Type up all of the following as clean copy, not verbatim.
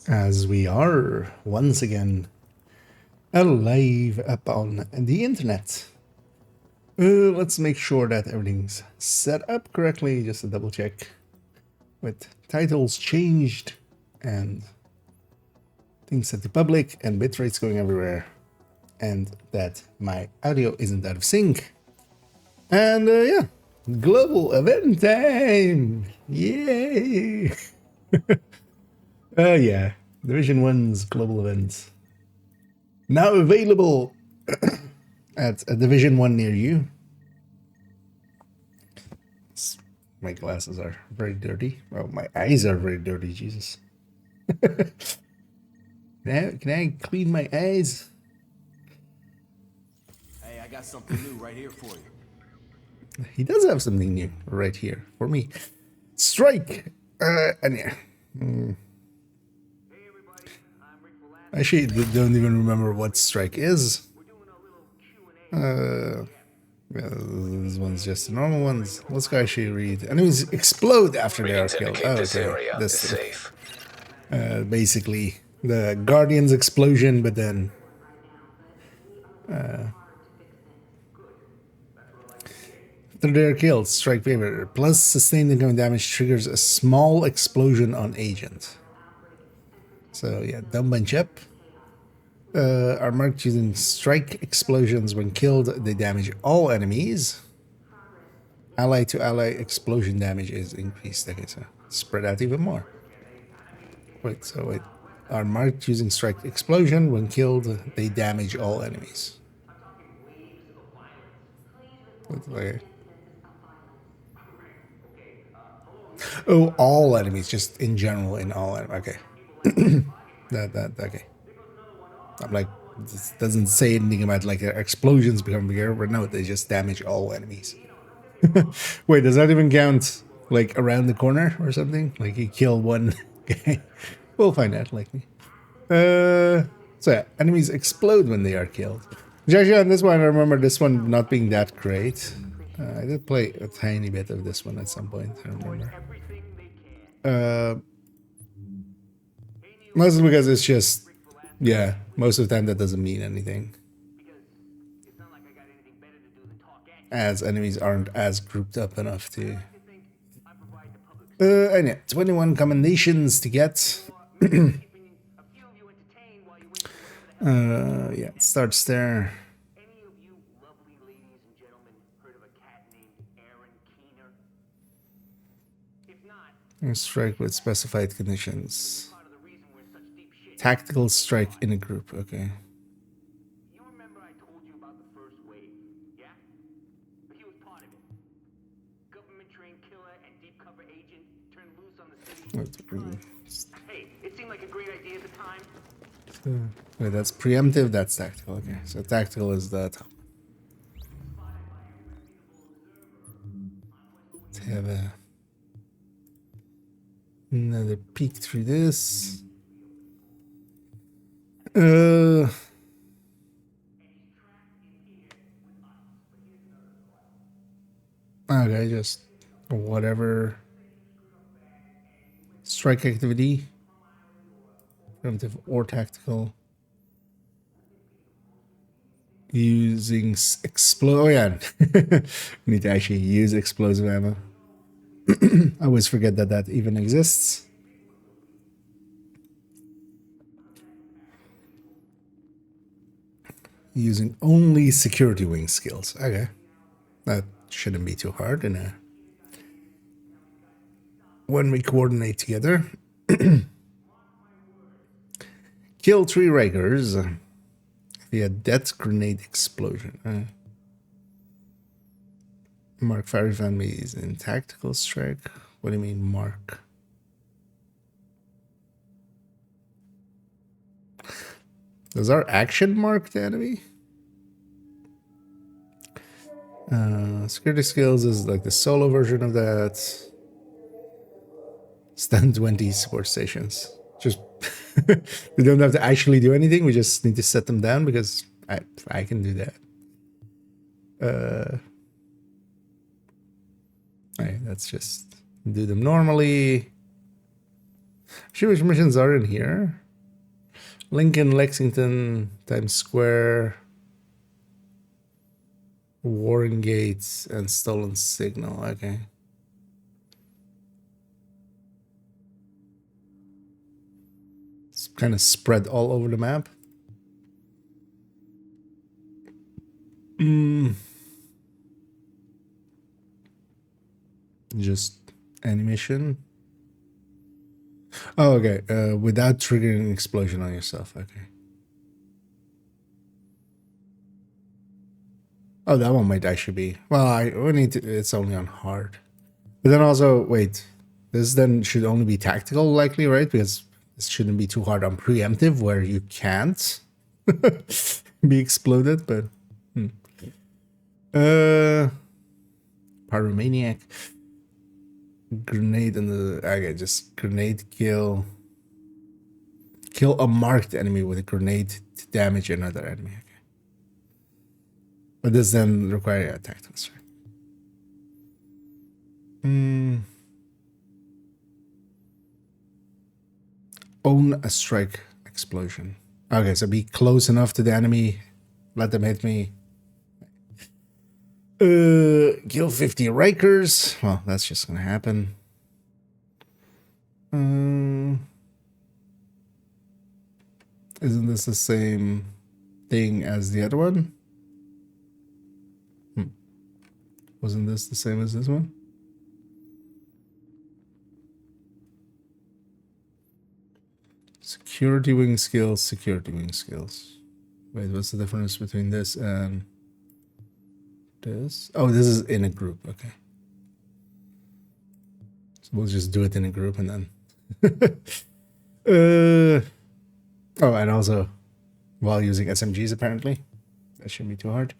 As we are once again alive up on the internet. Let's make sure that everything's set up correctly, just to double check. With titles changed and things set to public and bitrates going everywhere. And that my audio isn't out of sync. And yeah, global event time! Yay! Yeah, Division 1's global events. Now available at a Division 1 near you. My glasses are very dirty. Well, my eyes are very dirty, Jesus. Can I clean my eyes? Hey, I got something new right here for you. He does have something new right here for me. Strike! And yeah. Actually, don't even remember what strike is. Yeah, this one's just the normal ones. Let's go actually read. Enemies explode after they are killed. Oh, okay. This is safe. Basically, the Guardian's explosion, but then after they are killed, strike favor plus sustained incoming damage triggers a small explosion on agent. So yeah, dumb bunch up. Are marked using strike explosions. When killed, they damage all enemies. Ally to ally explosion damage is increased. Okay, so spread out even more. Wait, are marked using strike explosion. When killed, they damage all enemies. Okay. Oh, all enemies, just in general, in all enemies. Okay. Okay. I'm like, this doesn't say anything about like their explosions become bigger, but no, they just damage all enemies. Wait, does that even count like around the corner or something? Like you kill one guy? We'll find out likely. So yeah, enemies explode when they are killed. Actually, on this one, I remember this one not being that great. I did play a tiny bit of this one at some point, I remember. Mostly because it's just, yeah, most of the time that doesn't mean anything. As enemies aren't as grouped up enough to... and yeah, 21 commendations to get. Yeah, it starts there. Strike with specified conditions. Tactical strike in a group, okay. You remember I told you about the first wave, yeah? He was part of it. Government trained killer and deep cover agent turned loose on the city. Hey, it seemed like a great idea at the time. Wait, that's preemptive, that's tactical, okay. So tactical is the top. Let's have another peek through this. Okay, just whatever. Strike activity. Preemptive or tactical. Using explode. Oh yeah, we need to actually use explosive ammo. I always forget that even exists. Using only security wing skills. Okay, that shouldn't be too hard in a when we coordinate together. Kill 3 Rikers via death grenade explosion. Mark fire families in tactical strike. What do you mean, mark? Does our action mark the enemy? Security skills is like the solo version of that. Stand 20 support stations. Just we don't have to actually do anything. We just need to set them down because I can do that. Alright, let's just do them normally. Sure, which missions are in here? Lincoln, Lexington, Times Square, Warren Gates, and Stolen Signal. Okay. It's kind of spread all over the map. Just animation. Oh, okay. Without triggering an explosion on yourself. Okay. Oh, that one might actually be. Well, we need to. It's only on hard. But then also, wait. This then should only be tactical, likely, right? Because this shouldn't be too hard on preemptive, where you can't be exploded. But pyromaniac, grenade in the. Okay, just grenade kill. Kill a marked enemy with a grenade to damage another enemy. Okay. But this then requires a tactical strike. Own a strike explosion. Okay, so be close enough to the enemy. Let them hit me. Kill 50 Rikers. Well, that's just gonna happen. Isn't this the same thing as the other one? Wasn't this the same as this one? Security wing skills, security wing skills. Wait, what's the difference between this and this? Oh, this is in a group. Okay. So we'll just do it in a group and then. Oh, and also while using SMGs, apparently. That shouldn't be too hard.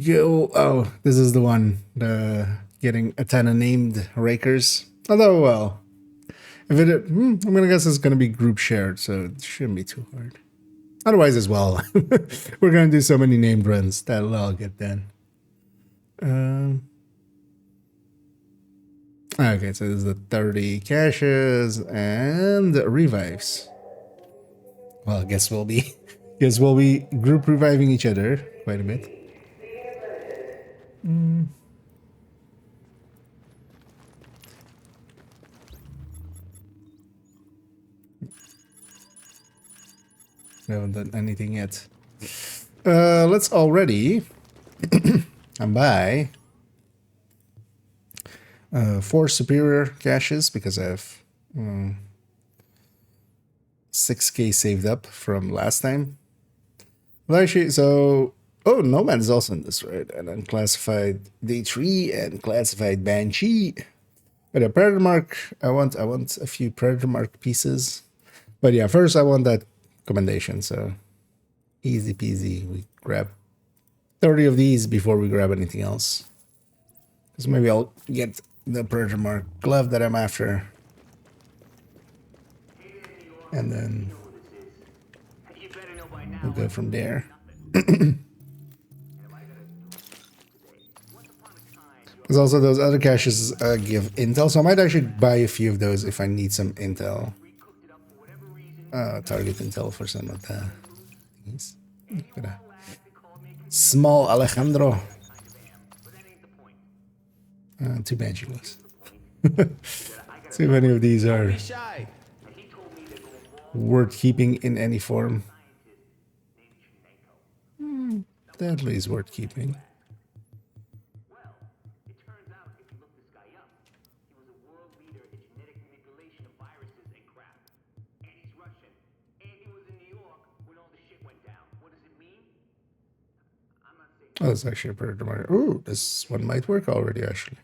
Oh, this is the one. The getting a ton of named rakers. Although, well, if it, I'm gonna guess it's gonna be group shared, so it shouldn't be too hard. Otherwise, as well, we're gonna do so many named runs that'll all get done. Okay, so this is the 30 caches and revives. Well, I guess we'll be group reviving each other quite a bit. We haven't done anything yet. Let's already buy 4 superior caches because I have 6k saved up from last time. Well, actually, so Nomad is also in this, right? And unclassified D3 and classified Banshee. But a Predator Mark, I want a few Predator Mark pieces. But yeah, first I want that commendation. So easy peasy. We grab 30 of these before we grab anything else. Because maybe I'll get the Predator Mark glove that I'm after. And then we'll go from there. Because also those other caches give intel, so I might actually buy a few of those if I need some intel. Target intel for some of the things. Small Alejandro. 2 Banshee looks. Too many of these are worth keeping in any form. Deadly is worth keeping. Oh, that's actually a Predator Mark. Ooh, this one might work already, actually.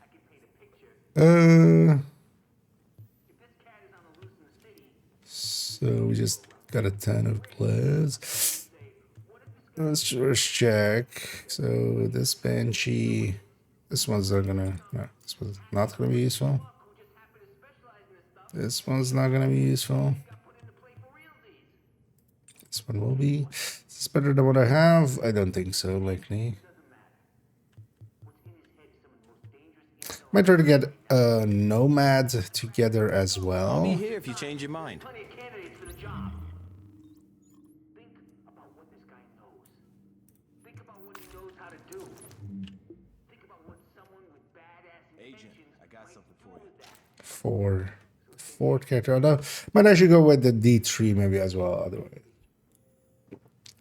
So we just got a ton of gloves. Let's just check. So this Banshee, this one's not gonna, no, this one's not gonna be useful. This one's not gonna be useful. This one will be. Is this better than what I have? I don't think so, likely. Might try to get a nomad together as well. I'll be here if you change your mind. Plenty of candidates for the job. Think about what this guy knows. Think about what he knows how to do. Think about what someone with badass Agent, intentions I got something for you. For the fourth character, although might actually go with the D3 maybe as well. Otherwise,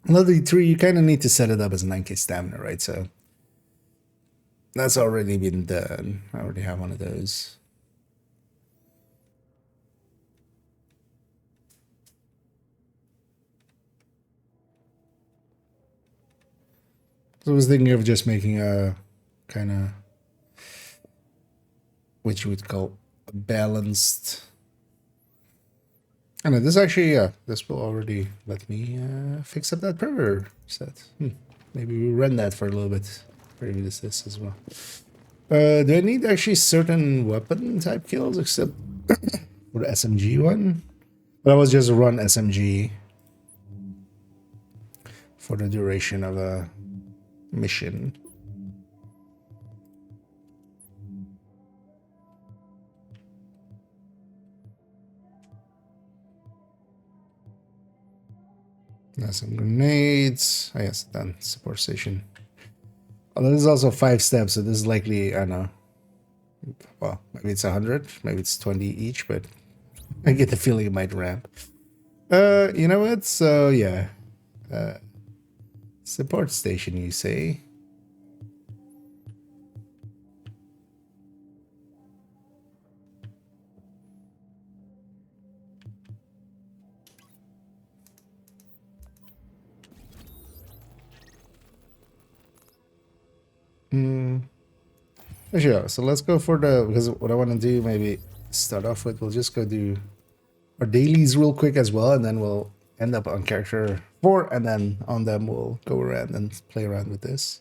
another D3, you kind of need to set it up as 9k stamina, right? So that's already been done. I already have one of those. So I was thinking of just making a kind of, which you would call a balanced. I know this actually, yeah, this will already let me fix up that predator set. Maybe we run that for a little bit. Maybe this as well. Do I need actually certain weapon type kills except for the SMG one? But I was just run SMG for the duration of a mission. Some grenades. Oh, yes, done. Support station. Although this is also 5 steps, so this is likely, I don't know. Well, maybe it's 100, maybe it's 20 each, but I get the feeling it might ramp. You know what? So, yeah. Support station, you say? Sure, so let's go for the, because what I want to do, maybe start off with, we'll just go do our dailies real quick as well, and then we'll end up on character 4, and then on them we'll go around and play around with this.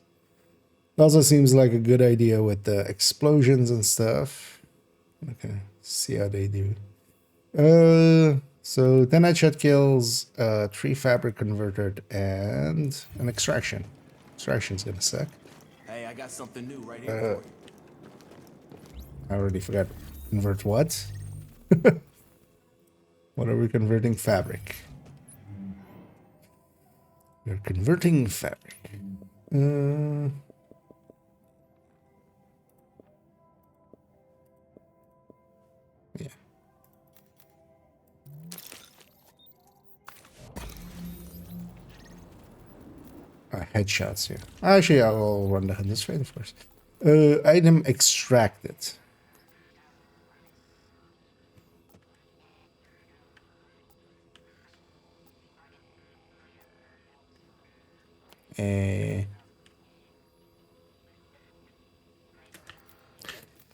It also seems like a good idea with the explosions and stuff. Okay, see how they do. So 10 headshot kills, 3 fabric converted, and an extraction. Extraction's gonna suck. Hey, I got something new right here for you. I already forgot. Convert what? What are we converting? Fabric. We're converting fabric. Yeah. Headshots here. Actually, I will run the this way, of course. Item extracted.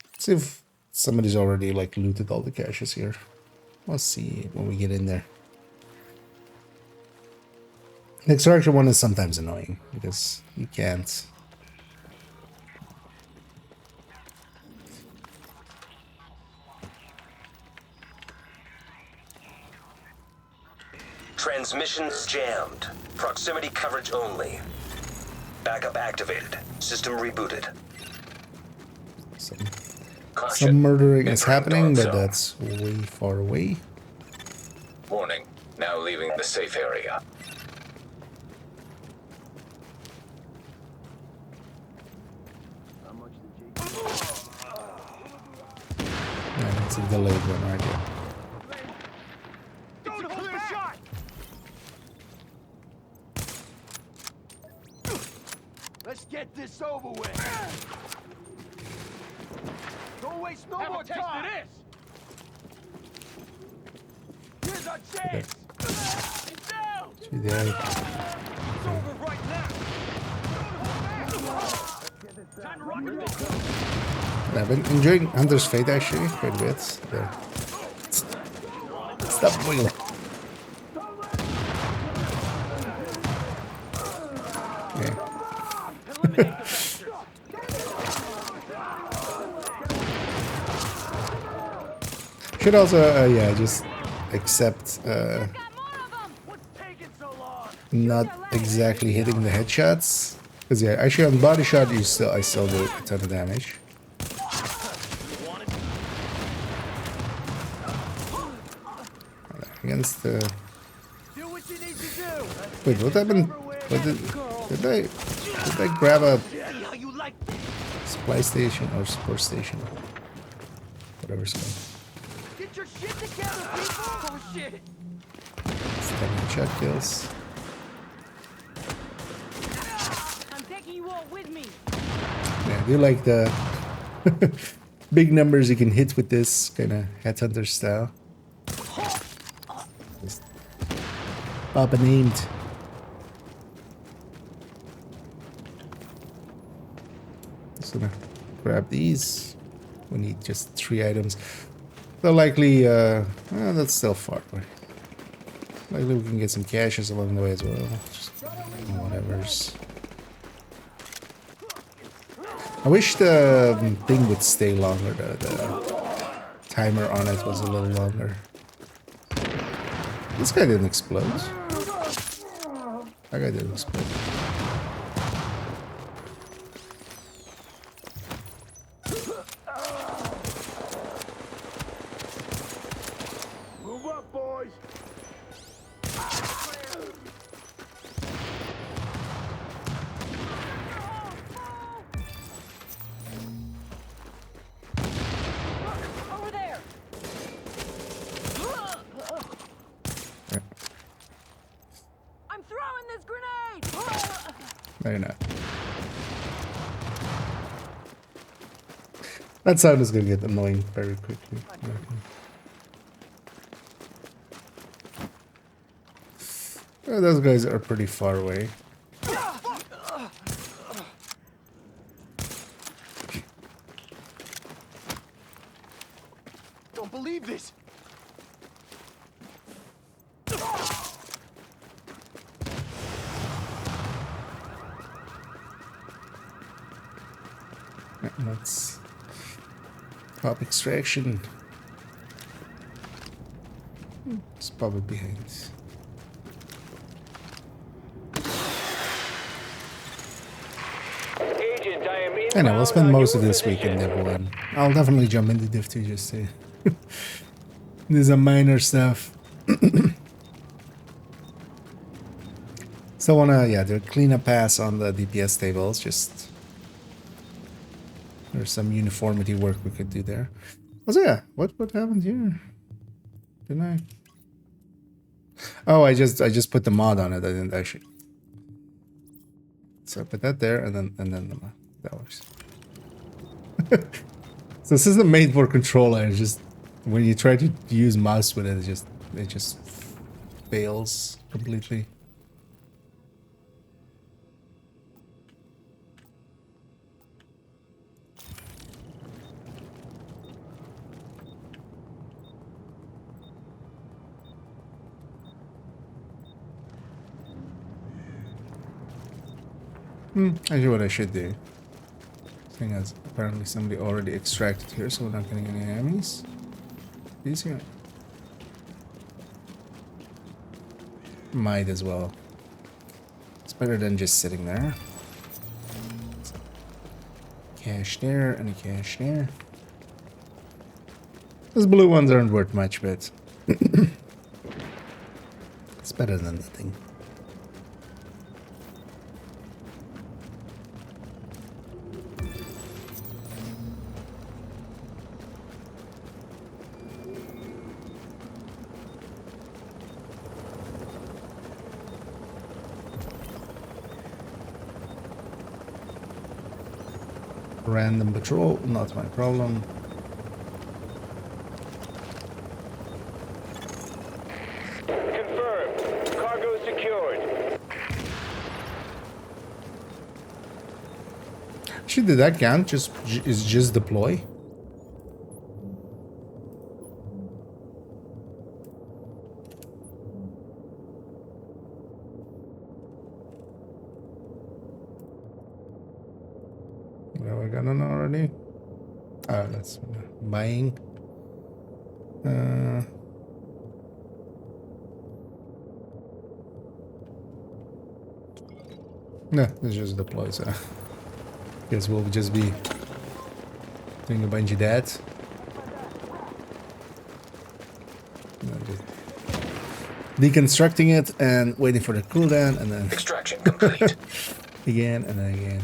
Let's see if somebody's already like looted all the caches here. We'll see when we get in there. The extraction one is sometimes annoying because you can't. Transmissions jammed. Proximity coverage only. Backup activated. System rebooted. Some murdering is happening, but that's way far away. Warning. Now leaving the safe area. Yeah, it's a delayed one right here. Let's get this over with. Don't waste no more time. Here's our chance. See there. It's over right now. Time to rock and roll. I've been enjoying Hunter's Fate actually quite a bit. There. Stop wiggling. Yeah. Should also, yeah, just accept not exactly hitting the headshots. Because yeah, actually on body shot, I still do a ton of damage. against the. Do what you need to do. Wait, what happened? What did I grab a See how you like this. supply station or support station? Whatever it's called. Get your shit together, people. Oh shit. Standing shot kills. I'm taking you all with me. Yeah, I do like the big numbers you can hit with this kind of headhunter style. Just up and aimed. Just gonna grab these. We need just 3 items. So likely, that's still far away. Likely we can get some caches along the way as well. Just whatever's. I wish the thing would stay longer. The timer on it was a little longer. This guy didn't explode. That guy didn't explode. Move up, boys. Over there. I'm throwing this grenade. No, you're not. That sound is gonna get annoying very quickly. Those guys are pretty far away. Don't believe this. Let's pop extraction. Let's pop it behind. Agent, I am in. I know, we'll spend most of this week in Div 1. I'll definitely jump into Div 2 just to do some minor stuff. Still wanna, yeah, do a cleanup pass on the DPS tables, just there's some uniformity work we could do there. Also, yeah, what happened here? Didn't I? Oh, I just put the mod on it. I didn't actually. So I put that there, and then the mod. That works. So this isn't made for controller. It's just when you try to use mouse with it, it just fails completely. Actually, what I should do. Thing is, apparently somebody already extracted here, so we're not getting any enemies. These here. Might as well. It's better than just sitting there. Cache there and a cache there. Those blue ones aren't worth much, but it's better than nothing. Random patrol, not my problem. Confirmed. Cargo secured. Actually, did that count? Is just deploy? What have I got on already? Oh, that's buying. No, it's just deploy, so guess we'll just be doing a bunch of that. No, just deconstructing it and waiting for the cooldown, and then Extraction complete. again and then again.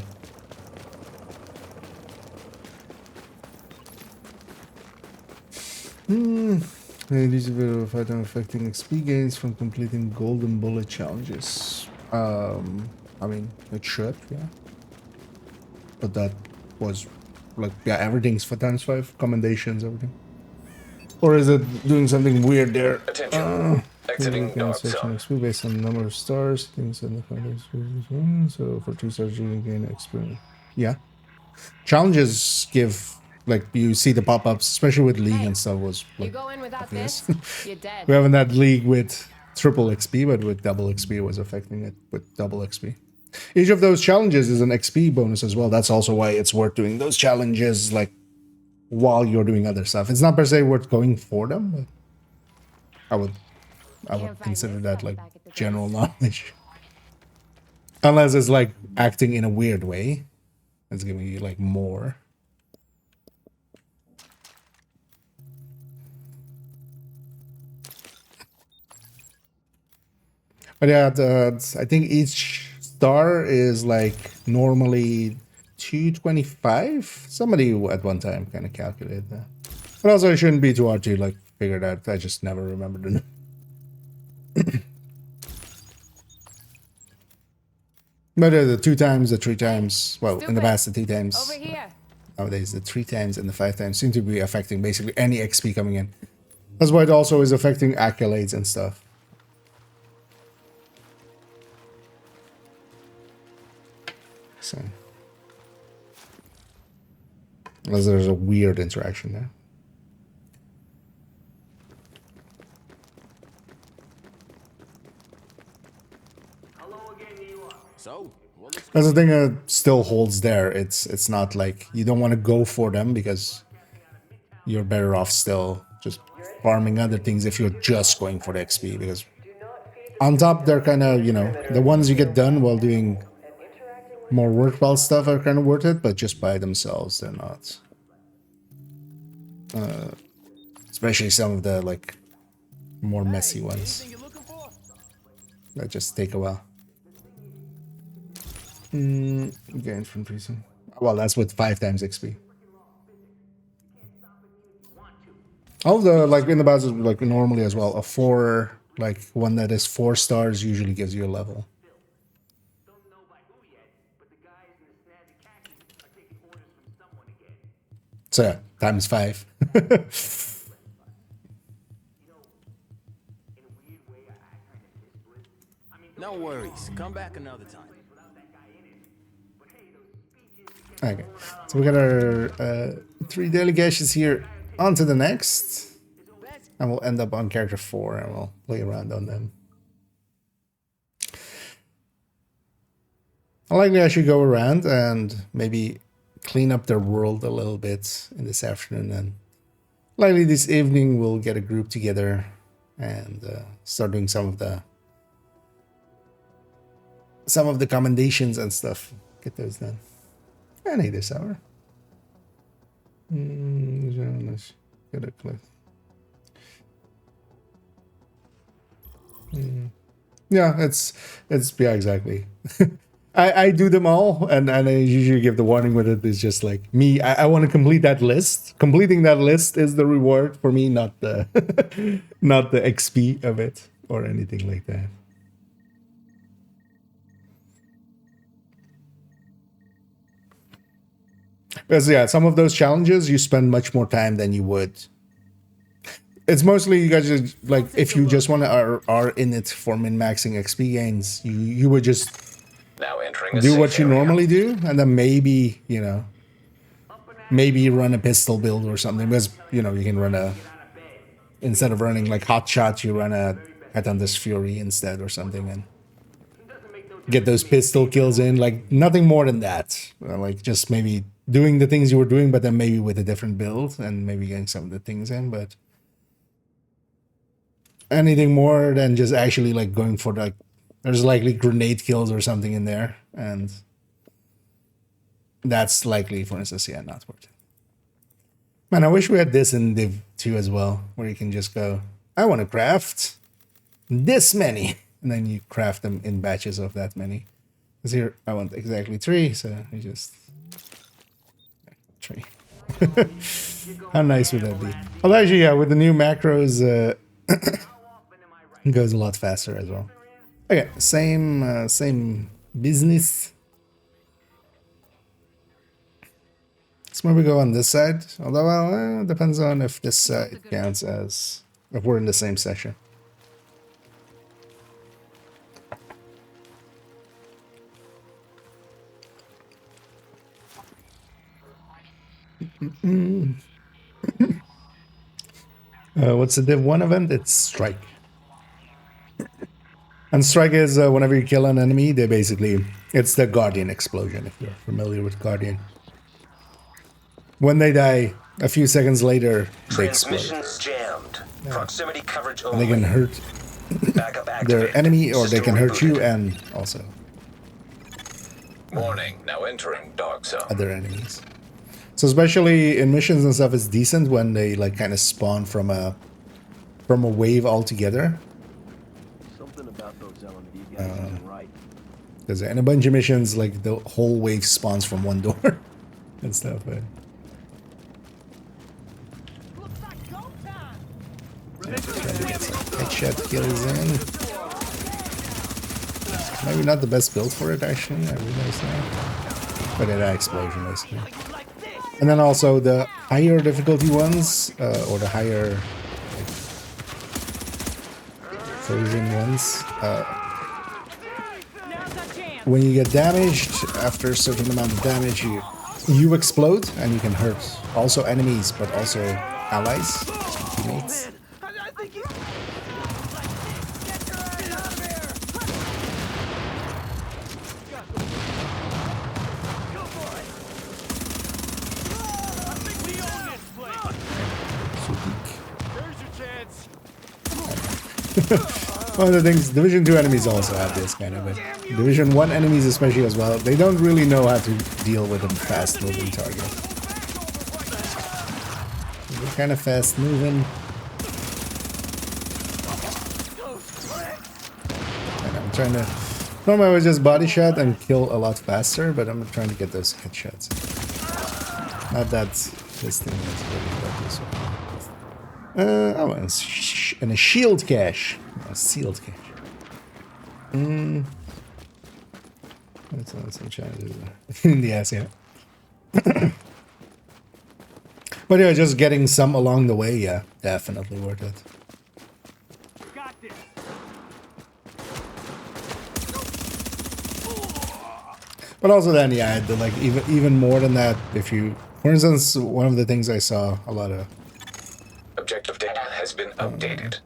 These will fight on affecting XP gains from completing golden bullet challenges. I mean, it should, yeah. But that was like, yeah, everything's for ×5 commendations, everything. Or is it doing something weird there? Attention. Exiting dark Section zone. XP based on the number of stars. Things in the foundation. So for 2 stars, you gain experience. Yeah. Challenges give, like, you see the pop-ups, especially with League and stuff, was You like go in without obvious. this, you're dead. We haven't had League with triple XP, but with double XP it was affecting it with double XP. Each of those challenges is an XP bonus as well. That's also why it's worth doing those challenges, like, while you're doing other stuff. It's not per se worth going for them, but I would consider that like general knowledge. Unless it's like acting in a weird way. It's giving you like more. But yeah, I think each star is like normally 225. Somebody at one time kind of calculated that. But also it shouldn't be too hard to like figure it out. I just never remembered it. But the 2 times, the 3 times, well, in the past the 2 times. Over here. Nowadays the 3 times and the 5 times seem to be affecting basically any XP coming in. That's why it also is affecting accolades and stuff. So, unless there's a weird interaction there. So, what looks That's the thing that still holds there. It's not like you don't want to go for them because you're better off still just farming other things if you're just going for the XP, because on top they're kind of, you know, the ones you get done while doing more worthwhile stuff are kind of worth it, but just by themselves they're not. Especially some of the like more messy ones that just take a while. Gain from prison. Well, that's with 5 times XP. All of the like in the battles like normally as well. A 4, like one that is 4 stars usually gives you a level. So yeah, times 5. No worries. Come back another time. Okay, so we got our 3 delegations here. On to the next, and we'll end up on character 4, and we'll play around on them. I likely I should go around and maybe clean up their world a little bit in this afternoon, and likely this evening we'll get a group together and start doing some of the commendations and stuff. Get those done. I need this hour. Let's get a click. Yeah, it's yeah, exactly. I do them all, and I usually give the warning with it is just like me. I want to complete that list. Completing that list is the reward for me, not the not the XP of it or anything like that. Because yeah, some of those challenges you spend much more time than you would. It's mostly you guys just like if you just want to are in it for min-maxing XP gains, you would just Now entering a do safe what you area. normally do, and then maybe, you know, maybe you run a pistol build or something, because, you know, you can run a, instead of running like hot shot, you run a Headhunter's Fury instead or something, and get those pistol kills in, like nothing more than that. Like just maybe doing the things you were doing, but then maybe with a different build and maybe getting some of the things in, but anything more than just actually like going for like, there's likely grenade kills or something in there, and that's likely, for instance, yeah, not worth it. Man, I wish we had this in Div 2 as well, where you can just go, I want to craft this many, and then you craft them in batches of that many. Because here I want exactly 3, so you just 3. How nice would that be? Well, actually, yeah, with the new macros, it goes a lot faster as well. Okay, same business. So maybe go on this side. Although, well, it depends on if this side counts as if we're in the same session. What's the Div 1 event? It's Strike. And Strike is whenever you kill an enemy, they basically... It's the Guardian explosion, if you're familiar with Guardian. When they die, a few seconds later, they explode. Transmissions jammed. Proximity coverage And only. they can hurt Backup their activated. enemy, or they System can hurt you rebooted. and also Warning. Now entering dark zone. other enemies. So especially in missions and stuff, it's decent when they like kind of spawn from a wave altogether. Something about those LMD guys isn't right. Because in a bunch of missions, like the whole wave spawns from one door and stuff. But Looks like go time. trying to get some headshot kills in. Maybe not the best build for it, actually. I realize that. But that explosion, basically. And then also the higher difficulty ones, or the higher like, version ones, Now's our chance. when you get damaged, after a certain amount of damage, you explode and you can hurt also enemies, but also allies, teammates. I think you... One of the things, Division 2 enemies also have this kind of it. Division 1 enemies especially as well, they don't really know how to deal with a fast moving target. They're kind of fast moving. And I'm trying to... Normally I would just body shot and kill a lot faster, but I'm trying to get those headshots. Not that this thing is really about this one. Oh, and a shield cache. A sealed cache. That's some challenges in the ass, yeah. But yeah, just getting some along the way, yeah, definitely worth it. Got this. But also then, yeah, the, like even more than that, if you, for instance, one of the things I saw a lot of. Objective data has been updated.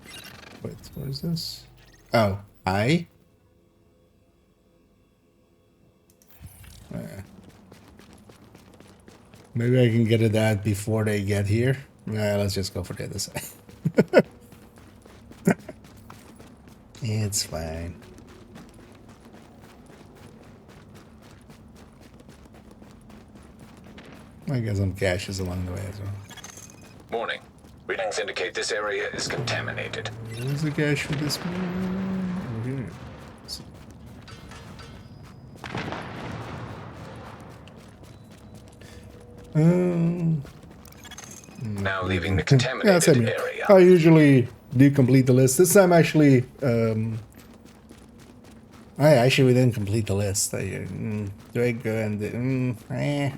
Wait, what is this? Oh, I. Maybe I can get it that before they get here. Yeah, let's just go for the other side. It's fine. I got some caches along the way as well. Warning. Readings indicate this area is contaminated. Where's the cache for this one? Over here. Let's see. Now leaving the Yeah, contaminated same here. area. I usually do complete the list. This time, actually, we didn't complete the list. Do I go and I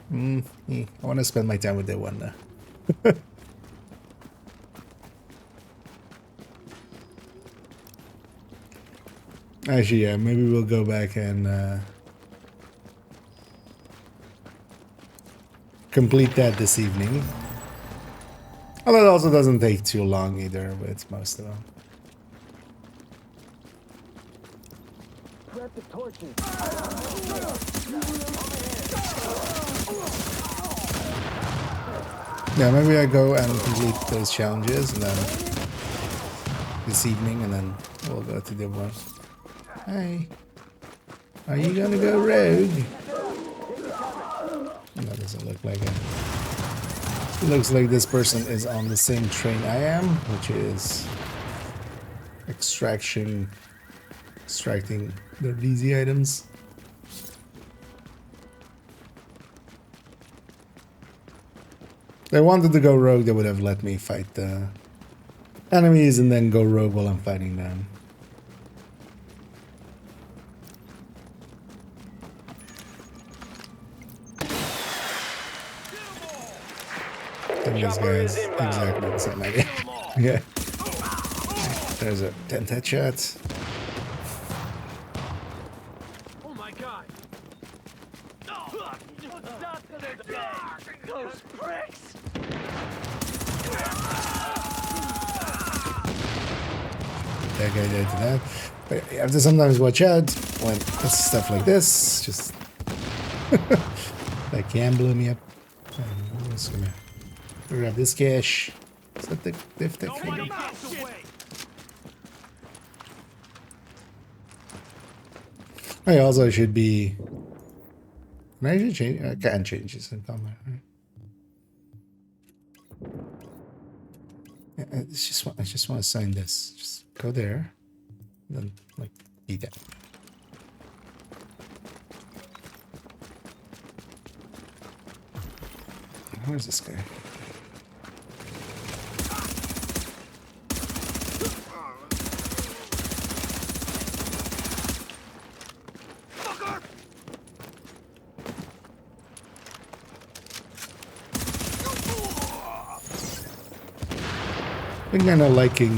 want to spend my time with that one now. Actually, yeah, maybe we'll go back and complete that this evening. Although it also doesn't take too long either with most of them. Grab the torches. Yeah, maybe I go and complete those challenges and then this evening, and then we'll go to the other ones. Hey, are you gonna go rogue? That doesn't look like it. It looks like this person is on the same train I am, which is extracting their DZ items. If they wanted to go rogue, they would have let me fight the enemies and then go rogue while I'm fighting them. And these guys exactly the same idea. Yeah. There's a 10 headshot. Oh my god. Those pricks. That guy did that. But you have to sometimes watch out when it's stuff like this. Just that can blow me up. I'm just gonna grab this cash. Is that the thing? Nobody gets away. I also should be. Can I actually change? I can't change this in combat. Right? I just want to assign this. Just go there, then like be that. Where's this guy? I think I'm not liking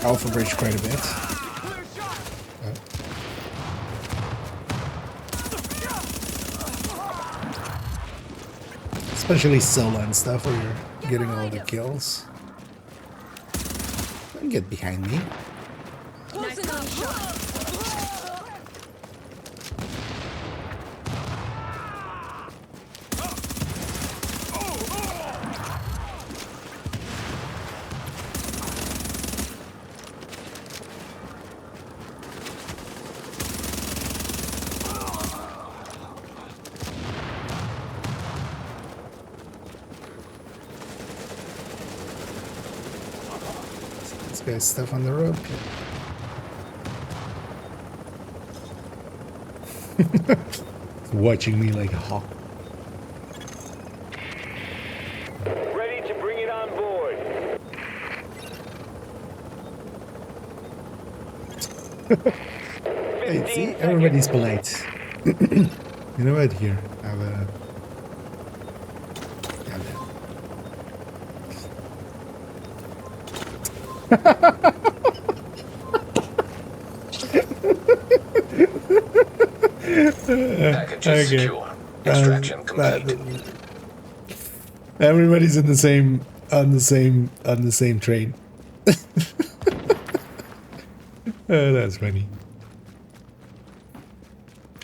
Alpha Bridge quite a bit. Especially solo and stuff where you're getting all the kills. Don't get behind me. This guy's stuff on the rope. Watching me like a hawk. Ready to bring it on board. Hey, see, everybody's polite. You know what? Here, have a. Packages secure. Extraction complete. Everybody's in the same on the same train. Oh, that's funny.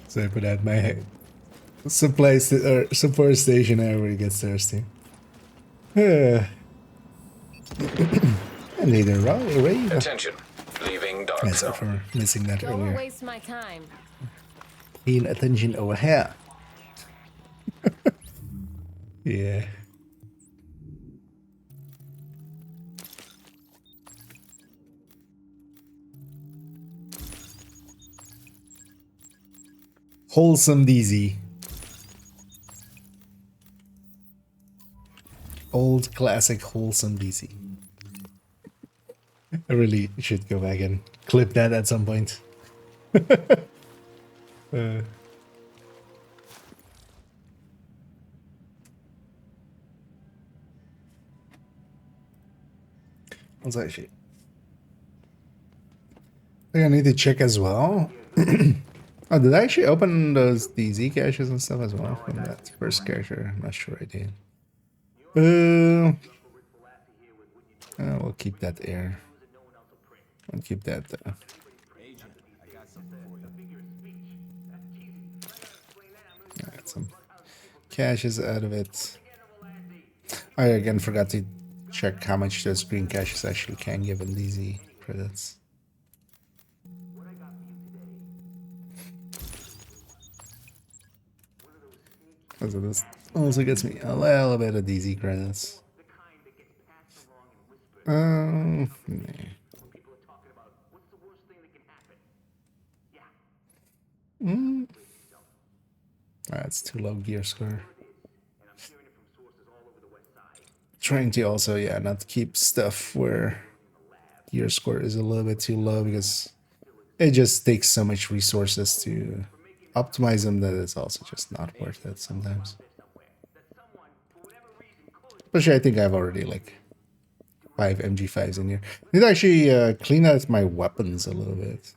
So I put out my support station. Everybody gets thirsty. And either right. Attention. Leaving dark Sorry zone. for missing that Don't earlier. waste my time. Paying attention over here. Yeah. Wholesome DZ. Old classic wholesome DZ. I really should go back and clip that at some point. What's actually? I think I need to check as well. Oh, did I actually open those DZ caches and stuff as well from that first character? I'm not sure I did. We'll keep that there. I'll keep that though. Got some caches out of it. I again forgot to check how much those green caches actually can give in DZ credits. So this also gets me a little bit of DZ credits. The kind that gets passed along in whispers. Nah. People are talking about what's the worst thing that can happen. Yeah. That's too low gear score. And I'm hearing it from sources all over the west side. Trying to also, yeah, not keep stuff where gear score is a little bit too low because it just takes so much resources to optimize them that it's also just not worth it sometimes. Especially, I think I've already like 5 MG5s in here. I need to actually clean out my weapons a little bit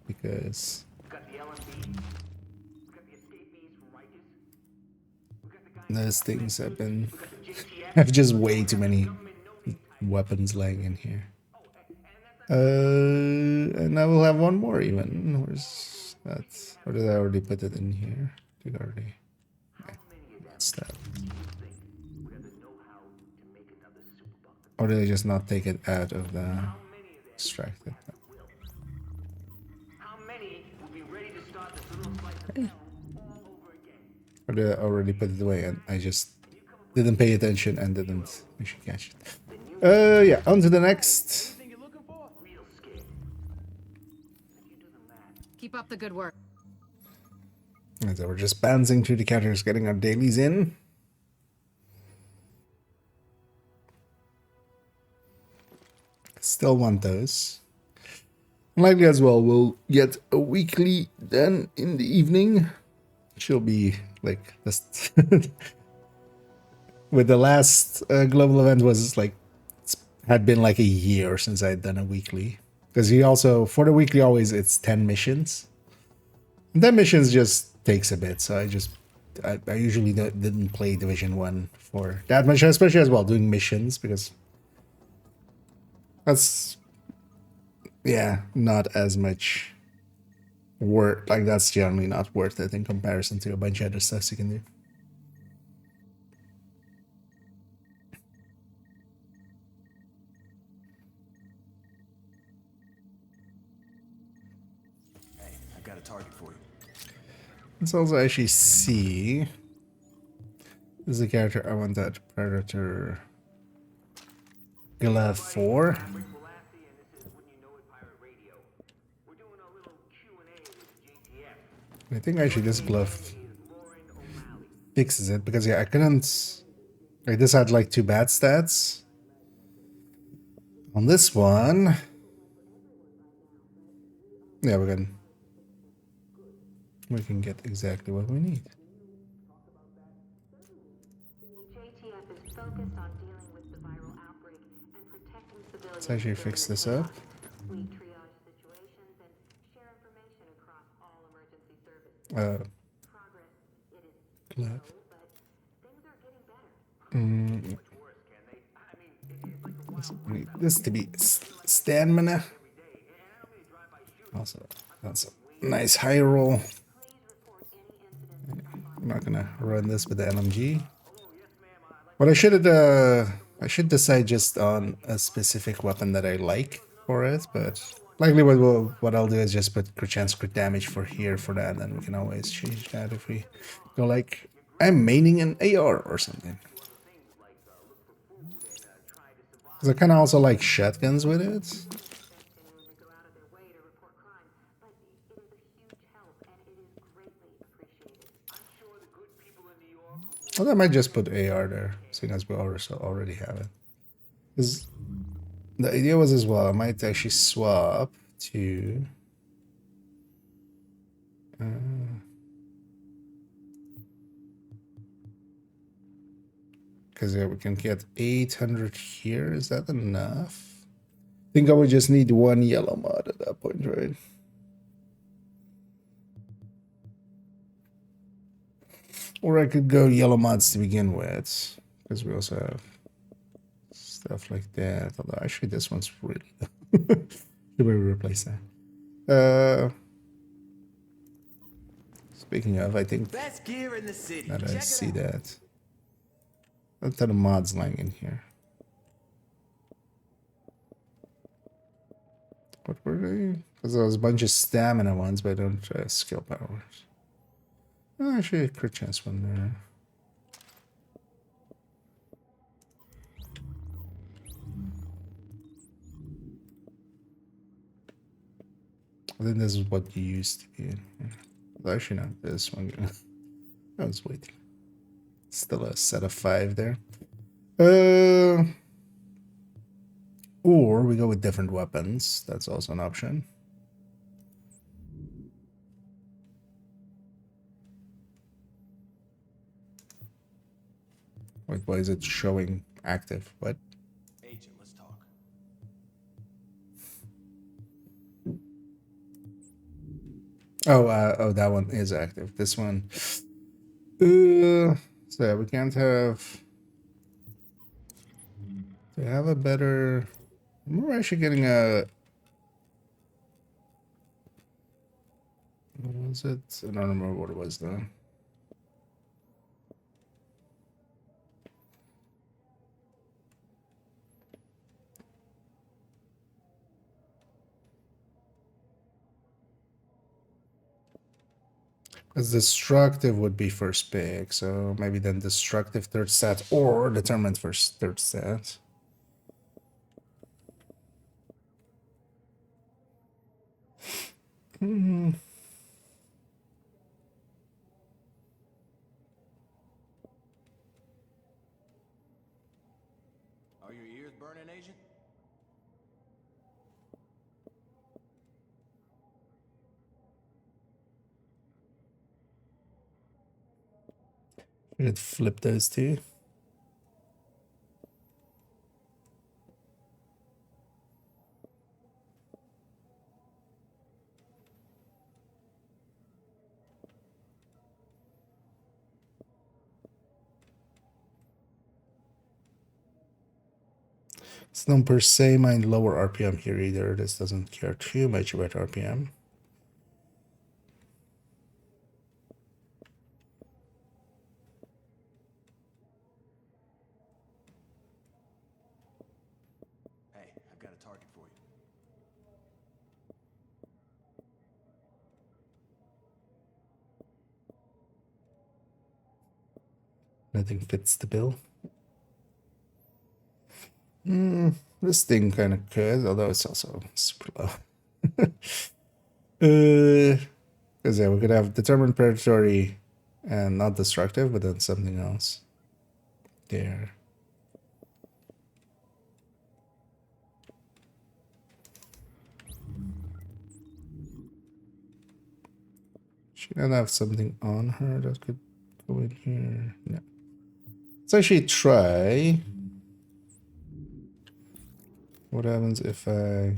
because We got the LMB. We got the escapees from Rikers. We got the guy those things have been the JTF. have just way too many weapons laying in here. And I will have one more even. Where's that? Or did I already put it in here? Did I already? What's that? Or did I just not take it out of the extracted? How many will be ready to start this little slice of hell all over again? Or did I already put it away and I just didn't pay attention and didn't actually catch it? Yeah, on to the next. Real scared. If you do the math, Keep up the good work. And so we're just bouncing through the counters, getting our dailies in. Still want those. Likely as well, we'll get a weekly then in the evening. She'll be like this. With the last global event was like had been like a year since I'd done a weekly, because he also for the weekly always it's 10 missions. And 10 missions just takes a bit, so I usually didn't play Division 1 for that much, especially as well doing missions, because that's, yeah, not as much worth, like that's generally not worth it in comparison to a bunch of other stuff you can do. Hey, I got a target for you. Let's also actually see. This is the character I want, that Predator Glove 4. Velasquez, and this is Wouldn't You Know It Pirate Radio. We're doing a little Q&A with JTF. I think actually this glove Is Lauren O'Malley. fixes it, because yeah, I couldn't, like this had like 2 bad stats. On this one, yeah, we can get exactly what we need. JTF is focused on dealing with the viral outbreak and protecting civilians. Let's actually fix this up. We triage situations and share information across all emergency services. Progress, it is Glove. slow, but things are getting better. We need this to be stamina. Also, that's a nice high roll. I'm not gonna run this with the LMG. But I should decide just on a specific weapon that I like for it. But likely what I'll do is just put crit chance, crit damage for here for that, and then we can always change that if we go like I'm maining an AR or something. Because I kind of also like shotguns with it. Genuinely go out of their way to report crime, but it is a huge help and it is greatly appreciated. I'm sure the good people in New York Well, I might just put AR there, seeing as we already have it. Because the idea was as well, I might actually swap to... Because yeah, we can get 800 here. Is that enough? I think I would just need 1 yellow mod at that point, right? Or I could go yellow mods to begin with, because we also have stuff like that. Although actually this one's really should we replace that? Speaking of, I think Best gear in the city. that I Check it see out. that. A ton of mods lying in here. What were they? Because there was a bunch of stamina ones, but I don't skill powers. Oh, actually, a crit chance one there. I think this is what you used to be. Well, actually, not this one. I was waiting. Still a set of 5 there. Or we go with different weapons. That's also an option. Wait, why is it showing active? What? Agent, let's talk. Oh, that one is active. This one. So yeah, we can't have. Do we have a better? We're actually getting a. What was it? I don't remember what it was though. Because destructive would be first pick, so maybe then destructive third set or determined first third set. Are your ears burning, Agent? Should flip those two. It's not per se mind lower RPM here either. This doesn't care too much about RPM. Hey, I've got a target for you. Nothing fits the bill. This thing kind of could, although it's also super low. Because yeah, we could have determined predatory and not destructive, but then something else there. She doesn't have something on her that could go in here. No. Let's actually try. What happens if I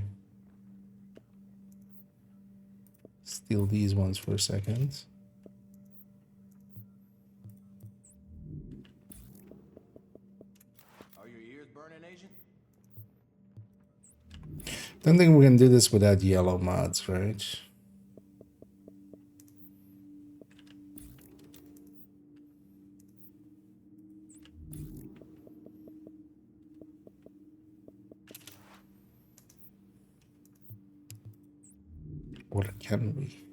steal these ones for a second? Are your ears burning, Agent? Don't think we can do this without yellow mods, right? Or can we?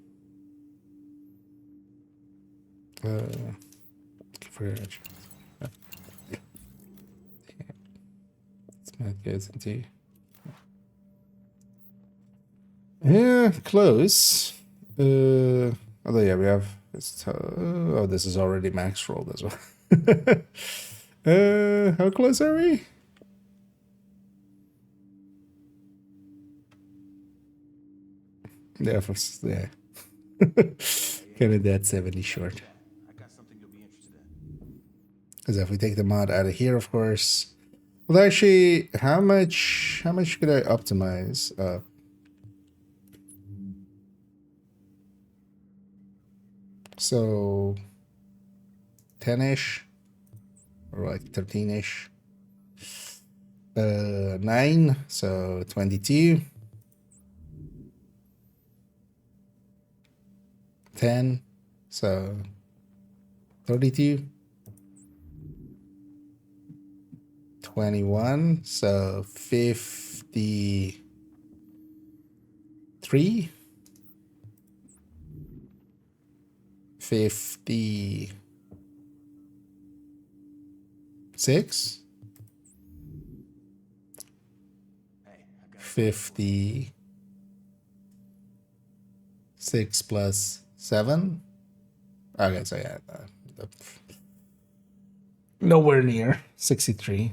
For it's not goes into. Yeah, close. Although yeah, we have. Oh, this is already max rolled as well. How close are we? Yeah, yeah. Kind of that 70 short. I got something you'll be interested in. Because if we take the mod out of here, of course. Well, actually, how much could I optimize? So 10-ish or like 13-ish. 9, so 22. 10, so 32. 21, so 53. 56. Hey, I've got 50. 6 plus 7. Okay, so yeah, nowhere near 63.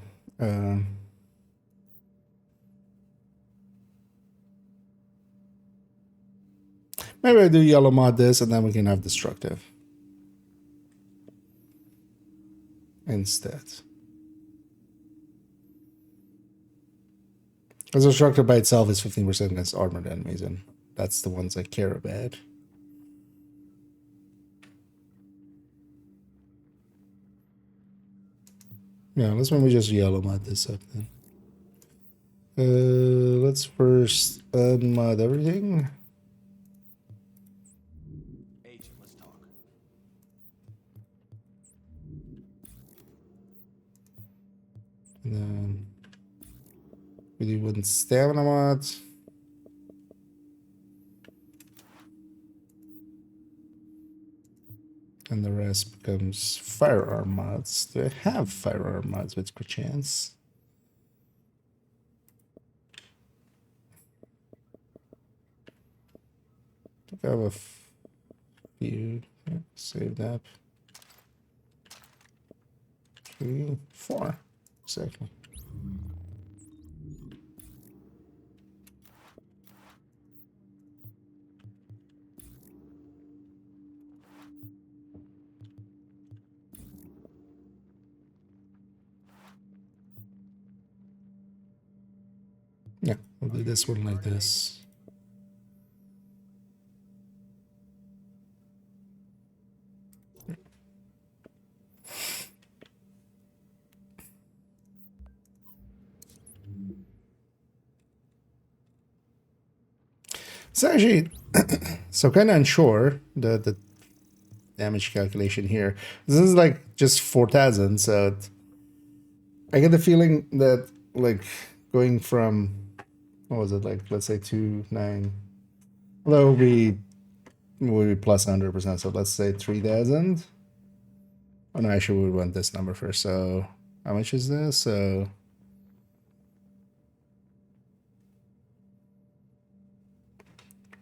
Maybe I do yellow mod this, and then we can have destructive instead. Because destructive by itself is 15% against armored enemies, and that's the ones I care about. Yeah, let's maybe just yellow mod this up then. Let's first unmod everything. Agent, let's talk. And then we do one stamina mod. And the rest becomes firearm mods. Do I have firearm mods with perchance? I think I have a few. Yeah, save that. 3, 4. Exactly. Yeah, we'll do this one like this. It's actually so kind of unsure the damage calculation here. This is like just 4,000, so I get the feeling that like going from what was it, like let's say 2,9, although we will be plus 100%, so let's say 3,000. Oh no, actually we want this number first. So how much is this? So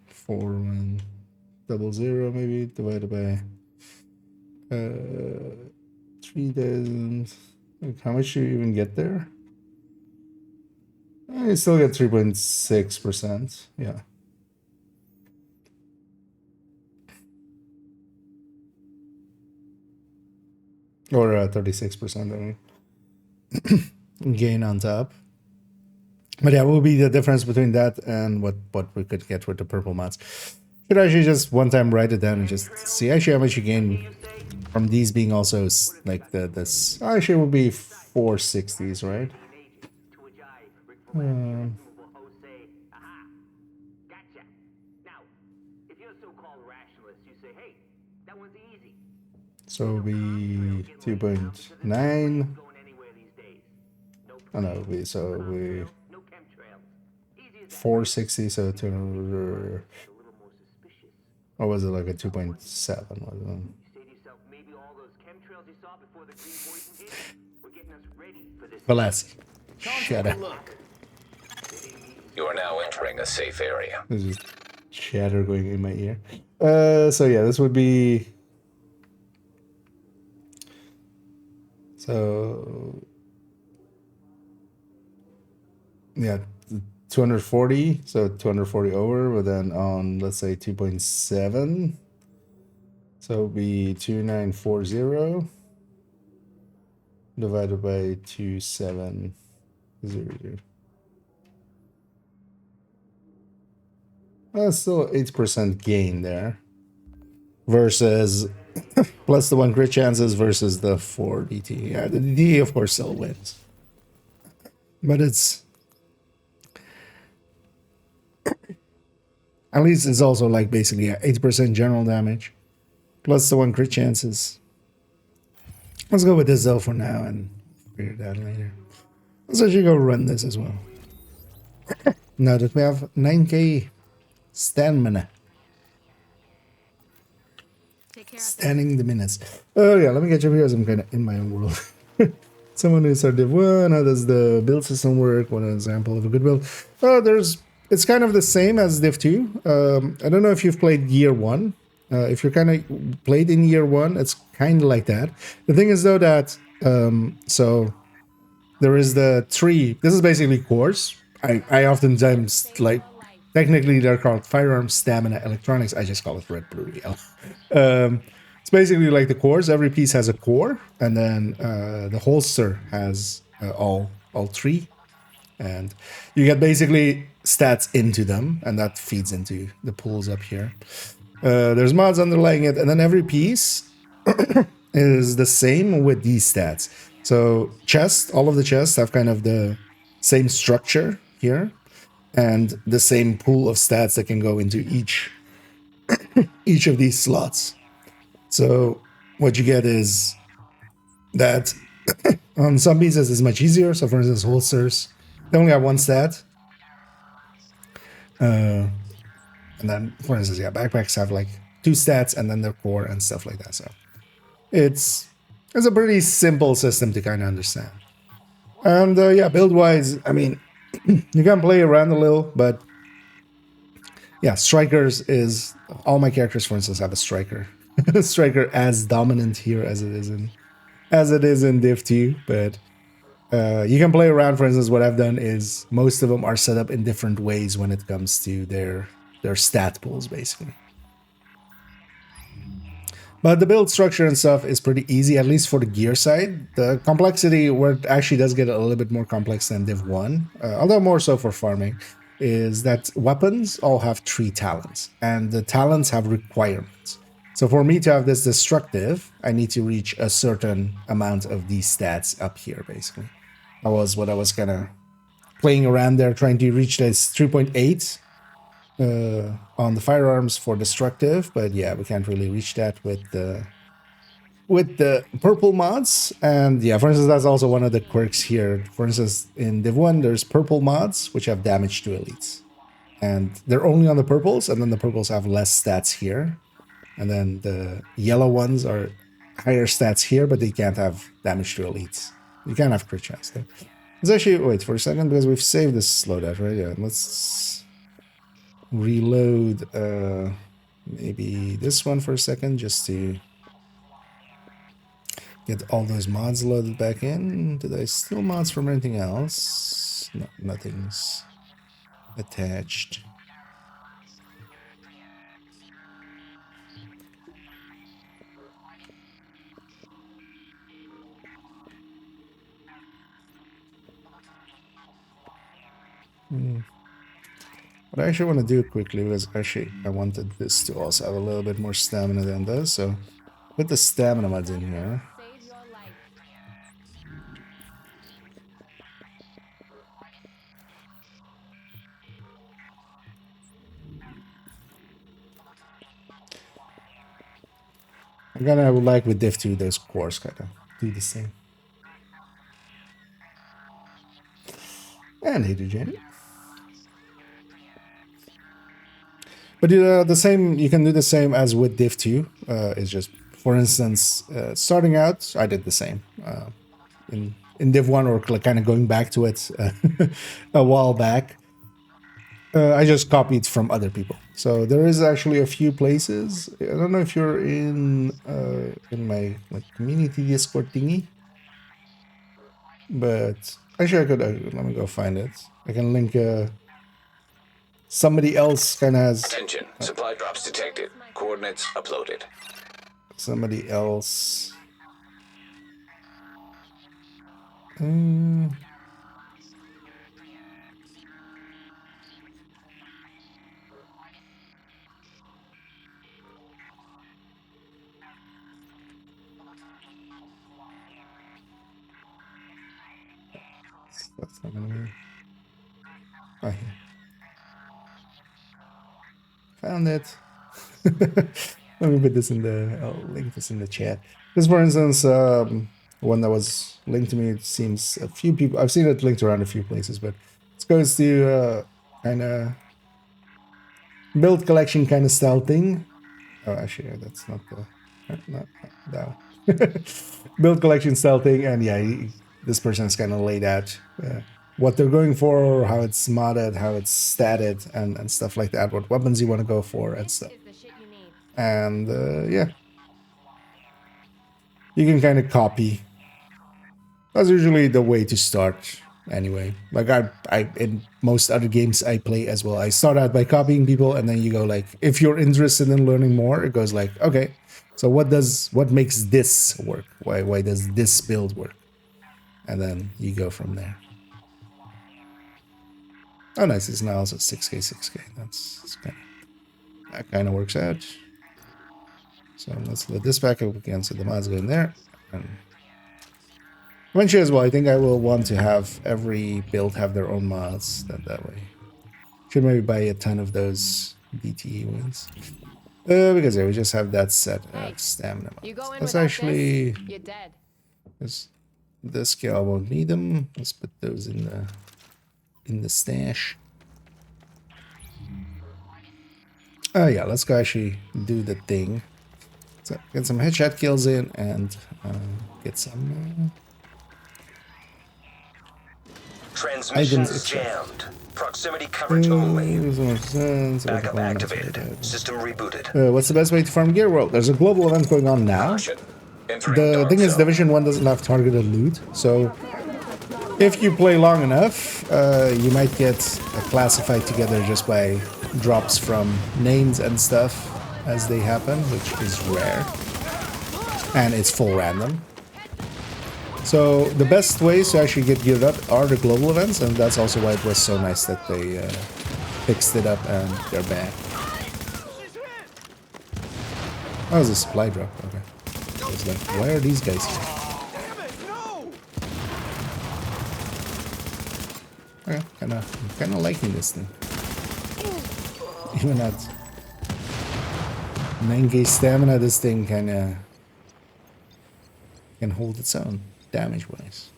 4100 maybe divided by 3,000. Like, how much do you even get there? You still get 3.6%. Yeah. Or 36%, I mean. Gain on top. But yeah, what will be the difference between that and what we could get with the purple mods? Should actually just one time write it down and just see actually how much you gain from these being also like this. Actually, it will be 460s, right? Gotcha. Now, if you're a so-called rationalist, you say, hey, that one's easy. So it'll be 2.9. Going anywhere these days. No Oh no, we no chemtrails. Easy as that. 460, so 200. A little more suspicious. Or was it like a 2.7? Was it? You say to yourself, maybe all those chemtrails you saw before the green poison hit were getting us ready for this. Velasquez. Shut up. You are now entering a safe area. There's just chatter going in my ear. So yeah, this would be. So. Yeah, 240. So 240 over, but then on, let's say 2.7. So it'll be 2940 divided by 2700. That's still 8% gain there. Versus plus the 1 crit chances versus the 4 DT. Yeah, the DT of course still wins. But it's at least it's also like basically 8% general damage. Plus the 1 crit chances. Let's go with this though for now and figure it out later. Let's actually go run this as well. Now that we have 9k stamina. Standing the minutes. Oh yeah, let me get you here as I'm kind of in my own world. Someone who started div 1, how does the build system work? What an example of a good build. Oh, there's it's kind of the same as Div 2. I don't know if you've played Year 1. If you're kind of played in Year 1, it's kind of like that. The thing is, though, that so there is the tree. This is basically cores. I oftentimes, like, technically they're called firearms, stamina, electronics. I just call it red, blue, yellow. It's basically like the cores. Every piece has a core, and then the holster has all three, and you get basically stats into them, and that feeds into the pools up here. There's mods underlying it, and then every piece is the same with these stats. So chests, all of the chests have kind of the same structure here, and the same pool of stats that can go into each of these slots. So what you get is that on some pieces it's much easier. So for instance, holsters, they only have one stat. And then, for instance, yeah, backpacks have like 2 stats and then their core and stuff like that. So it's a pretty simple system to kind of understand. And yeah, build-wise, I mean, you can play around a little, but yeah, strikers is all my characters, for instance, have a striker. Striker as dominant here as it is in Div 2, but you can play around. For instance, what I've done is most of them are set up in different ways when it comes to their stat pools, basically. But the build structure and stuff is pretty easy, at least for the gear side. The complexity, where it actually does get a little bit more complex than Div 1, although more so for farming, is that weapons all have 3 talents, and the talents have requirements. So for me to have this destructive, I need to reach a certain amount of these stats up here, basically. That was what I was kind of playing around there, trying to reach this 3.8 on the firearms for destructive, but yeah, we can't really reach that with the purple mods. And yeah, for instance, that's also one of the quirks here. For instance, in Div 1, there's purple mods, which have damage to elites. And they're only on the purples, and then the purples have less stats here. And then the yellow ones are higher stats here, but they can't have damage to elites. You can't have crit chance though. Let's actually wait for a second, because we've saved this loadout, right? Yeah, let's reload maybe this one for a second, just to get all those mods loaded back in. Did I steal mods from anything else? No, nothing's attached. What I actually want to do quickly was I wanted this to also have a little bit more stamina than this, so put the stamina mods in here. Save your life. I would like with Div 2, those cores kind of do the same. And hydrogen. But the same, you can do the same as with Div 2. It's just, for instance, starting out, I did the same. In Div 1, or kind of going back to it a while back, I just copied from other people. So there is actually a few places. I don't know if you're in my community Discord thingy, but actually I could let me go find it. I can link. Somebody else kind of has. Attention, supply drops detected. Coordinates uploaded. Somebody else. That's not gonna be. Oh, here. Found it. Let me put this in the. I'll link this in the chat. This, for instance, one that was linked to me. It seems a few people. I've seen it linked around a few places, but it goes to kind of build collection kind of style thing. Oh, actually, that's not the. Not that. Build collection style thing, and yeah, this person has kind of laid out what they're going for, how it's modded, how it's statted, and stuff like that. What weapons you want to go for and stuff. Is the shit you need. And yeah, you can kind of copy. That's usually the way to start. Anyway, like I in most other games I play as well, I start out by copying people, and then you go like, if you're interested in learning more, it goes like, okay, so what makes this work? Why does this build work? And then you go from there. Oh, nice! It's now also 6K, 6K. That kind of works out. So let's let this back up again, so the mods go in there. And eventually as well, I think I will want to have every build have their own mods. That way, should maybe buy a ton of those DTE ones. Because yeah, we just have that set of stamina mods. You go in That's without actually this, you're dead. this skill. I won't need them. Let's put those in the stash. Oh yeah, let's go actually do the thing. So get some headshot kills in and get some Transmissions jammed. Proximity coverage only. Backup activated. System rebooted. What's the best way to farm gear? Well, there's a global event going on now. Caution. Entering The dark thing is, zone. Division 1 doesn't have targeted loot, so if you play long enough, you might get classified together just by drops from names and stuff as they happen, which is rare. And it's full random. So the best ways to actually get geared up are the global events, and that's also why it was so nice that they fixed it up and they're back. Oh, it's a supply drop. Okay. I was like, why are these guys here? Okay, kind of liking this thing. Even at 9k stamina, this thing can hold its own damage-wise.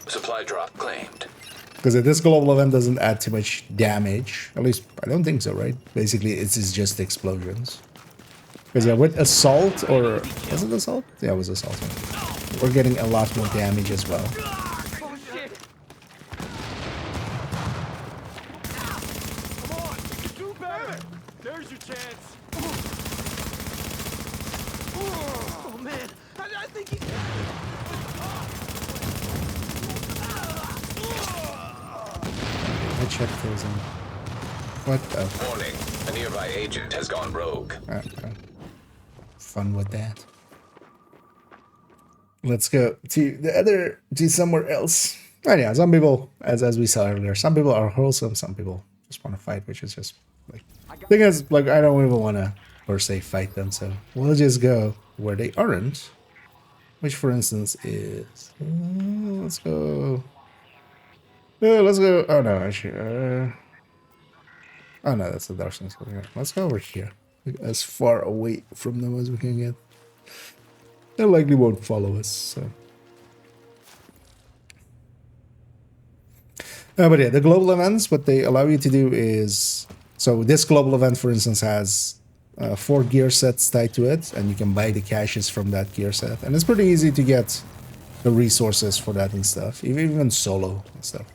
Supply drop claimed. Because this global event doesn't add too much damage. At least, I don't think so, right? Basically, it's just explosions. Because yeah, with assault, or... was it assault? Yeah, it was assault. Right? We're getting a lot more damage as well. Oh shit! Come on, you can do better. There's your chance. Oh man, I think he. Headshot kills him. What the... Warning. A nearby agent has gone rogue. Fun with that. Let's go to somewhere else. And yeah, some people, as we saw earlier, some people are wholesome, some people just want to fight, which is just like, thing is, like, I don't even want to per se fight them, so we'll just go where they aren't, which for instance is let's go. Oh no, actually, oh no, that's the darkness. Let's go over here, like, as far away from them as we can get. They likely won't follow us, so. But yeah, the global events, what they allow you to do is, so this global event, for instance, has 4 gear sets tied to it, and you can buy the caches from that gear set, and it's pretty easy to get the resources for that and stuff, even solo and stuff.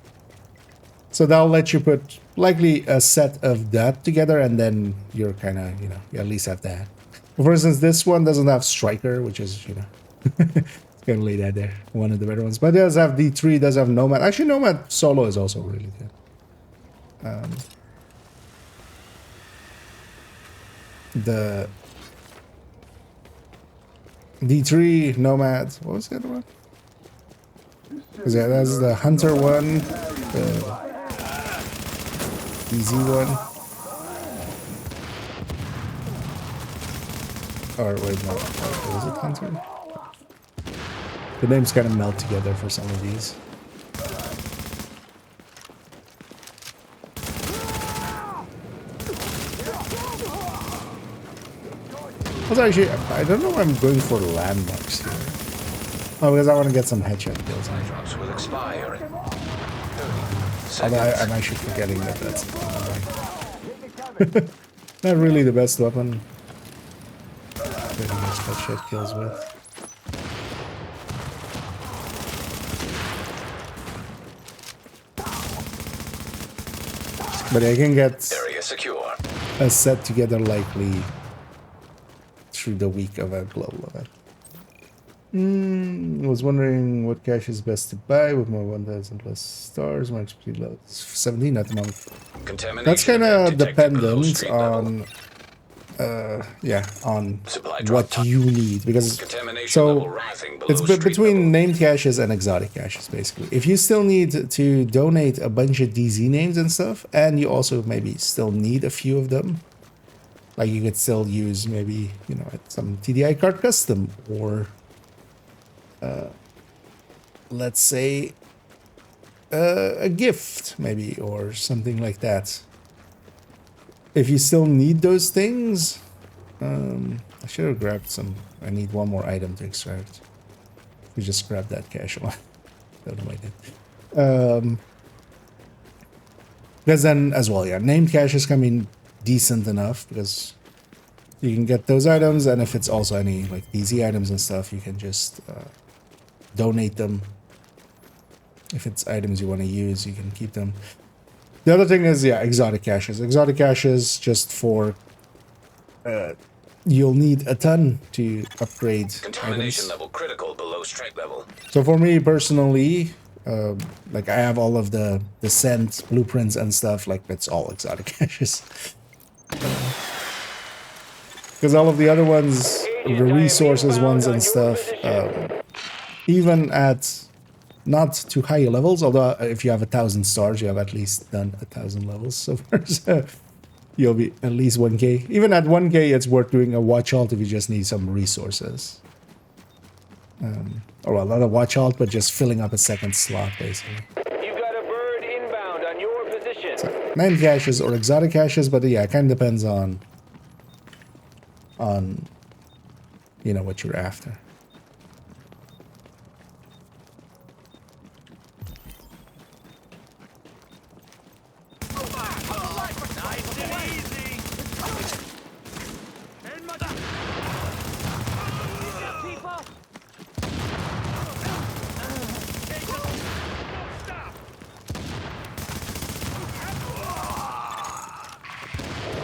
So that'll let you put likely a set of that together, and then you're kind of, you know, you at least have that. For instance, this one doesn't have Striker, which is, you know, gonna lay that there. One of the better ones. But it does have D3, does have Nomad. Actually, Nomad solo is also really good. The D3, Nomad, what was the other one? Because yeah, that's the Hunter one, the DZ one. Or wait, no, was it Hunter? The names kind of melt together for some of these. Also, actually, I don't know why I'm going for landmarks here. Oh, because I want to get some headshot kills. Drops will expire in 30 Although seconds. I'm actually forgetting that that's not really the best weapon. Getting those headshot kills with. But I can get Area secure. a set together likely through the week of a global event. I was wondering what cache is best to buy with my 1000 plus stars. My XP level is 17 at the moment. Contamination That's kind event of detected below dependent street level. on, on Supply drop what time. you need, because Contamination level so rising below it's street between level. named caches and exotic caches, basically. If you still need to donate a bunch of DZ names and stuff, and you also maybe still need a few of them, like you could still use maybe, you know, some TDI card custom, or let's say a gift maybe, or something like that. If you still need those things, I should have grabbed some. I need one more item to extract. We just grabbed that cache one. Don't know why I did. Because then as well, yeah, named caches can be decent enough because you can get those items, and if it's also any like DZ items and stuff, you can just donate them. If it's items you want to use, you can keep them. The other thing is, yeah, exotic caches. Exotic caches just for you'll need a ton to upgrade Contamination items. level critical below strike level. So for me personally, like I have all of the scent blueprints and stuff. Like that's all exotic caches. Because all of the other ones, the resources ones and stuff, even at not too high levels, although if you have 1,000 stars, you have at least done 1,000 levels so far, so you'll be at least 1k. Even at 1k, it's worth doing a watch alt if you just need some resources. Or well, not a watch alt, but just filling up a second slot, basically. You've got a bird inbound on your position. So, named caches or exotic caches, but yeah, it kind of depends on you know what you're after.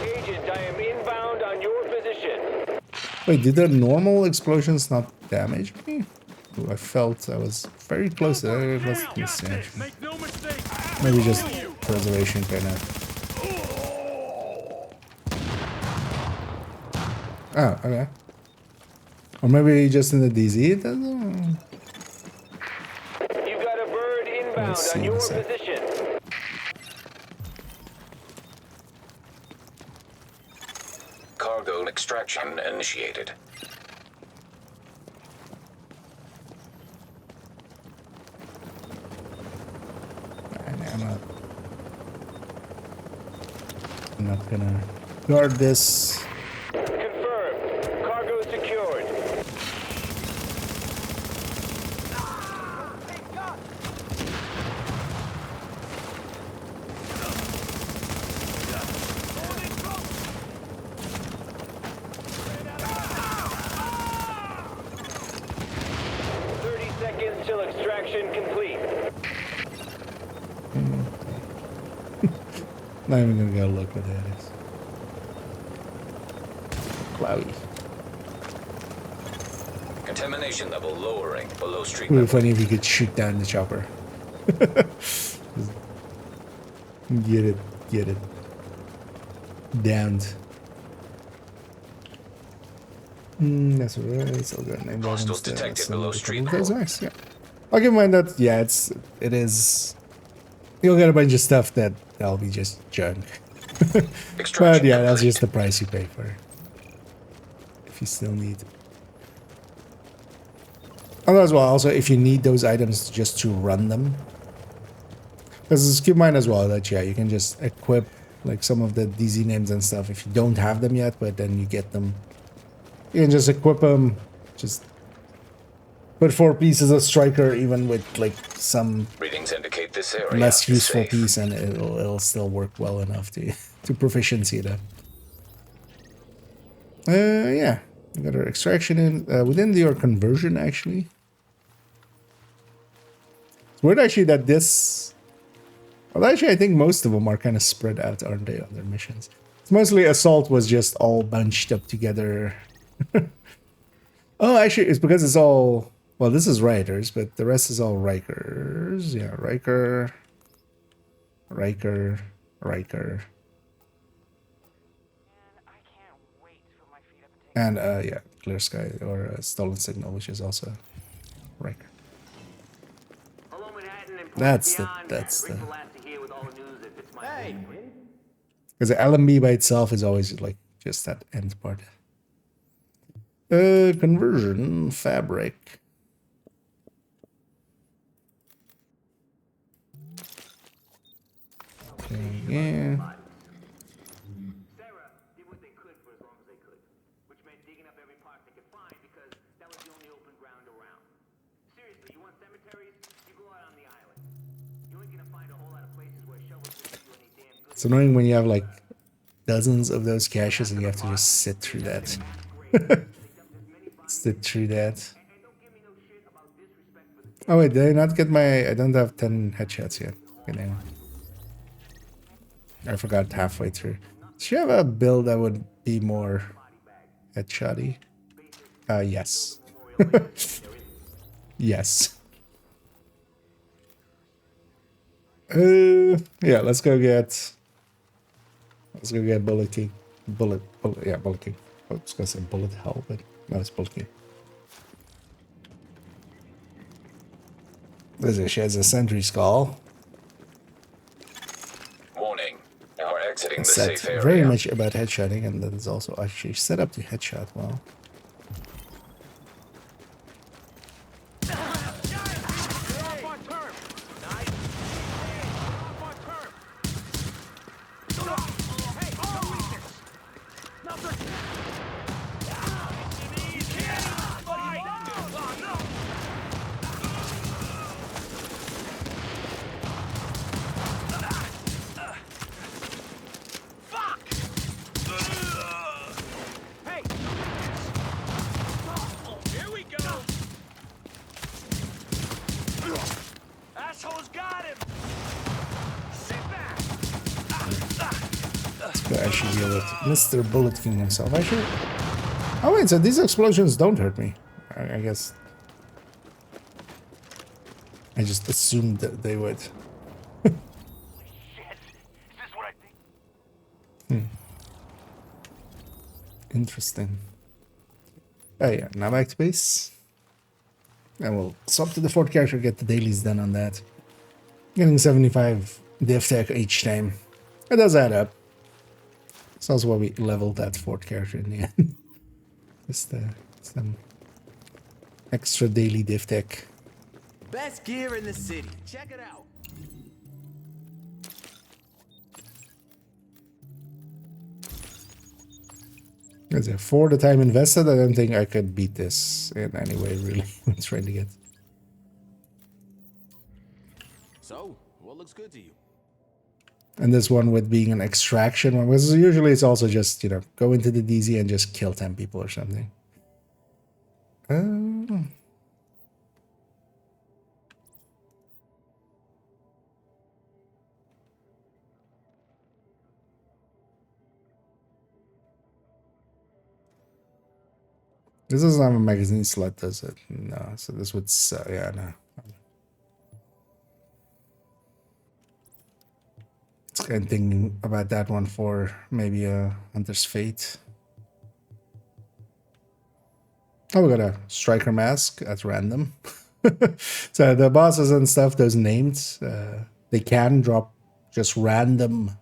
Agent, I am inbound on your position. Wait, did the normal explosions not damage me? Ooh, I felt I was very close to that. Let me see, actually. Make no mistake. Maybe just preservation kind of. Oh, okay. Or maybe just in the DZ it doesn't. You've got a bird inbound Let's see on in a your sec. position. Cargo extraction initiated. I'm not gonna guard this. Confirmed. Cargo secured. Seconds till extraction complete. Not even gonna go look what that is. Cloudy. Contamination level lowering below street Would be level. funny if you could shoot down the chopper. Get it. Downed. That's alright. So good. Name Hostiles items, detected some below of the street those level. nice, yeah. I'll give mine that. Yeah, it is. You'll get a bunch of stuff that'll be just junk. But Extraction yeah, that's complete. just the price you pay for it. If you still need. And as well, also if you need those items just to run them. Because keep in mind as well that yeah, you can just equip like some of the DZ names and stuff if you don't have them yet, but then you get them. You can just equip them, just put 4 pieces of striker, even with like some Readings indicate this area less is useful safe. piece, and it'll still work well enough to proficiency it up. Yeah, we got our extraction in within your conversion actually. It's weird actually that this Well, actually, I think most of them are kind of spread out, aren't they, on their missions? It's mostly Assault was just all bunched up together. Oh, actually, it's because it's all... Well, this is Rioters, but the rest is all Rikers. Yeah, Riker, Riker, Riker. And, yeah, Clear Sky, or Stolen Signal, which is also Riker. Hello, Manhattan and That's the... beyond. That's Rick the... will have to hear with all the news if it's my Hey, Because the LMB by itself is always, like, just that end part. Conversion, fabric. Okay, yeah. Sarah did what they could for as long as they could, which meant digging up every part they could find because that was the only open ground around. Seriously, you want cemeteries? You go out on the island. You ain't gonna find a whole lot of places where shovels will do any damn good. It's annoying when you have like dozens of those caches and you have to just sit through that. Sit through that. Oh wait, did I not get my... I don't have 10 headshots yet. Okay, now. I forgot halfway through. Should you have a build that would be more headshotty? Yes. Yes. Yeah, let's go get Bullet King. Bullet, yeah, Bullet King. I was gonna say Bullet Hell, but no, it's Bullet King. She has a sentry skull. Warning. Now we're exiting the It's set safe area. very much about headshotting, and that is also actually set up to headshot well. I should deal with Mr. Bullet King himself. I should... Oh wait, so these explosions don't hurt me. I guess... I just assumed that they would. Interesting. Oh yeah, now back to base. And we'll swap to the fourth character, get the dailies done on that. Getting 75 div tech each time. It does add up. It's also why we leveled that fourth character in the end. Just some extra daily div tech. best gear in the city. Check it out. For the time invested, I don't think I could beat this in any way, really. I'm trying to get. So, what looks good to you? And this one with being an extraction one, because usually it's also just, you know, go into the DZ and just kill 10 people or something. This doesn't have a magazine slot, does it? No, so this would, yeah, no. It's kind of thinking about that one for maybe a Hunter's Fate. Oh, we got a Striker Mask at random. So the bosses and stuff, those names, they can drop just random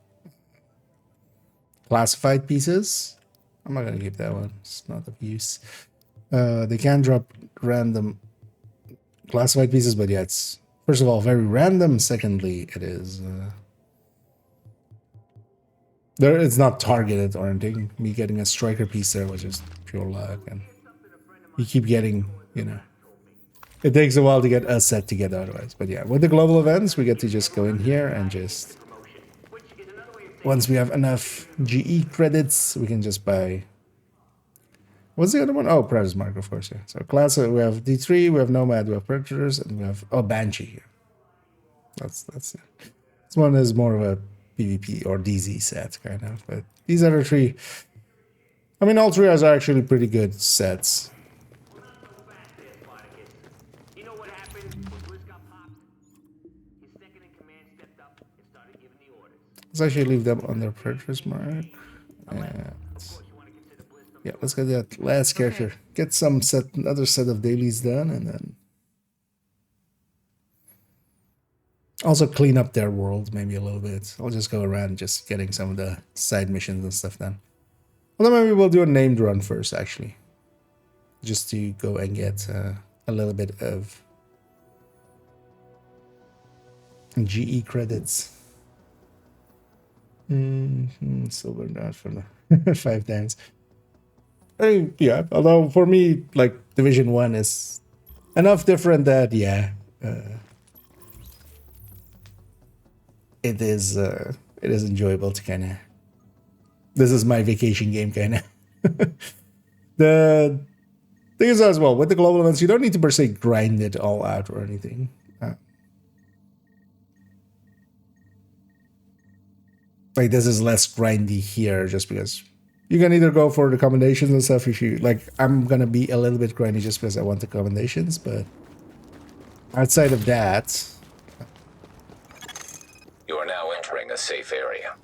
classified pieces. I'm not going to give that one. It's not of use. They can drop random classified pieces, but yeah, it's first of all very random. Secondly, it is it's not targeted or anything. Me getting a striker piece there was just pure luck, and you keep getting, you know, it takes a while to get us set together otherwise. But yeah, with the global events, we get to just go in here and just once we have enough GE credits, we can just buy. What's the other one? Oh, Predator's Mark, of course, yeah. So class, we have D3, we have Nomad, we have Predators, and we have, oh, Banshee here. That's it. This one is more of a PvP or DZ set, kind of. But these other three, I mean, all three are actually pretty good sets. You know what happened when Bliss got popped? His second in command stepped up and started giving the orders. Let's actually leave them on their purchase mark. And yeah, let's get that last character. Get some another set of dailies done, and then also clean up their world maybe a little bit. I'll just go around just getting some of the side missions and stuff done. Well, then maybe we'll do a named run first, actually, just to go and get a little bit of GE credits. Silver not for 5 times. I mean, yeah, although for me, like, Division 1 is enough different that, yeah, it is enjoyable to kind of, this is my vacation game, kind of. The thing is as well, with the global events, you don't need to per se grind it all out or anything. Like, this is less grindy here, just because you can either go for the commendations and stuff if you like. I'm gonna be a little bit grindy just because I want the commendations, but outside of that, You are now entering a safe area.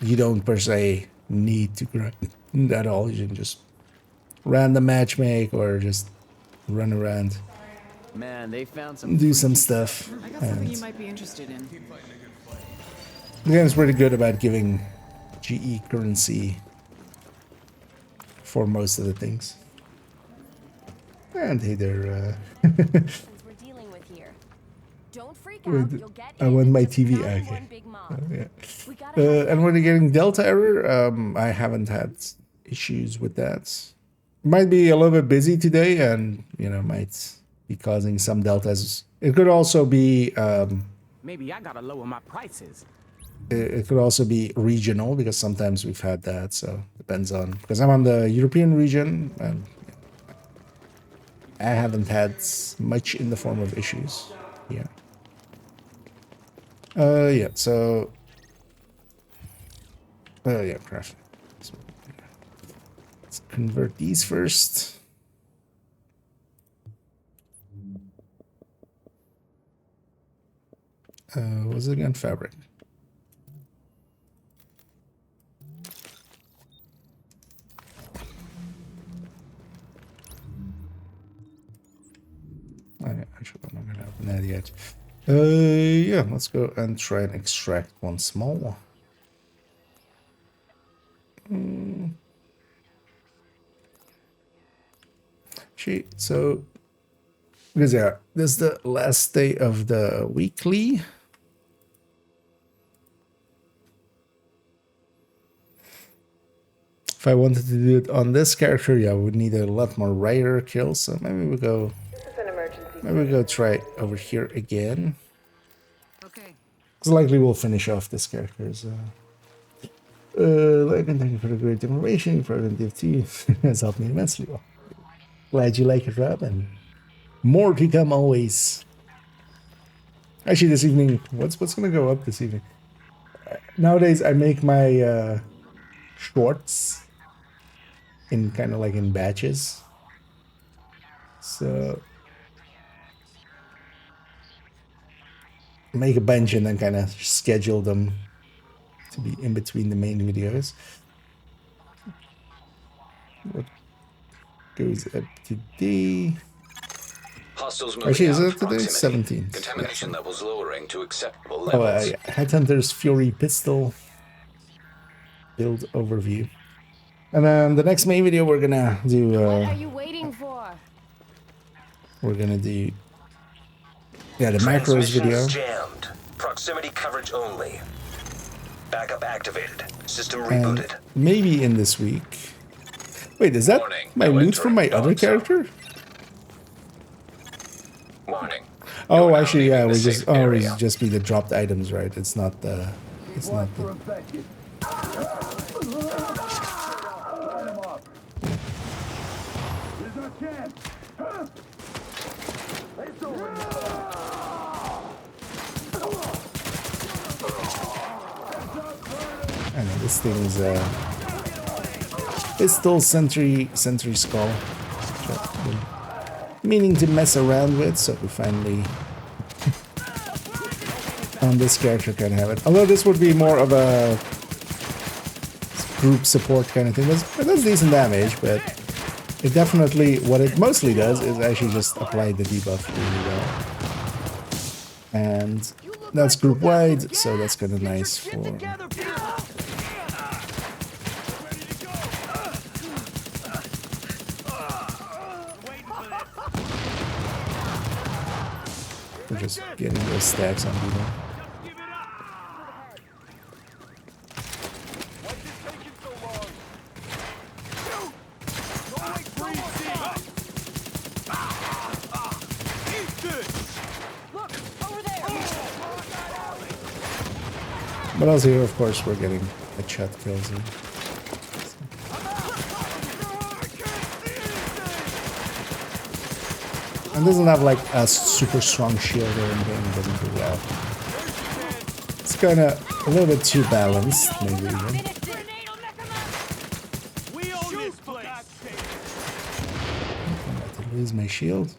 you don't per se need to grind at all. You can just random matchmake or just run around, Man, they found some. do some stuff. I got something And you might be interested in. the game's pretty good about giving GE currency for most of the things. And hey there, We're dealing with here. Don't freak out. You'll get I in want my just TV. not Okay. one big mob. Yeah. We gotta have And when you're getting Delta error, I haven't had issues with that. Might be a little bit busy today, and might be causing some deltas. It could also be Maybe I gotta lower my prices. it could also be regional, because sometimes we've had that. So depends on, because I'm on the European region, and I haven't had much in the form of issues. Yeah. Yeah. So. Yeah, craft. So, let's convert these first. What's it again? Fabric. Actually, I'm not gonna open that yet. Yeah, let's go and try and extract one small. So because yeah, this is the last day of the weekly. If I wanted to do it on this character, yeah, we would need a lot more rider kills. So maybe we go. Maybe we go try it over here again. Okay. Because likely we'll finish off this character's. Logan, thank you for the great information. For the DFT has helped me immensely. Well, glad you like it, Rob, and more to come always. Actually, this evening, what's gonna go up this evening? Nowadays, I make my shorts in kind of like in batches. So make a bunch and then kind of schedule them to be in between the main videos. What goes up today? Hostiles moving Actually, is out it of today? proximity. 17th. Contamination Yeah. levels lowering to acceptable Oh, levels. yeah. Headhunter's Fury Pistol build overview. And then the next main video we're gonna do. What are you waiting for? We're gonna do. Yeah, the macros video. Jammed. Proximity coverage only. Backup activated. System And rebooted. maybe in this week. Wait, is that Warning, my no loot from my entering other dog zone. character? Warning. Oh, You are now actually, yeah, leaving we the just safe it area. just be the dropped items, right? It's not the. It's not the. Here's our chance. Huh? It's over now. This thing is pistol sentry skull. Meaning to mess around with, so we finally on this character can have it. Although this would be more of a group support kind of thing. It does decent damage, but it definitely, what it mostly does is actually just apply the debuff really well. And that's group wide, so that's kind of nice for... for just getting those stacks on people. But also here, of course, we're getting headshot kills in. And doesn't have like a super strong shield or anything, it doesn't do that. It's kind of a little bit too balanced, maybe even. We own this place. I'm about to lose my shield.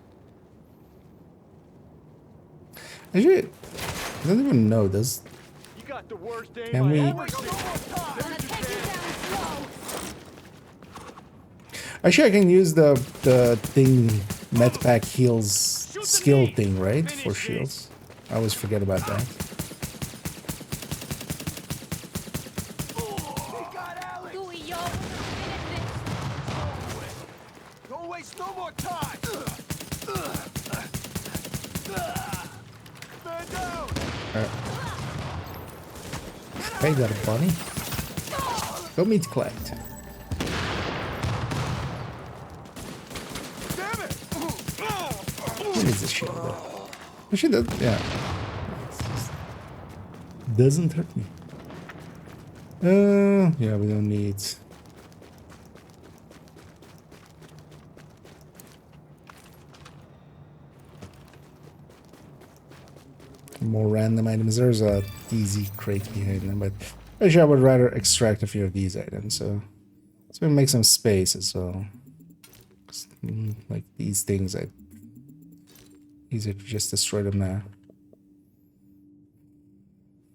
Actually, I don't even know, does... The worst aim Can we... Actually, I can use the thing, medpack heals skill thing, right? For shields. I always forget about that. Don't waste no more time. Stand down. Hey there, bunny. Go meet Clyde. What is this shield though? Actually, that, yeah. Doesn't hurt me. Yeah, we don't need... more random items. There's a easy crate behind them, but actually I would rather extract a few of these items, so it's gonna make some space as well. Like these things, easier to just destroy them now.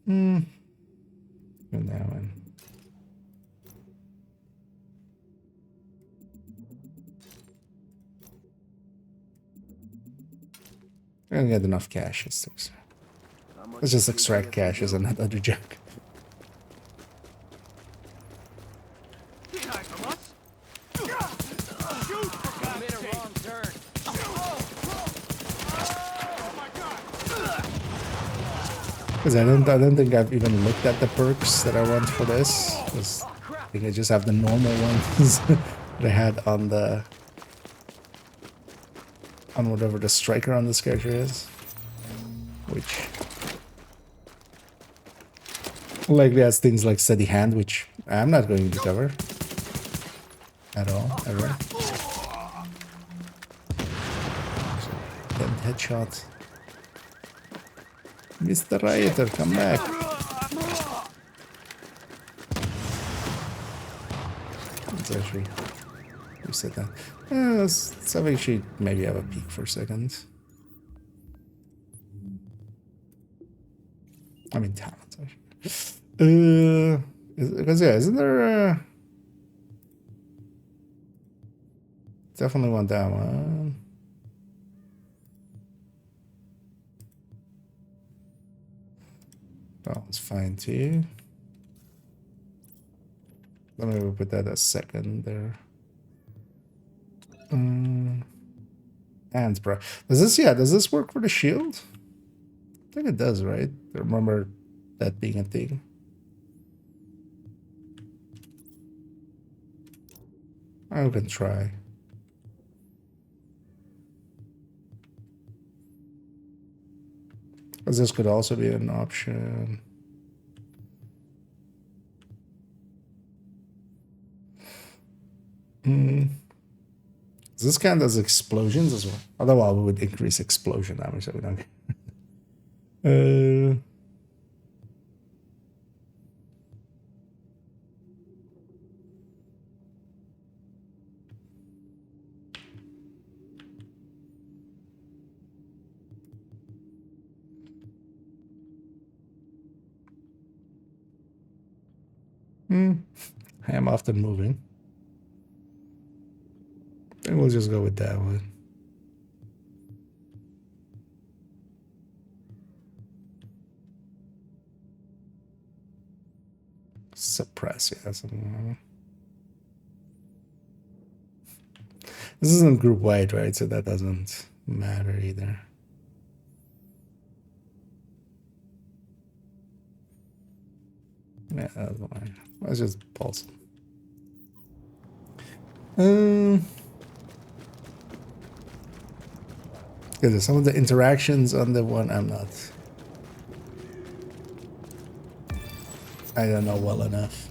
And that one. I don't get enough cash. Let's just extract cash as another junk. Because I don't think I've even looked at the perks that I want for this. I think I just have the normal ones that I had on whatever the striker on this character is, which likely has things like steady hand, which I'm not going to cover at all, ever. Then headshot. Mr. Rioter, come back. Let's actually reset that. Let's actually maybe have a peek for a second. I mean, talent, actually. Because yeah, isn't there definitely want that one. That one's fine too. Let me put that as second there. Hands, bro. Does this work for the shield? I think it does, right? I remember that being a thing. I can try. Because this could also be an option. This count as explosions as well? Otherwise, we would increase explosion damage, so we don't. I am often moving. And we'll just go with that one. Suppress, yes. This isn't group wide, right? So that doesn't matter either. Yeah, that's fine. Let's just pulse. Because some of the interactions on the one I'm not. I don't know well enough.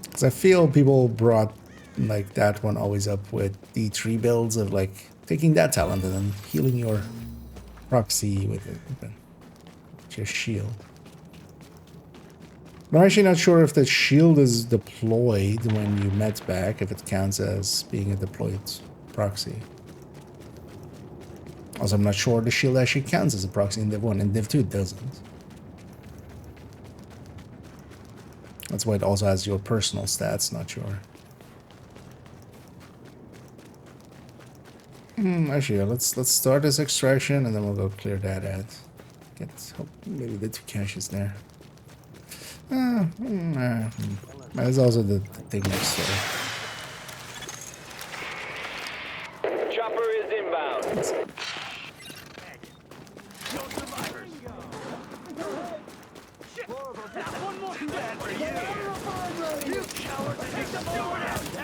Because I feel people brought like that one always up with the 3 builds of like taking that talent and then healing your proxy with it, with your shield. But I'm actually not sure if the shield is deployed when you met back, if it counts as being a deployed proxy. Also, I'm not sure the shield actually counts as a proxy in Div 1, and Div 2 it doesn't. That's why it also has your personal stats, not your... Actually, let's start this extraction and then we'll go clear that out. Hope maybe the 2 caches there. There's also the thing next door. Chopper is inbound.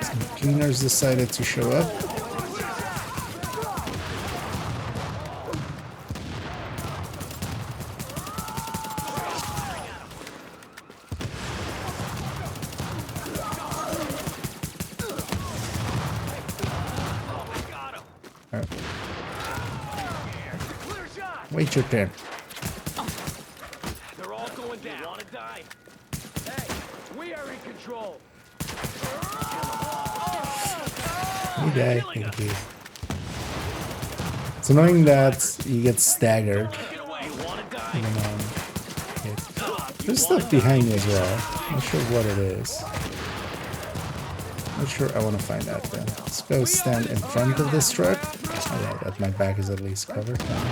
Some cleaners decided to show up. Wait your turn. They're all going down. You wanna die? Hey, we are in control. You die, thank you. It's annoying that you get staggered. And then, there's stuff behind you as well. Not sure what it is. Not sure I want to find out then. Let's go stand in front of this truck. Alright, that my back is at least covered now.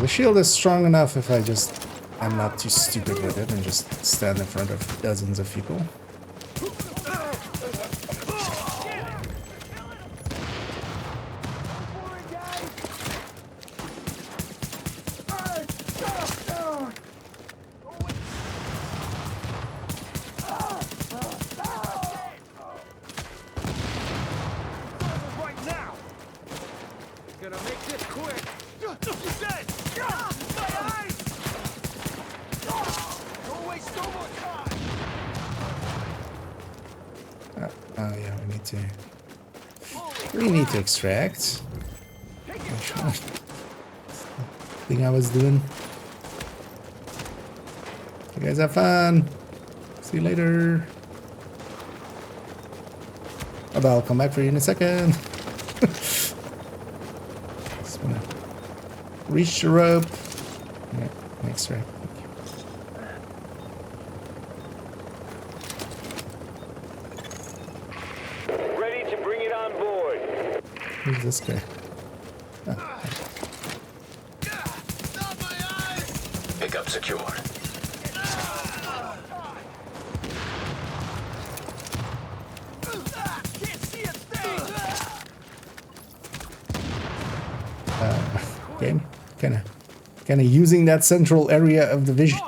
The shield is strong enough if I'm not too stupid with it and just stand in front of dozens of people. We need to extract. Thing I was doing. You guys have fun. See you later. Although I'll come back for you in a second. Just wanna reach the rope. Yeah, extract. Who's this guy? Oh. Pickup secured. Game? Kinda using that central area of the vision.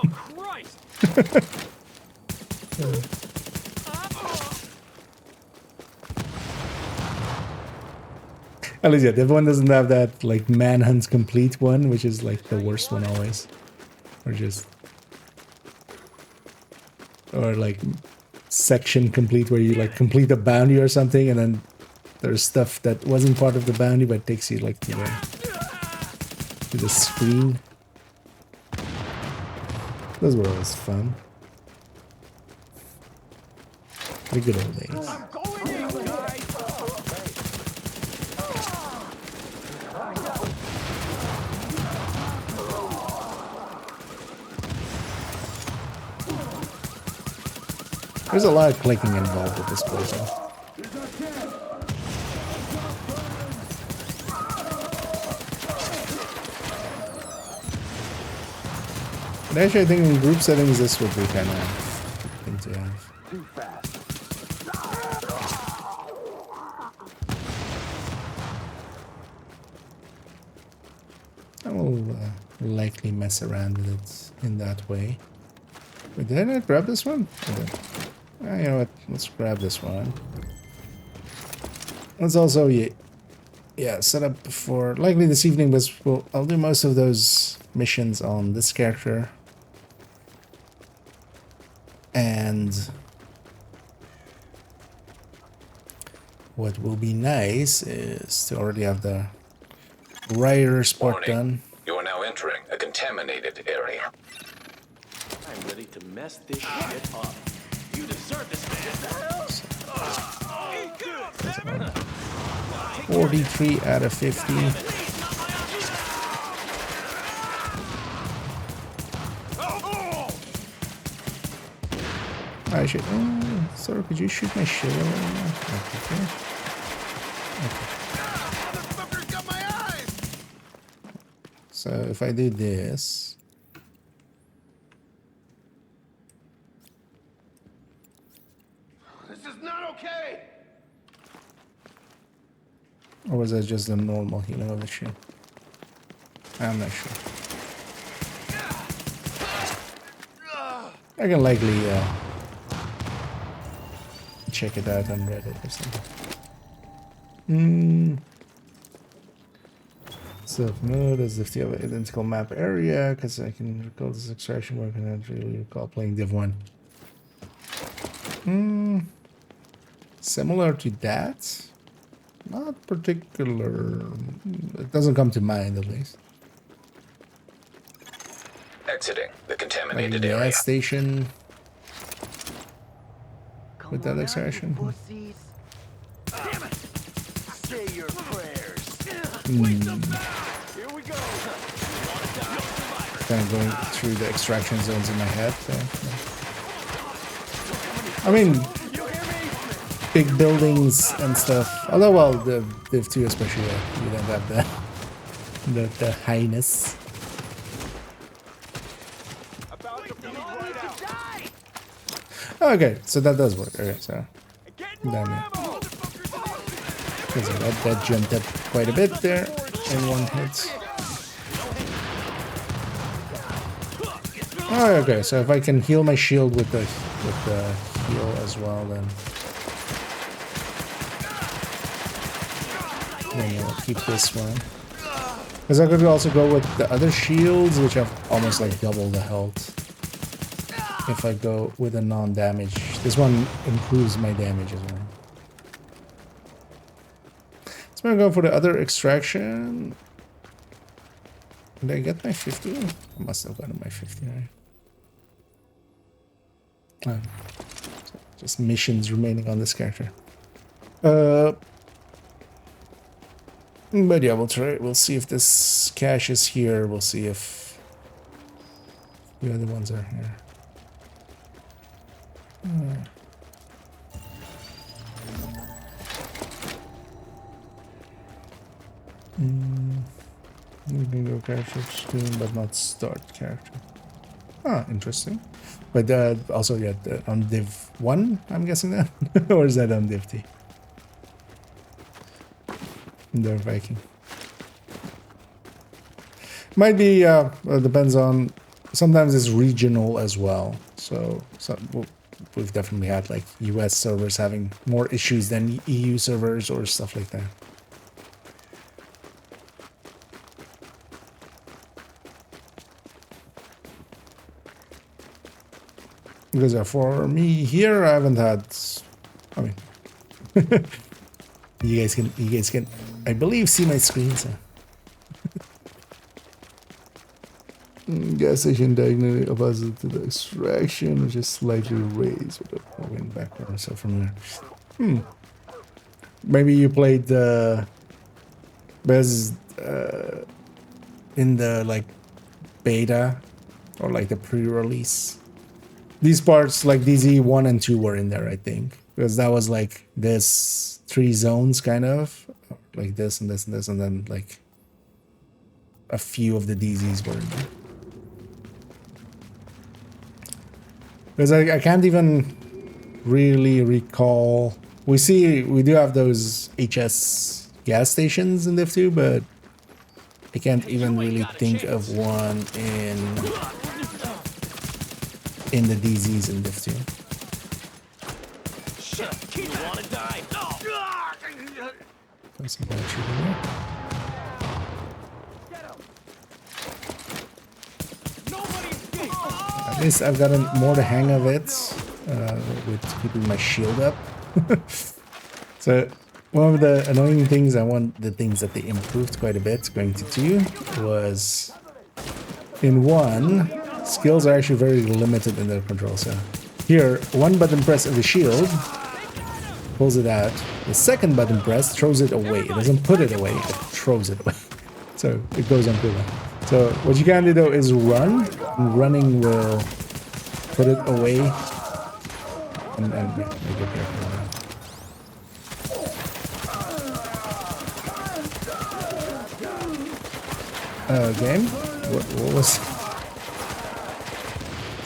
At least, yeah, the one doesn't have that, like, manhunt complete one, which is, like, the worst one always. Or just... Or, like, section complete where you like complete a bounty or something, and then there's stuff that wasn't part of the bounty but takes you like to the screen. Those were always fun. The good old days. There's a lot of clicking involved with this person. But actually, I think in group settings, this would be kind of thing to have. I will likely mess around with it in that way. Wait, did I not grab this one? You know what? Let's grab this one. Let's also, yeah, set up for likely this evening, but I'll do most of those missions on this character. And what will be nice is to already have the rider's part done. You are now entering a contaminated area. I'm ready to mess this shit up. You deserve this, man. 43 out of 50. I should. Sorry, could you shoot my shield? Okay. So if I do this. This is not okay. Or was that just the normal healing of the shield? I'm not sure. I can likely check it out on Reddit or something. So mode as if you have an identical map area, because I can recall this extraction work and I don't really recall playing Div 1. Similar to that? Not particular. It doesn't come to mind at least. Exiting the Like contaminated gas area. station with that extraction. Damn it! Say your prayers. Here we go. Kind of going through the extraction zones in my head. So, yeah. I mean, big buildings and stuff. Although, well, the Div 2 especially, you don't have the highness. Okay, so that does work. Okay, so that jumped up quite a bit there in one hit. Oh, okay, so if I can heal my shield with the heal as well, then I'll keep this one. Because I could also go with the other shields, which have almost like double the health. If I go with a non-damage. This one improves my damage as well. So I'm gonna go for the other extraction. Did I get my 50? I must have gotten my 50, right? Oh. So just missions remaining on this character. But yeah, we'll try. We'll see if this cache is here. We'll see if the other ones are here. We can go character screen, but not start character. Ah, interesting. But also, yeah, on Div 1, I'm guessing that? Or is that on Div T? The Viking. Might be, depends on, sometimes it's regional as well. So we've definitely had like US servers having more issues than EU servers or stuff like that. Because for me here, I haven't had. I mean, you guys can, I believe, see my screen. So. Gas station diagonally opposite to the extraction, which is slightly raised without moving backward. So from there, maybe you played the Bez in the like beta or like the pre-release. These parts like DZ1 and 2 were in there, I think, because that was like this 3 zones kind of like this and this and this, and then like a few of the DZs were in there. Because I can't even really recall. We do have those HS gas stations in Div 2, but I can't even really think of one in the DZs in Div 2. Shit, you wanna die? There's some bad shooting there. At least I've gotten more the hang of it with keeping my shield up. So one of the annoying things the things that they improved quite a bit going to 2 was in 1, skills are actually very limited in their control. So here, 1 button press of the shield pulls it out. The 2nd button press throws it away. It doesn't put it away, it throws it away. So it goes on cooldown. So what you can do though is run, and running will put it away and make it careful. Game? What was...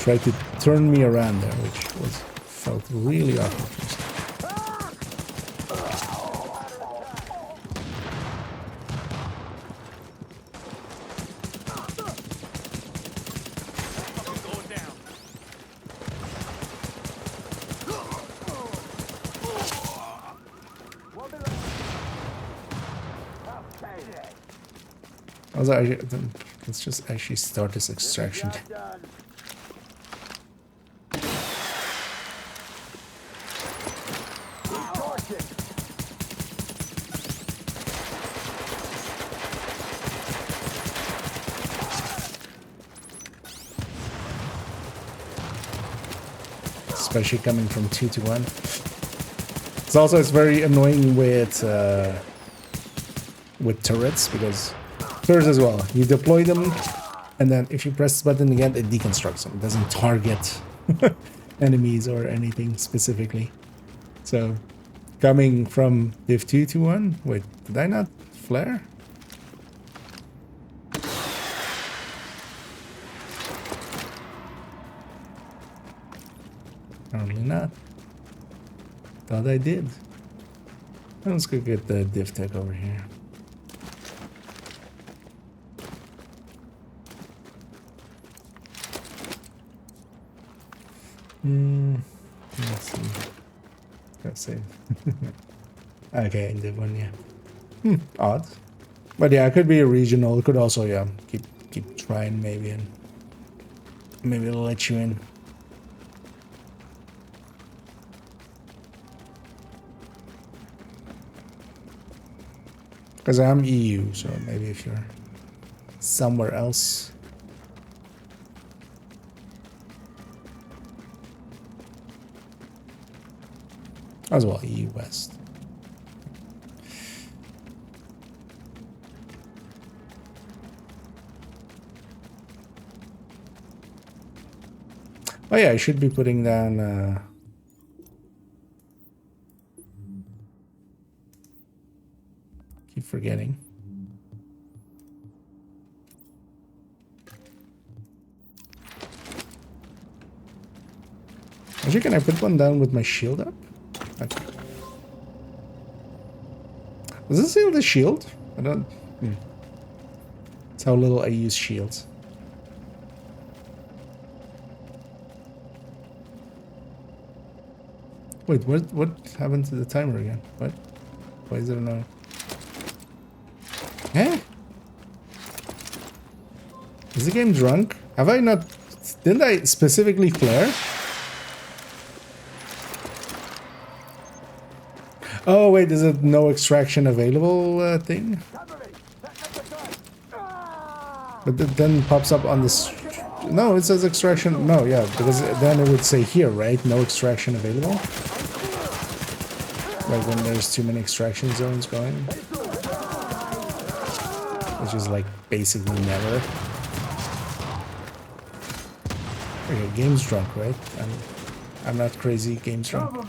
Tried to turn me around there, which felt really awkward. Let's just actually start this extraction. Especially coming from 2 to 1. It's very annoying with turrets, because turrets as well. You deploy them, and then if you press the button again, it deconstructs them. It doesn't target enemies or anything specifically. So, coming from Div 2 to 1, wait, did I not flare? Apparently not. Thought I did. Let's go get the div tech over here. Let's see. Let's see. Okay, in div 1, yeah. Odd. But yeah, it could be a regional. It could also, yeah, keep trying maybe, and maybe it'll let you in. Because I'm EU, so maybe if you're somewhere else. As well, EU West. Oh yeah, I should be putting down keep forgetting. Actually, can I put one down with my shield up? Okay. Does this seal the shield? I don't... That's how little I use shields. Wait, what happened to the timer again? What? Why is it annoying? Eh? Is the game drunk? Have I not... Didn't I specifically flare? Oh wait, there's a no extraction available thing. But it then pops up on this. No, it says extraction. No, yeah, because then it would say here, right? No extraction available. Like when there's too many extraction zones going, which is like basically never. Okay, game's drunk, right? I'm not crazy. Game's drunk.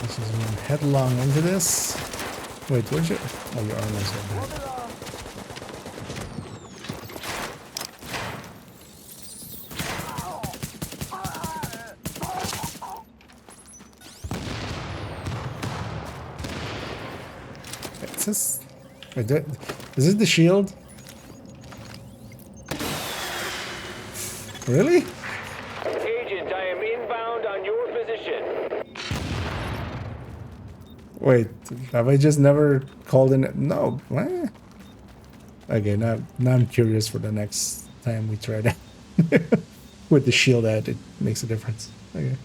This is going headlong into this. Wait, where's your... Oh, your arm is over there. Is this... Wait, is this the shield? Really? Agent, I am inbound on your position. Wait, have I just never called in? No. What? Okay, now I'm curious for the next time we try that. With the shield ad, it makes a difference. Okay.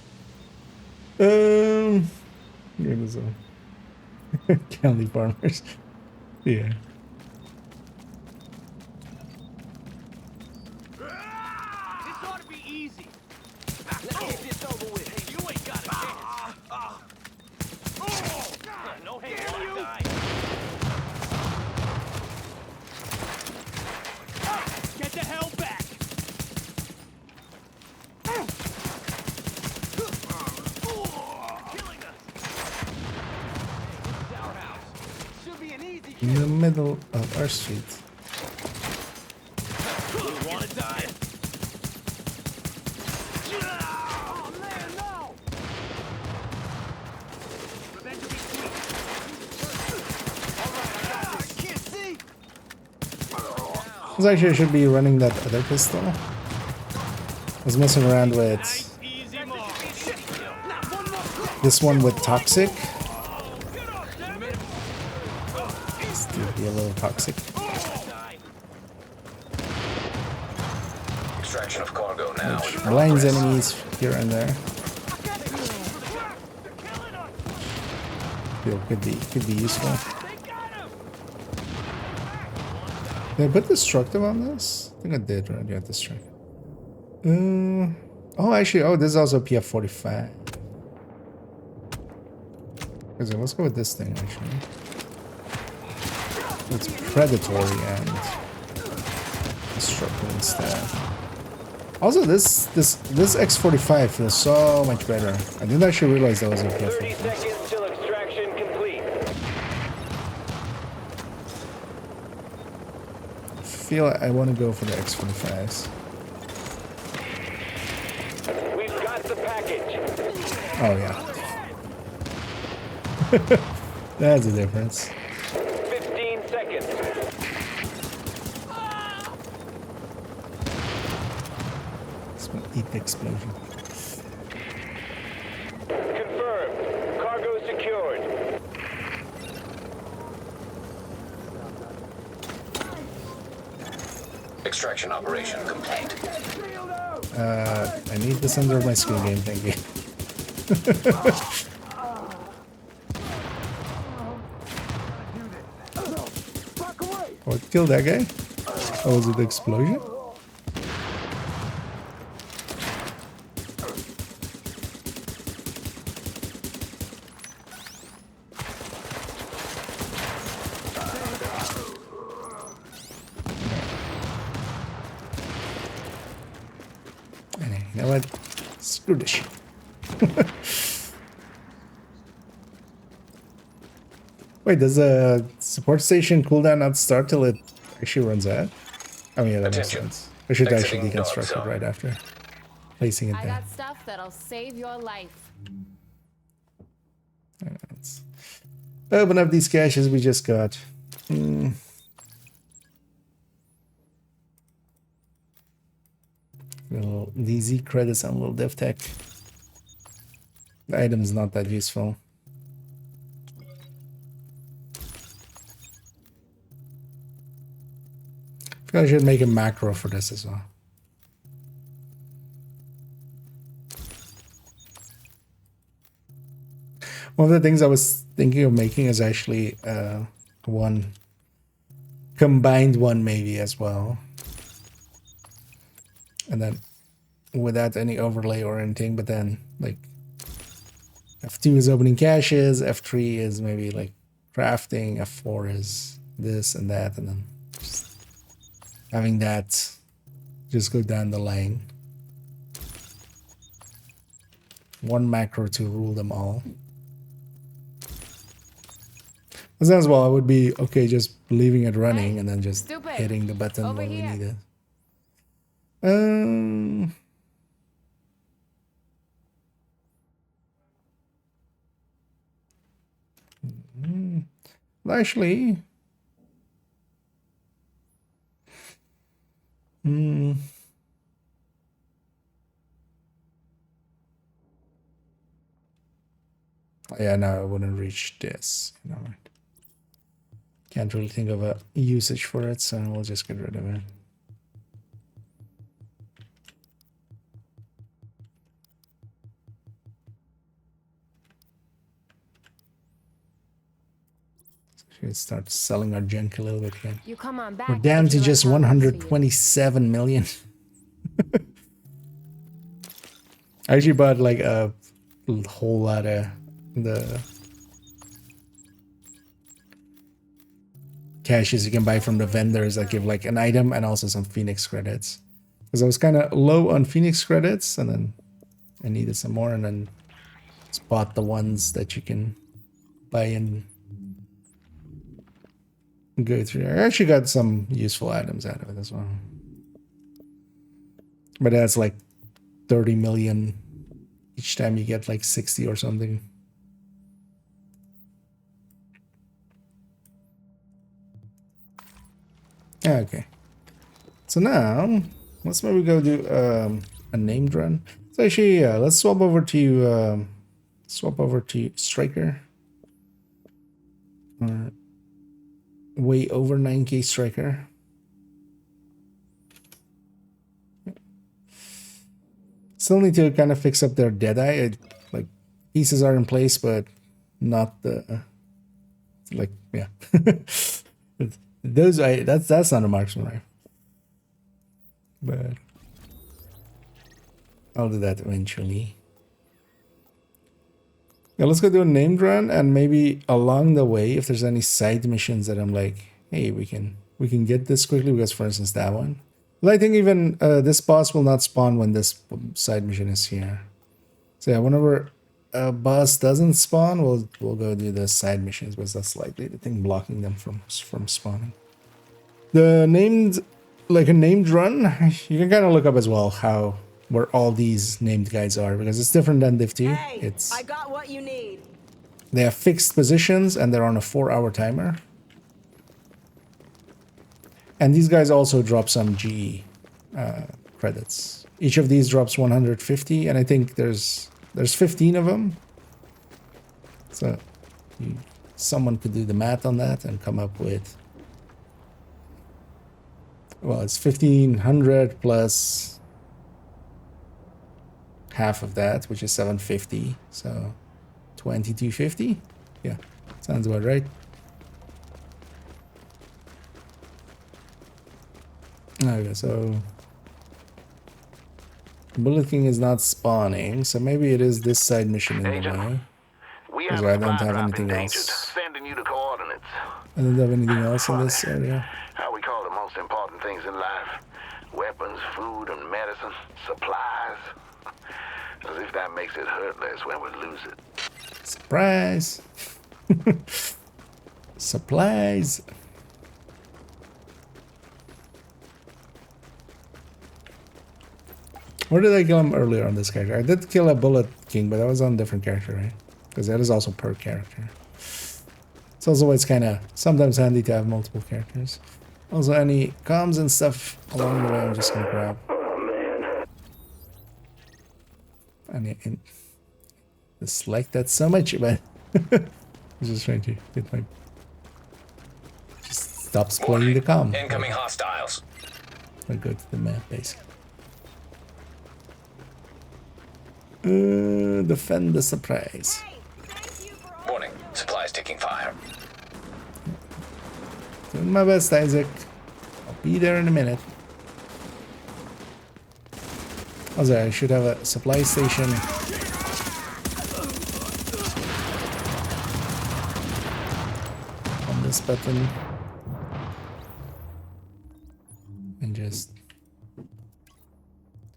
Here was County farmers. Yeah. This ought to be easy. Let's get this over with. Hey, you ain't got a chance. No hate, you die. Get the hell back. Killing us. Hey, our house. Should be an easy In the middle of our street. You wanna die? Oh man, no! Revenge will be sweet. Alright, I can't see! Actually, I should be running that other pistol. I was messing around with Easy mark. this one with toxic. This dude be a little toxic. Extraction of cargo now. in Blinds progress. enemies here and there. Feel could be useful. Did I put destructive on this? I think I did, right? Yeah, destructive. Oh, actually, this is also PF45. Okay, let's go with this thing, actually. It's predatory and destructive instead. Also, this X45 feels so much better. I didn't actually realize that was a 30 PF45. seconds till extraction complete. I feel like I want to go for the X45s. We've got the package. Oh yeah. That's a difference. 15 seconds. It's gonna eat the explosion. Confirmed. Cargo secured. Extraction operation complete. I need this under my screen game, thank you. What killed that guy? Oh, was it the explosion? You know what? Screw this shit. Wait, does the support station cooldown not start till it actually runs out? I mean, yeah, that makes Attention. sense. I should actually Exiting dark deconstruct it zone. right after placing it I there. got stuff that'll save your life. Let's open up these caches we just got. Little DZ credits and a little dev tech. The item's not that useful. I feel I should make a macro for this as well. One of the things I was thinking of making is actually one combined one maybe as well. And then without any overlay or anything, but then like F2 is opening caches, F3 is maybe like crafting, F4 is this and that, and then just having that just go down the line. One macro to rule them all. As well, I would be okay just leaving it running and then just hitting the button when we need it. Actually, yeah, no, I wouldn't reach this. No, can't really think of a usage for it, so we'll just get rid of it. Should start selling our junk a little bit again. You come on back. We're down to just 127 million. I actually bought like a whole lot of the caches you can buy from the vendors that give like an item and also some Phoenix credits. Because I was kind of low on Phoenix credits and then I needed some more and then just bought the ones that you can buy and go through. I actually got some useful items out of it as well. But that's like 30 million each time you get like 60 or something. Okay. So now let's maybe go do a named run. So actually, yeah, let's swap over to Striker. Way over 9k Striker. Still need to kind of fix up their Deadeye. Like pieces are in place, but not the like yeah. Those that's not a marksman rifle. But I'll do that eventually. Yeah, let's go do a named run and maybe along the way if there's any side missions that I'm like, hey, we can get this quickly because for instance that one. But I think even this boss will not spawn when this side mission is here. So yeah, whenever a boss doesn't spawn, we'll go do the side missions because that's likely the thing blocking them from spawning. The named like a named run, you can kind of look up as well where all these named guys are because it's different than Div 2. Hey, I got what you need. They have fixed positions and they're on a 4-hour timer. And these guys also drop some GE credits. Each of these drops 150, and I think there's 15 of them. So someone could do the math on that and come up with, well, it's 1500 plus half of that, which is 750. So 2250. Yeah, sounds about right. Okay, so Bullet King is not spawning, so maybe it is this side mission in the way. Because I don't have anything else. Sending you the coordinates. I don't have anything else in this area. How we call the most important things in life. Weapons, food, and medicine. Supplies. As if that makes it hurt less when we lose it. Surprise! Supplies! Where did I kill him earlier on this character? I did kill a Bullet King, but that was on a different character, right? Because that is also per character. It's also it's kind of sometimes handy to have multiple characters. Also, any comms and stuff along the way, I'm just gonna grab. Oh man, And I dislike that so much, but I'm just trying to get my... Just stops playing the comm. Incoming hostiles. I go to the map, basically. Defend the surprise. Warning, supplies taking fire. Doing my best, Isaac. I'll be there in a minute. Also, I should have a supply station. On this button. And just...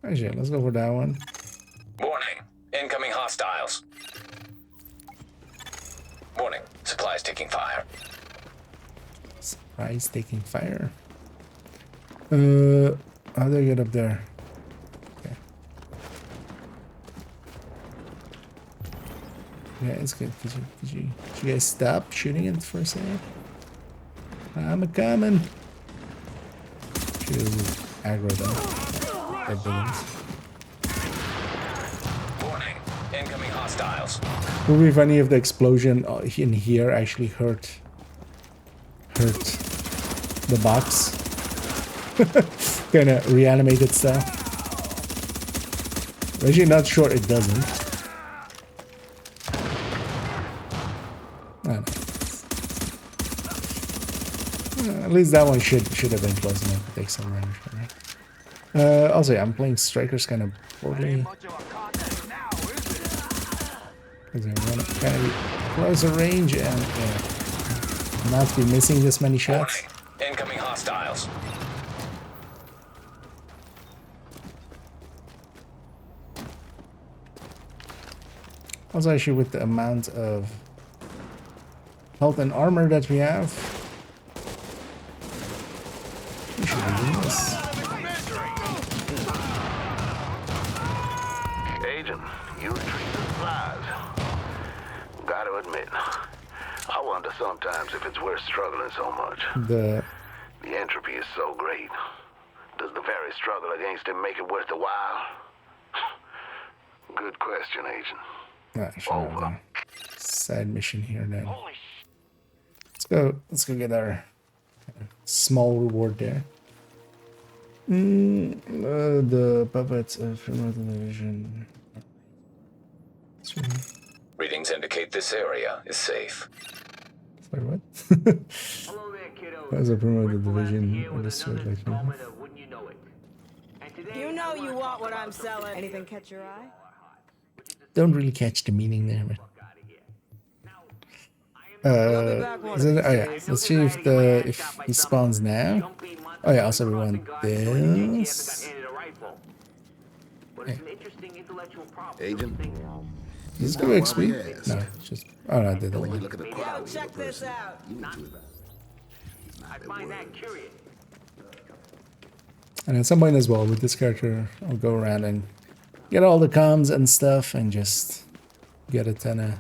Actually, let's go for that one. Warning, incoming hostiles. Warning, supplies taking fire. Surprise taking fire. How do I get up there? Okay. Yeah, it's good. Could you guys stop shooting it for a second? I'm a coming. Should aggro them. They're big ones. Warning, incoming hostiles. Would be funny if the explosion in here actually hurt the box. Kind of reanimated style. I'm actually not sure it doesn't. I don't know. At least that one should have been close enough to take some damage from it. Also, yeah, I'm playing strikers kind of poorly. Because I want to kind of be closer range and not be missing this many shots. Warning, incoming hostiles. Also, actually, with the amount of health and armor that we have, we should be doing this. Agent, you treat the supplies. Gotta admit, I wonder sometimes if it's worth struggling so much. The entropy is so great. Does the very struggle against it make it worth the while? Good question, Agent. Over. Side mission here then. Let's go get our small reward there. The puppets from the division. Readings indicate this area is safe. Sorry, what? Hello there, kiddo. As a promoted We're division here of with the sword another like installment of Wouldn't You Know It. And today You know I you wanna want talk what about I'm something selling. Anything catch your eye? don't really catch the meaning there, but We'll be back one is of it, oh yeah, these days. let's see if he spawns now. Oh yeah, also we want this. Hey. Agent? Is this go XP? No, it's just oh no, I did that one. Look at the Yo, quality of check the this person. out. You need to I find that curious. And at some point as well with this character, I'll go around and get all the comms and stuff and just get a ton of...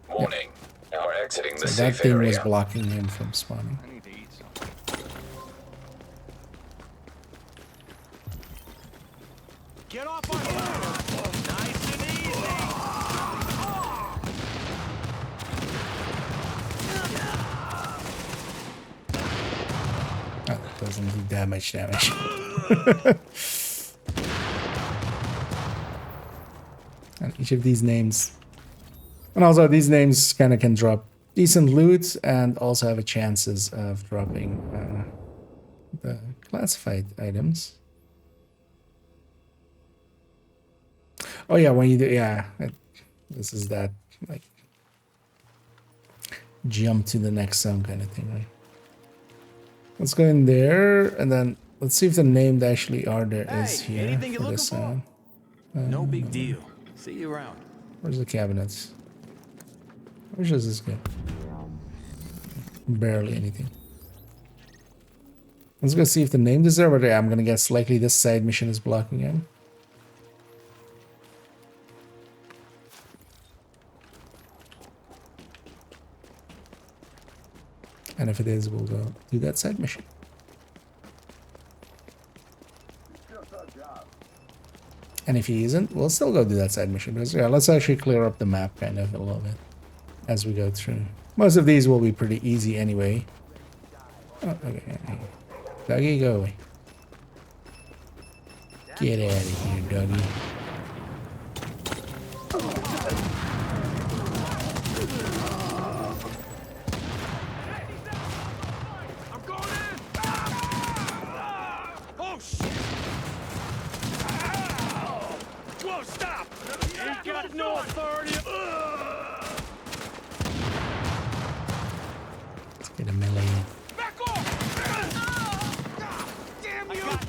Warning, now we're exiting the So that safe thing area. was blocking him from spawning. I need to eat something. Get off my roof! Nice and easy! Oh, that doesn't do that much damage. And each of these names... And also these names kind of can drop decent loot and also have a chances of dropping the classified items. Oh yeah, when you do, yeah, this is that, like, jump to the next zone kind of thing, right? Let's go in there, and then let's see if the name that actually are there is Hey, here anything you're for this looking zone. No big deal. See you around. Where's the cabinets? Where does this go? Barely anything. Let's go see if the name is there, but yeah, I'm gonna guess likely this side mission is blocking him. And if it is, we'll go do that side mission. And if he isn't, we'll still go do that side mission. Because yeah, let's actually clear up the map kind of a little bit as we go through. Most of these will be pretty easy anyway. Oh, okay. Dougie, go away. Get out of here, Dougie. No authority. Let's get a melee. Back off! Damn you!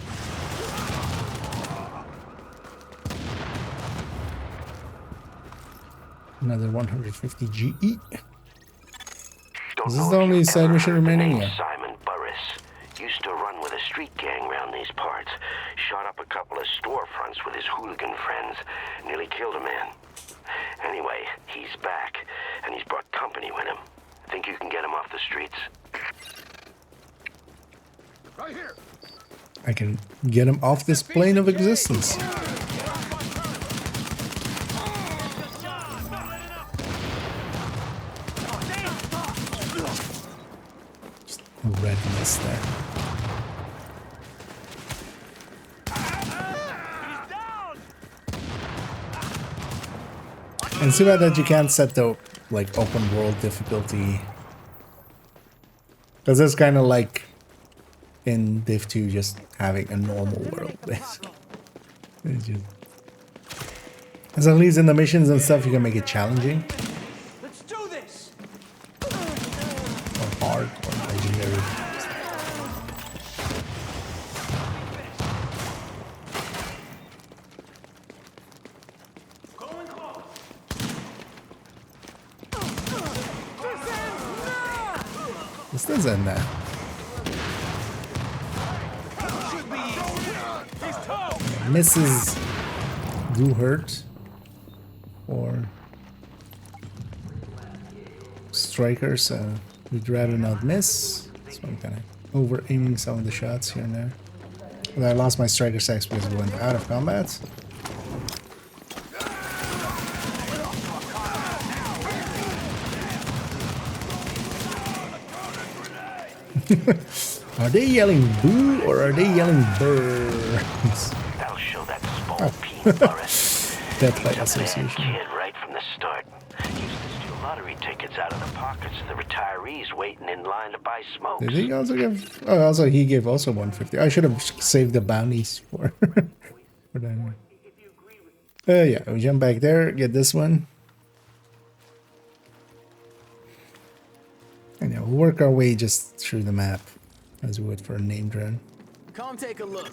Another 150 GE. Is this the only side mission remaining? Yeah. Simon Burris used to run with a street gang around these parts. Shot up a couple of storefronts with his hooligan friends. Nearly killed a man. Anyway, he's back, and he's brought company with him. Think you can get him off the streets? Right here. I can get him off this plane of existence. Just redness there. And it's too bad that you can't set the like open world difficulty, because it's kind of like in Div 2 just having a normal world. As at least in the missions and stuff you can make it challenging. Let's do this. Or hard or legendary. This does end that. Misses do hurt, or striker, so we'd rather not miss. So I'm kind of over aiming some of the shots here and there. But I lost my striker sex because we went out of combat. Are they yelling boo or are they yelling brrr? That'll show that small Pete Burris. Death by association. Kid right from the start. Used to steal lottery tickets out of the pockets of the retirees waiting in line to buy smokes. Did he also give? Oh, also he gave also 150. I should have saved the bounties for for that one. Yeah, we jump back there, get this one. And yeah, we'll work our way just through the map as we would for a named run. Come take a look.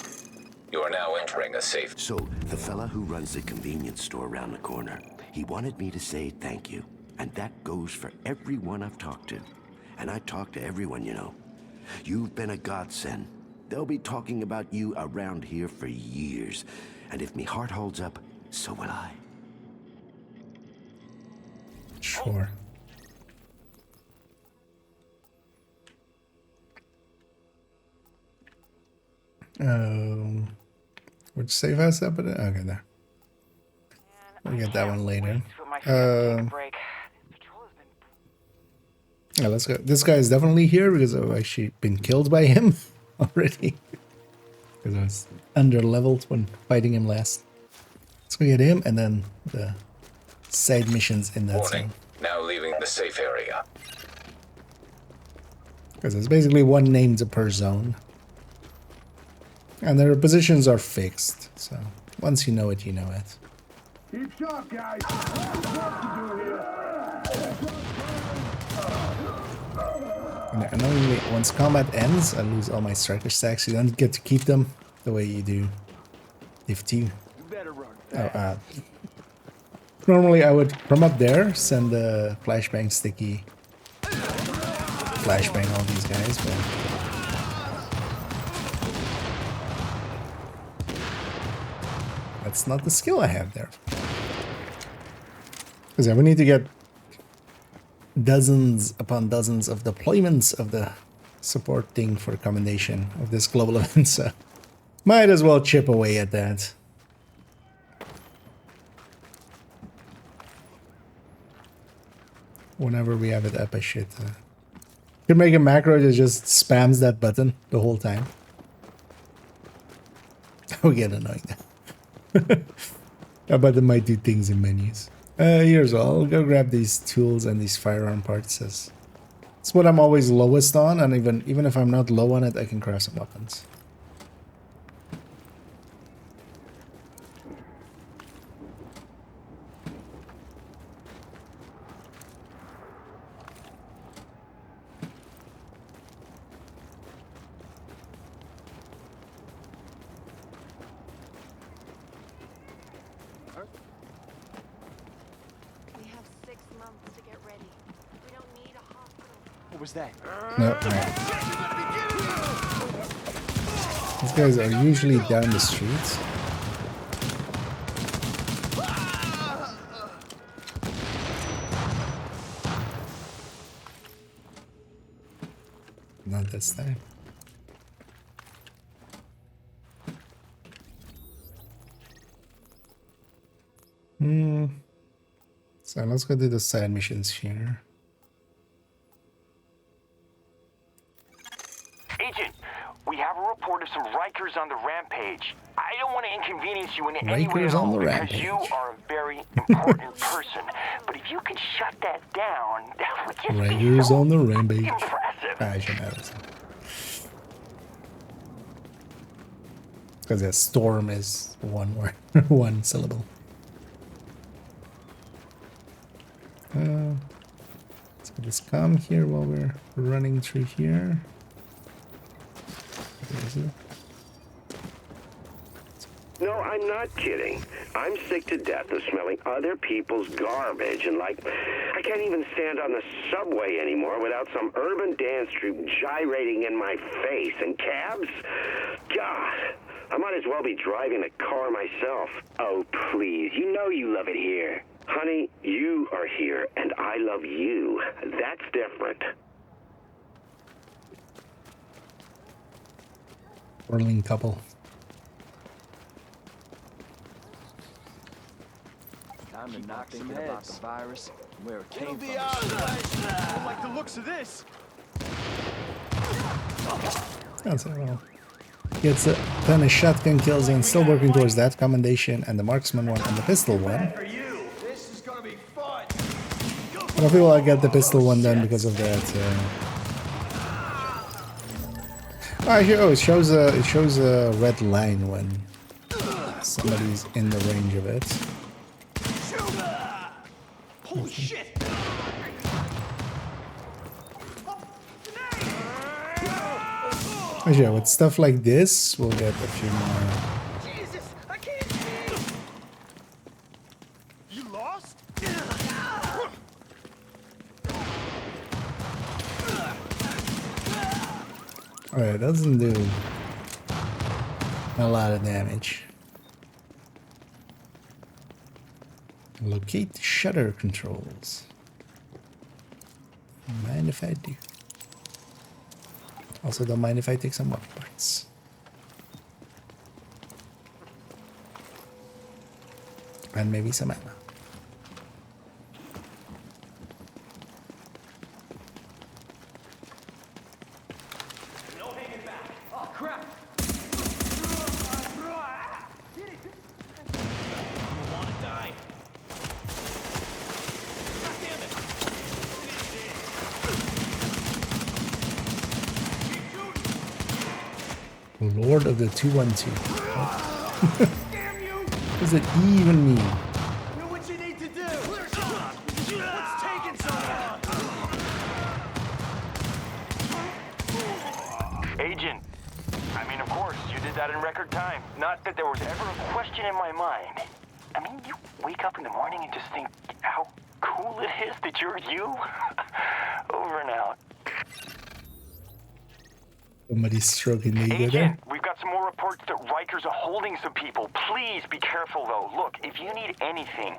You are now entering a safe. So, the fella who runs the convenience store around the corner, he wanted me to say thank you. And that goes for everyone I've talked to. And I talk to everyone, you know. You've been a godsend. They'll be talking about you around here for years. And if me heart holds up, so will I. Sure. Which save house up at it? Okay, there. We'll get that one later. Yeah, let's go. This guy is definitely here because I've actually been killed by him already. Because I was under leveled when fighting him last. Let's go get him and then the side missions in that Warning. zone. Now leaving the safe area. Because it's basically one named per zone. And their positions are fixed, so once you know it, you know it. Keep sharp, guys. Lots of work to do here. And annoyingly, once combat ends, I lose all my striker stacks. You don't get to keep them the way you do Div 2. Normally, I would, from up there, send a flashbang sticky. Flashbang all these guys, but... that's not the skill I have there. Because yeah, we need to get dozens upon dozens of deployments of the support thing for commendation of this global event, so might as well chip away at that. whenever we have it up, I should. You can make a macro that just spams that button the whole time. That would get annoying. But it might do things in menus. Here's all. I'll go grab these tools and these firearm parts. It's what I'm always lowest on, and even if I'm not low on it, I can craft some weapons. What was that? No, these guys are usually down the streets. Not this time. So let's go do the side missions here. Agent, we have a report of some Rikers on the rampage. I don't want to inconvenience you in any way Rikers at all on the because rampage. you are a very important person. But if you could shut that down, that would just be Rikers so on the rampage. impressive. I should know this. Because the storm is one word, one syllable. Let's get this comm here while we're running through here. Where is it? No, I'm not kidding. I'm sick to death of smelling other people's garbage and I can't even stand on the subway anymore without some urban dance troupe gyrating in my face. And cabs? God, I might as well be driving a car myself. Oh, please, you know you love it here. Honey, you are here and I love you. That's different. Whirling couple. Time to knock some heads about the virus and where it came from. I don't like the looks of this. That's it. Well, gets a ton of shotgun kills and still working towards that commendation and the marksman one and the pistol one. This is gonna be fun. But I feel like I got the pistol one done because of that. It shows a red line when somebody's in the range of it. Holy shit! Yeah, with stuff like this, we'll get a few more. Jesus, I can't see. You lost? Alright, doesn't do a lot of damage. Locate shutter controls. Mind if I do? Also, don't mind if I take some weapon parts. And maybe some ammo. No hanging back. Oh crap! I want to die. God damn it! Lord of the 212. Damn you! What does it even mean? Do what you need to do. What's taking so long? Agent, I mean, of course, you did that in record time. Not that there was ever a question in my mind. I mean, you wake up in the morning and just think how cool it is that you're you. Over and out. Somebody's stroking the ego there. Agent, we've got some more reports that Rikers are holding some people. Please be careful, though. Look, if you need anything,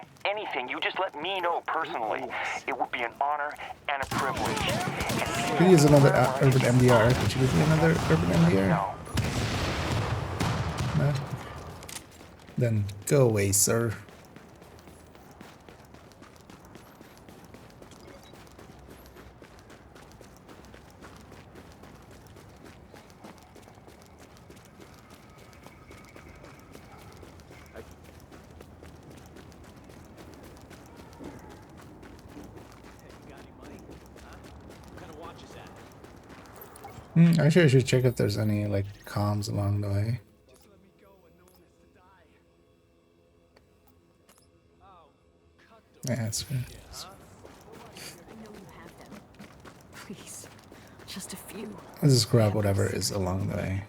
you just let me know personally. It would be an honor and a privilege. Could use another urban MDR. Could you give me another urban MDR? No. No? Then go away, sir. Actually, I should check if there's any like comms along the way. Yeah, that's good. I know you have them. Please, just a few. Let's just grab whatever is along the way.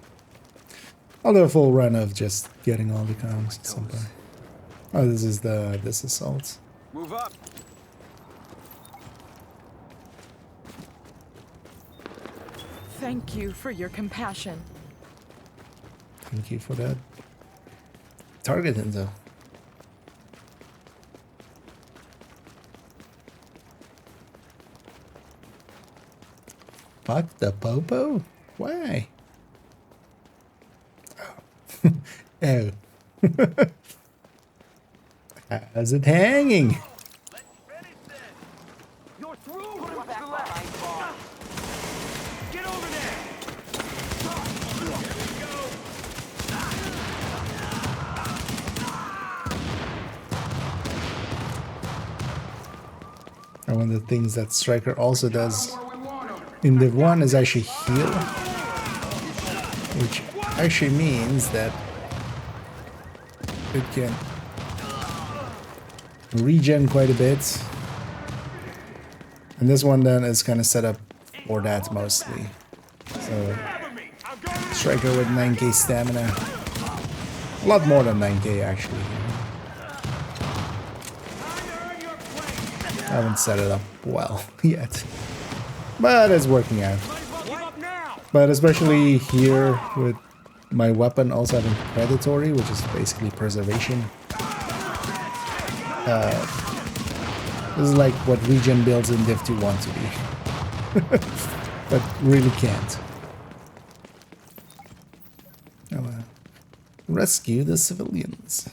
I'll do a full run of just getting all the comms at some point. Oh, this is this assault. Move up. Thank you for your compassion. Thank you for that. Target info. Fuck the popo? Why? Oh. Oh. How's it hanging? You're through. Put him back behind bar. Get over there. Here we go. And one of the things that Striker also does in Div 1 is actually heal, which actually means that it can regen quite a bit. And this one then is kind of set up for that mostly. So Striker with 9k stamina. A lot more than 9k actually. I haven't set it up well yet. But it's working out. But especially here with my weapon also having predatory, which is basically preservation. This is like what regen builds in Div 2 want to be. But really can't. Oh well. Rescue the civilians.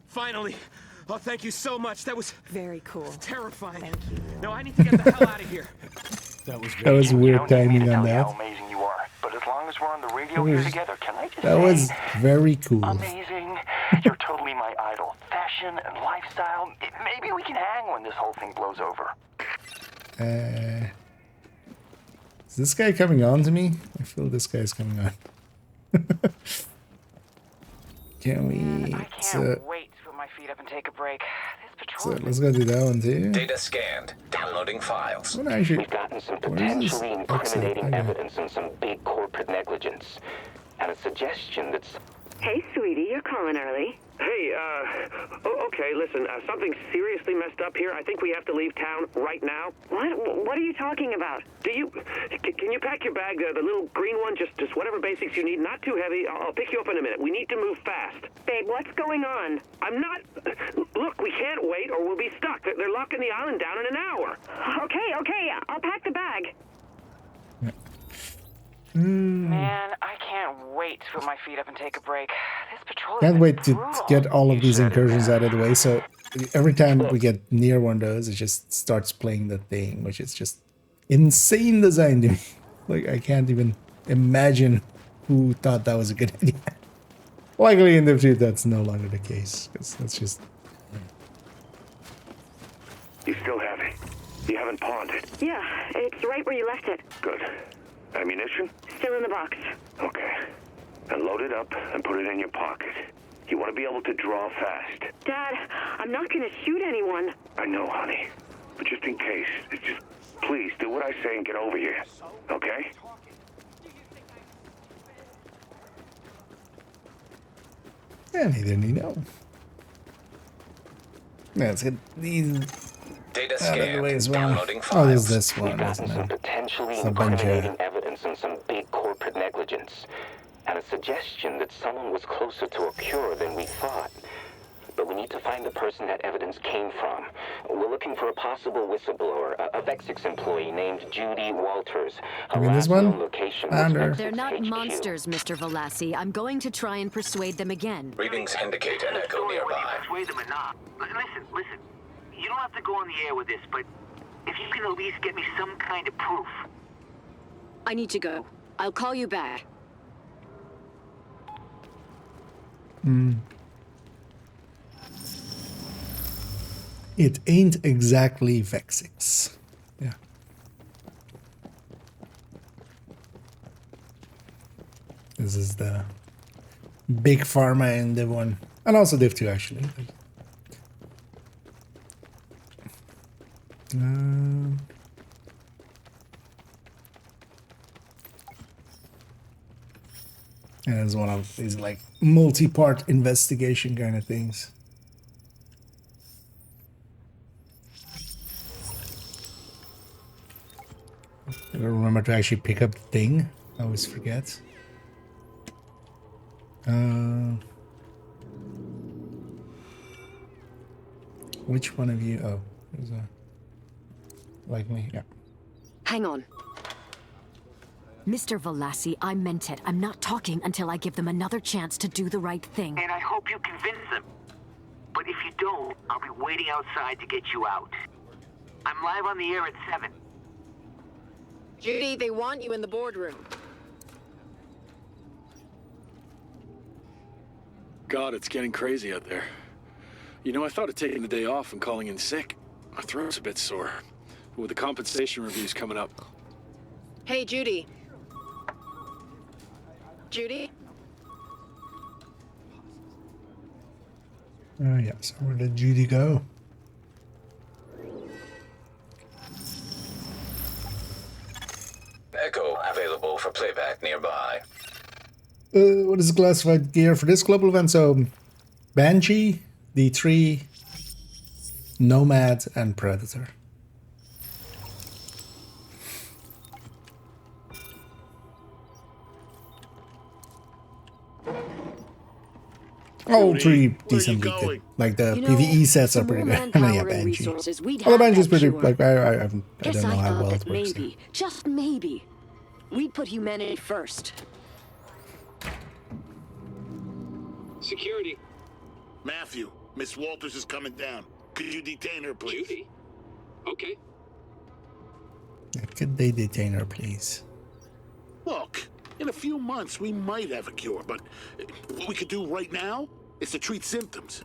Finally! Oh, thank you so much. That was very cool. Terrifying. Thank you. No, I need to get the hell out of here. That was weird timing on that. How amazing you are, but as long as we're on the radio here together, can I just That was very cool. amazing. You're totally my idol. Fashion and lifestyle. Maybe we can hang when this whole thing blows over. Is this guy coming on to me? I feel this guy's coming on. Can we? I can't wait to put my feet up and take a break. This patrol. So let's go do that one too. Data scanned. Downloading files. What actually? We've gotten some potentially incriminating evidence and some big corporate negligence. And a suggestion that's... Hey, sweetie, you're calling early. Hey, okay, listen, something seriously messed up here. I think we have to leave town right now. What are you talking about? Can you pack your bag, the little green one, just whatever basics you need, not too heavy. I'll pick you up in a minute. We need to move fast. Babe, what's going on? I'm not... Look, we can't wait or we'll be stuck. They're locking the island down in an hour. Okay, I'll pack the bag. Man, I can't wait to put my feet up and take a break. This patrol. Can't wait to get all of these incursions out of the way. So every time we get near one of those, it just starts playing the thing, which is just insane design to me. Like I can't even imagine who thought that was a good idea. Luckily in the future that's no longer the case, because that's just... You still have it. You haven't pawned it. Yeah, it's right where you left it. Good. Ammunition? Still in the box. Okay. And load it up and put it in your pocket. You want to be able to draw fast. Dad, I'm not going to shoot anyone. I know, honey. But just in case, just please do what I say and get over here. Okay? Yeah, neither need know. Let's get these Data out of the way as well. Downloading Oh, there's files. this one, We've gotten isn't some it? potentially It's a bunch incriminating of... evidence and some big corporate negligence. And a suggestion that someone was closer to a cure than we thought. But we need to find the person that evidence came from. We're looking for a possible whistleblower, a Vexix employee named Judy Walters. You mean this one? Location They're not monsters, Mr. Velassi. I'm going to try and persuade them again. Readings indicate an echo nearby. Persuade them or not. Listen. You don't have to go on the air with this, but if you can at least get me some kind of proof. I need to go. I'll call you back. It ain't exactly Vexix. Yeah. This is the big pharma in Div 1. And also Div 2, actually. And it's one of these like multi-part investigation kind of things. I don't remember to actually pick up the thing. I always forget. Which one of you? Oh, there's a like me. Yeah. Hang on. Mr. Velassi, I meant it. I'm not talking until I give them another chance to do the right thing. And I hope you convince them. But if you don't, I'll be waiting outside to get you out. I'm live on the air at 7. Judy, they want you in the boardroom. God, it's getting crazy out there. You know, I thought of taking the day off and calling in sick. My throat's a bit sore. But with the compensation reviews coming up. Hey, Judy. Judy? Yeah, so where did Judy go? Echo available for playback nearby. What is the classified gear for this global event? So, Banshee, D3, Nomad, and Predator. All three decently good. Like the PvE sets are pretty good. And yeah, Banshee. Well, the Banshee's pretty like I don't know how well it works. Maybe, just maybe, we'd put humanity first. Security. Matthew, Miss Walters is coming down. Could you detain her, please? Judy? Okay. Could they detain her, please? Look, in a few months we might have a cure, but what we could do right now is to treat symptoms.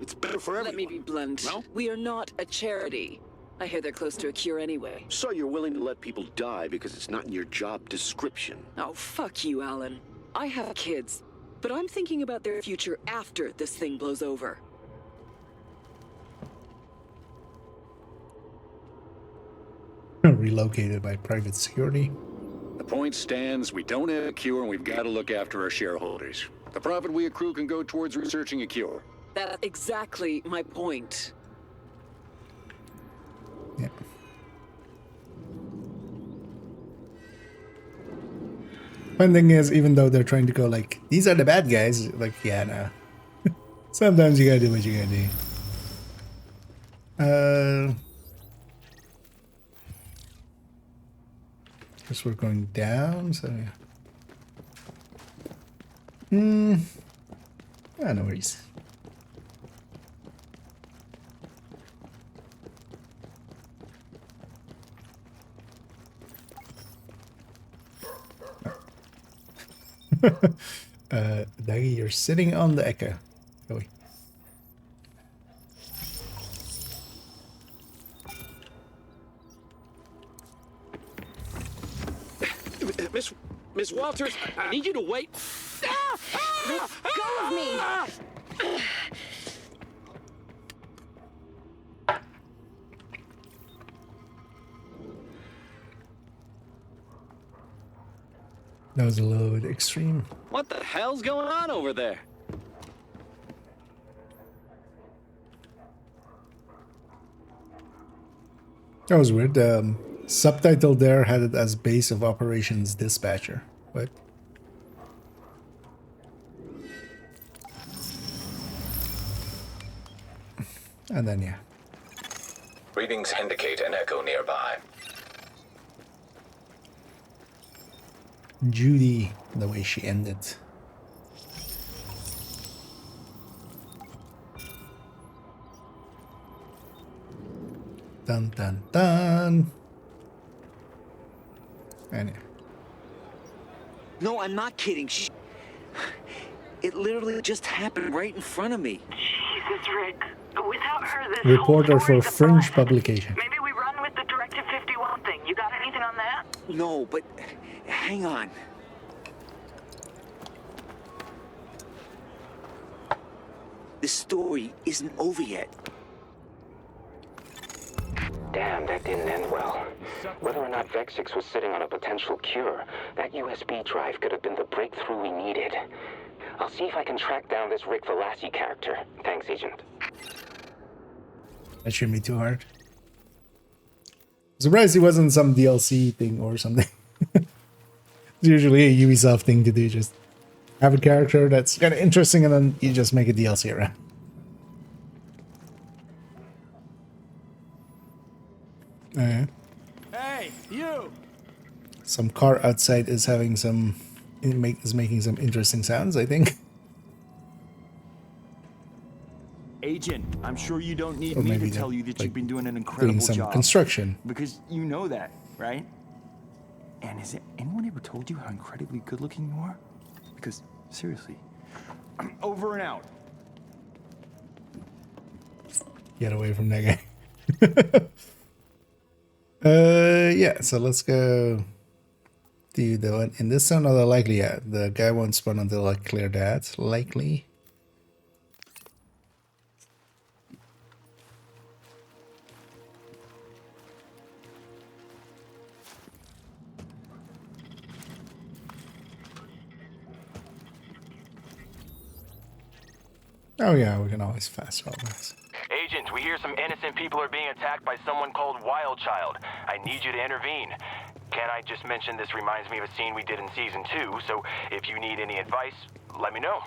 It's better for everyone. Let me be blunt. No? We are not a charity. I hear they're close to a cure anyway. So you're willing to let people die because it's not in your job description? Oh, fuck you, Alan. I have kids, but I'm thinking about their future after this thing blows over. Relocated by private security. The point stands, we don't have a cure and we've got to look after our shareholders. The profit we accrue can go towards researching a cure. That's exactly my point. Yeah. One thing is, even though they're trying to go like, these are the bad guys, like, yeah, no. Sometimes you gotta do what you gotta do. Guess we're going down, so yeah. Ah, no worries. Daggy, you're sitting on the Echo. Go away. Miss Walters, I need you to wait. Let go of me! That was a little bit extreme. What the hell's going on over there? That was weird. Subtitle there had it as Base of Operations Dispatcher. What? And then, yeah. Readings indicate an echo nearby. Judy, the way she ended. Dun dun dun. And yeah. No, I'm not kidding. It literally just happened right in front of me. This is Rick. Without her, this Reporter whole for story's a Fringe bust. publication. Maybe we run with the Directive 51 thing. You got anything on that? No, but hang on. The story isn't over yet. Damn, that didn't end well. Whether or not Vexix was sitting on a potential cure, that USB drive could have been the breakthrough we needed. I'll see if I can track down this Rick Velassi character. Thanks, Agent. That shouldn't be too hard. Surprised he wasn't some DLC thing or something. It's usually a Ubisoft thing to do, just have a character that's kind of interesting and then you just make a DLC around. Hey, you! Some car outside is having some making some interesting sounds, I think. Agent, I'm sure you don't need Or me maybe to tell they're, you that like, you've been doing an incredible doing some job. construction. Because you know that, right? And has anyone ever told you how incredibly good looking you are? Because, seriously, I'm over and out. Get away from that guy. Yeah, so let's go do the one in this one, or the likely, yeah. The guy won't spawn until I clear that, likely. Oh yeah, we can always fast travel this. Agent, we hear some innocent people are being attacked by someone called Wildchild. I need you to intervene. Can I just mention this reminds me of a scene we did in Season 2, so if you need any advice, let me know.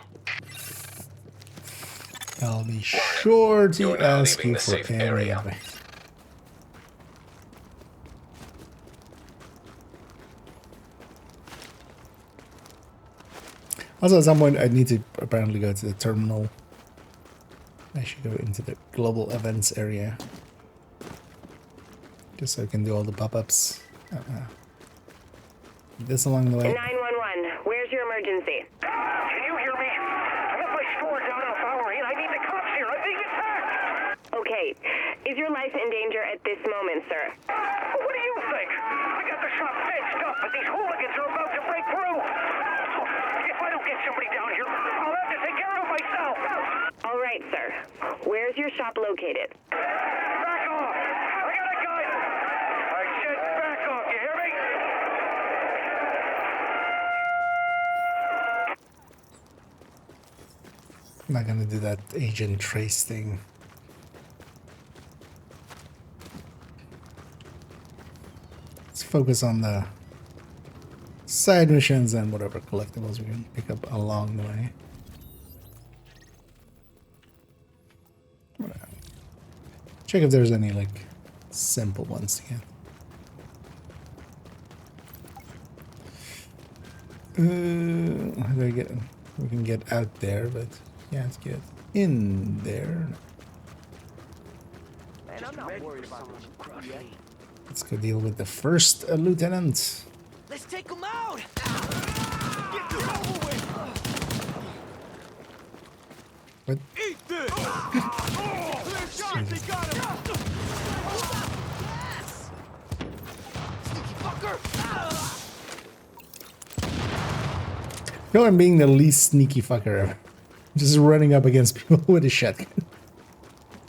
I'll be sure to You are now ask leaving you the for safe any area. advice. Also, at some point, I need to apparently go to the terminal. I should go into the global events area. Just so I can do all the pop-ups. This along the way. 911, where's your emergency? Can you hear me? I got my store down on Bowery and I need the cops here. I'm being attacked. Okay, is your life in danger at this moment, sir? What do you think? I got the shop fenced up, but these hooligans are about to break through. If I don't get somebody down here, I'll have to take care of myself. All right, sir. Where's your shop located? Back off! I got a gun! I said back off, you hear me? I'm not gonna do that Agent Trace thing. Let's focus on the side missions and whatever collectibles we can pick up along the way. Check if there's any like simple ones to get. How do I get? We can get out there, but can't get in there. Man, I'm not worried about this crush. Let's go deal with the first lieutenant. Let's take him out! Get this over with! What? Eat this! Clear shots, they got him! Yes! Sneaky fucker! I feel I'm being the least sneaky fucker ever. Just running up against people with a shotgun.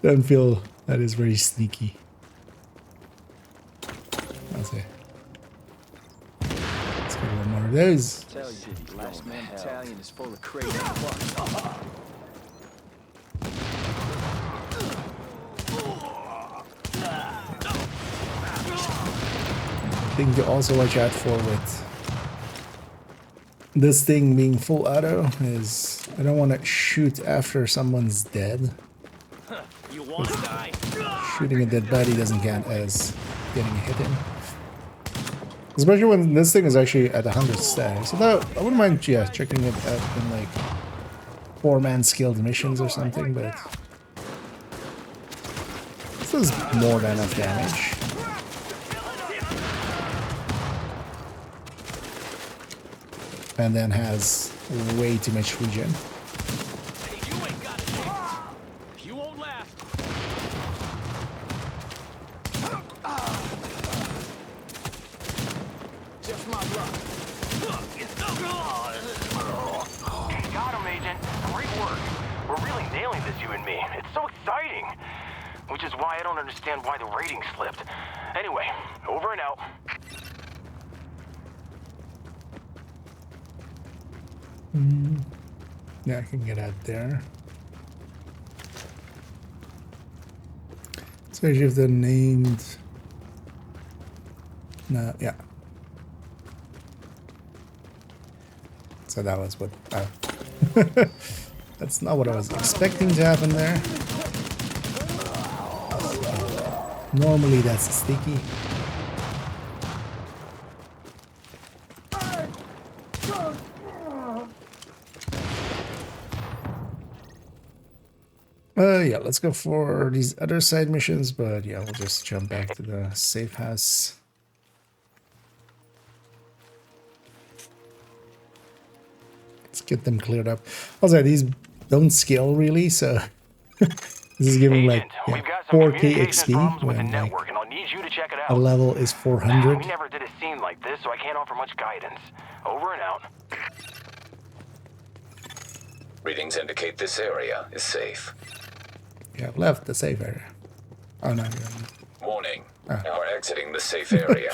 Don't feel that is very sneaky. I'll say. Let's get one more of those. Tell you, last man battalion is full of crazy fucks. Thing to also watch out for with this thing being full auto is I don't want to shoot after someone's dead. You want to die? Shooting a dead body doesn't count as getting a hit in. Especially when this thing is actually at 100 status. So that, I wouldn't mind, yeah, checking it out in like 4-man skilled missions or something, but this is more than enough damage. And then has way too much regen. You Got him, Agent. Great work. We're really nailing this, you and me. It's so exciting. Which is why I don't understand why the rating slipped. Anyway, over and out. Yeah, I can get out there. Especially if they're named. No, yeah. So that was what. That's not what I was expecting to happen there. Normally that's sticky. Yeah, let's go for these other side missions, but yeah, we'll just jump back to the safe house. Let's get them cleared up. Also, these don't scale really, so this is giving like 4K XP when like and I'll need you to check it a out. level is 400. We never did a scene like this, so I can't offer much guidance. Over and out. Readings indicate this area is safe. You have left the safe area. Oh no. Warning. Now we're exiting the safe area.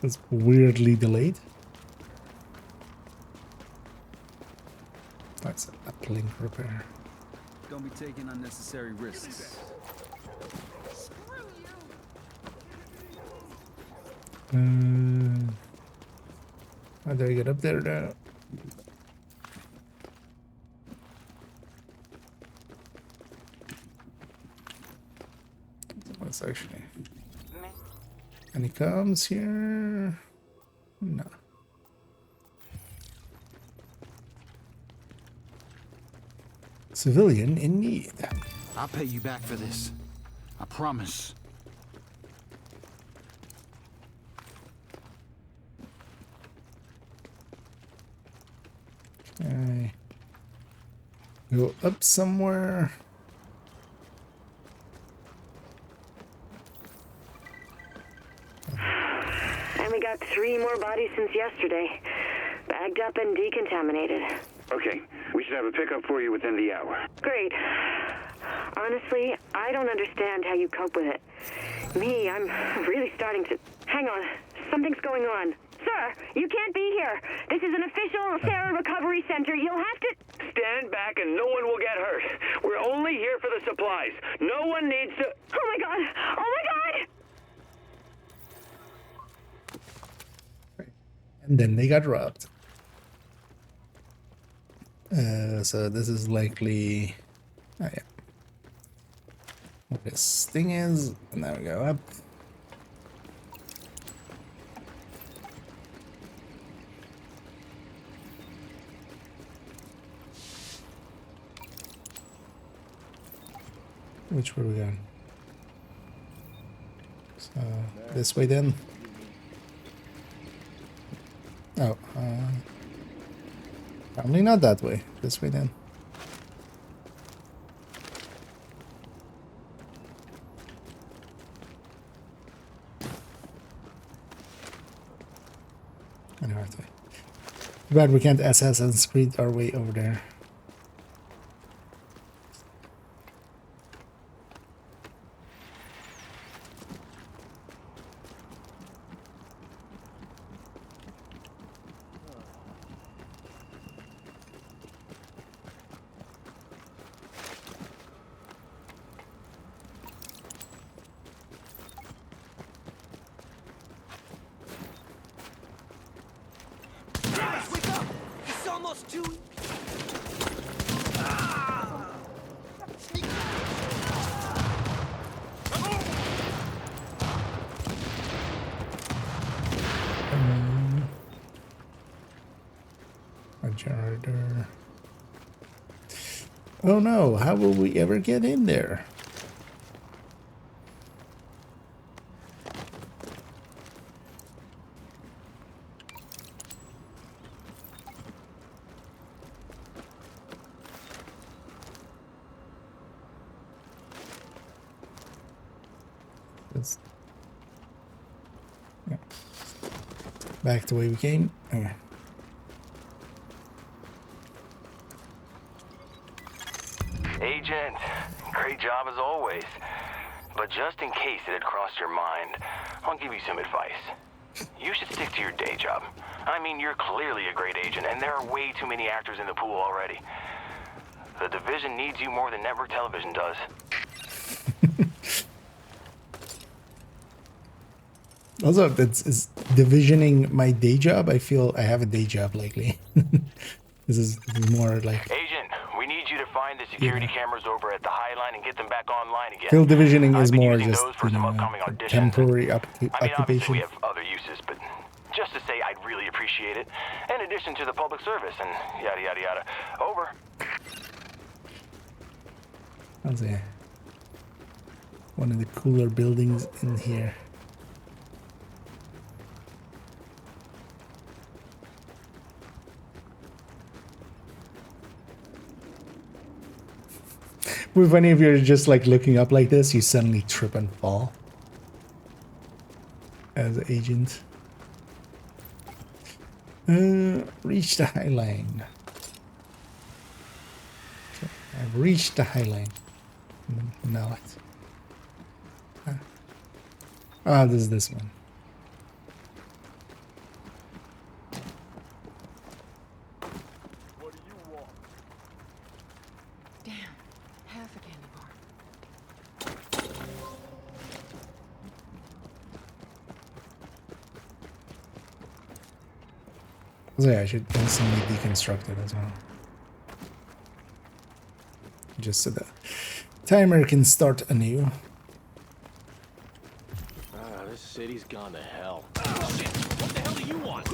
It's weirdly delayed. That's a uplink repair. Don't be taking unnecessary risks. How do I get up there now? What's actually? Any comms here? No. Civilian in need. I'll pay you back for this. I promise. Okay. Go up somewhere. And we got 3 more bodies since yesterday. Bagged up and decontaminated. Okay, we should have a pickup for you within the hour. Great. Honestly, I don't understand how you cope with it. Me, I'm really starting to... Hang on. Something's going on. Sir, you can't be here. This is an official Sarah Recovery Center. You'll have to... Stand back and no one will get hurt. We're only here for the supplies. No one needs to... Oh my god! Oh my god! And then they got robbed. So this is likely... Oh yeah. What this thing is, and now we go up. Which way are we going? So this way then? Oh, probably not that way. This way then. Anyway, too bad we can't Assassin's Creed our way over there. Generator. Oh no, how will we ever get in there? Back the way we came. Okay. Agent, great job as always. But just in case it had crossed your mind, I'll give you some advice. You should stick to your day job. I mean, you're clearly a great agent, and there are way too many actors in the pool already. The division needs you more than network television does. Also, it's divisioning my day job. I feel I have a day job lately. This is more like... Agent, we need you to find the security cameras over at the High Line and get them back online again. Field divisioning is more using just, those for some upcoming auditions. temporary I mean, obviously occupation. we have other uses, but just to say I'd really appreciate it. In addition to the public service and yada yada yada. Over. That's one of the cooler buildings in here. If any of you are just like looking up like this, you suddenly trip and fall as an agent. Reach the High Line. Okay, I've reached the High Line. Now what? Ah, this is this one. So yeah, I should instantly deconstruct it as well. Just so the timer can start anew. This city's gone to hell. Oh, shit! What the hell do you want?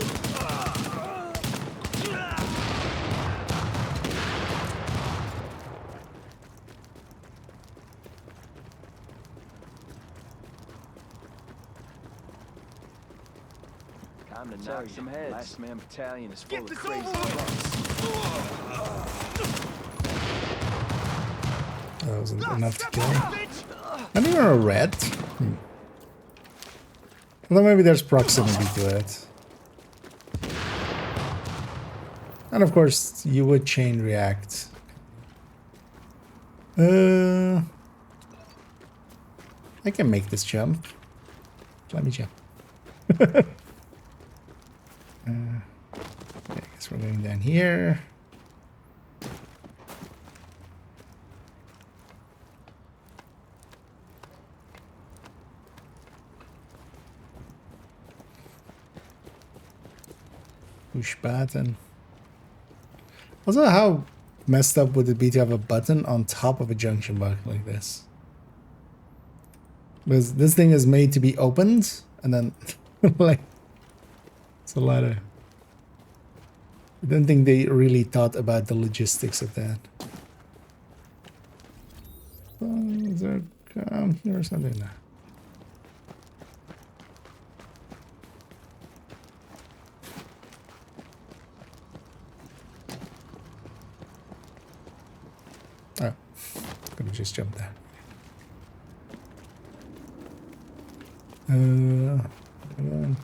Time to knock some heads. Last man battalion is full of crazy That wasn't enough to kill. Not even a rat. Although maybe there's proximity to it. And of course, you would chain react. I can make this jump. Let me jump. I guess we're going down here. Push button. Also, how messed up would it be to have a button on top of a junction box like this? Because this thing is made to be opened, and then like it's a lot of... I don't think they really thought about the logistics of that. Is there here or something? No. Oh, could have just jumped there. Come on.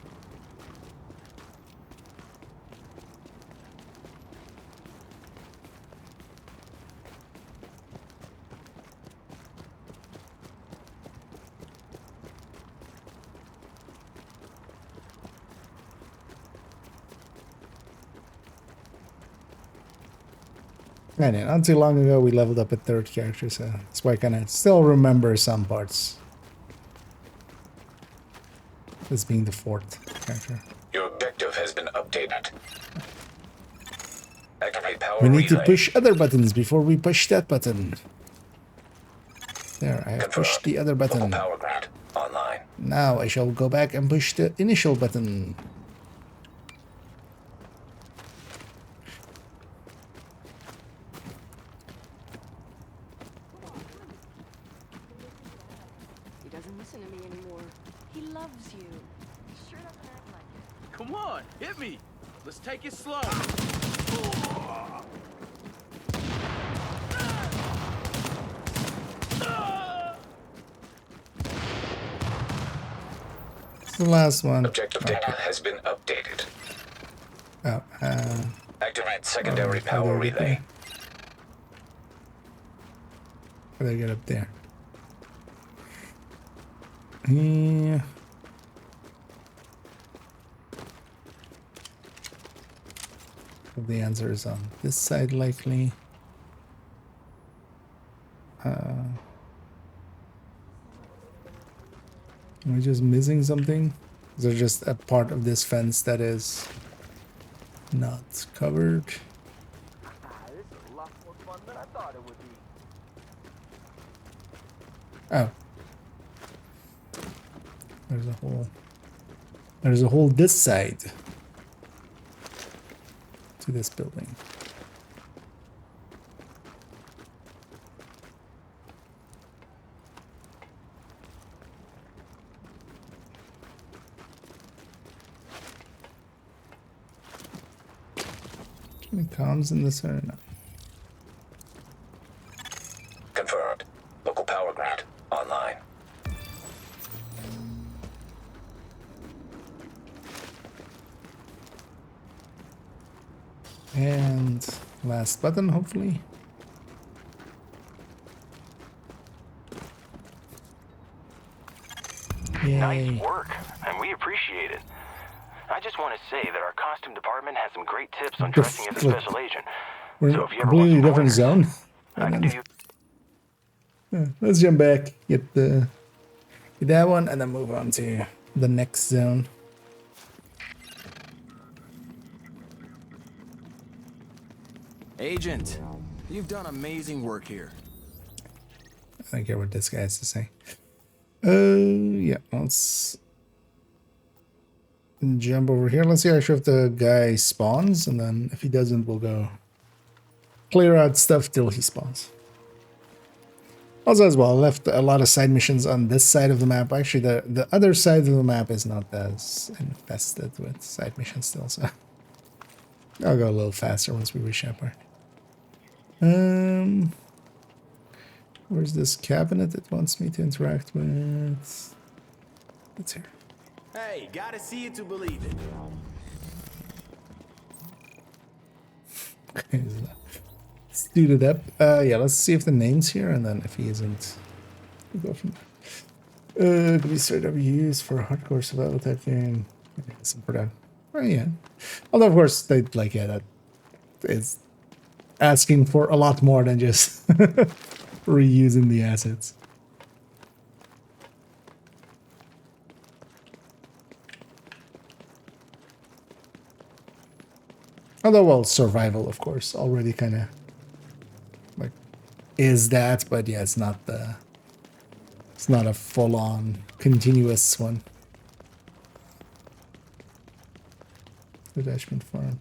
And yeah, not too long ago we leveled up a third character, so that's why I kind of still remember some parts. This being the fourth character. Your objective has been updated. Activate power We need to relay. push other buttons before we push that button. There, I have pushed the other button. Power grid online. Now I shall go back and push the initial button. He doesn't listen to me anymore. He loves you. He sure doesn't act like it. Come on, hit me. Let's take it slow. The last one. Objective data has been updated. Oh, Activate secondary how do power I get relay. there? How do I get up there? Yeah. The answer is on this side, likely. Am I just missing something? Is there just a part of this fence that is not covered? This is a lot more fun than I thought it would be. Oh. There's a hole this side to this building. Any comms in this area? No. Confirmed. Local power grid online. And last button, hopefully. Yay. Nice work, and we appreciate it. I just want to say that our costume department has some great tips on dressing as a special agent. We're So in if a you ever want completely some different pointers, zone. I can do you. Let's jump back, get that one, and then move on to the next zone. Agent, you've done amazing work here. I don't care what this guy has to say. Yeah, let's jump over here. Let's see actually if the guy spawns, and then if he doesn't, we'll go clear out stuff till he spawns. Also, as well, I left a lot of side missions on this side of the map. Actually, the other side of the map is not as infested with side missions still, so I'll go a little faster once we reach that part. Where's this cabinet it wants me to interact with? It's here. Hey, gotta see it to believe it. Suited up. Yeah, let's see if the name's here, and then if he isn't, we'll go from there. Could be straight up used for hardcore survival type game. Some for that. Oh yeah. Although of course they like, yeah, that is asking for a lot more than just reusing the assets. Although, well, survival, of course, already kind of like is that, but yeah, it's not a full-on continuous one. Attachment farm.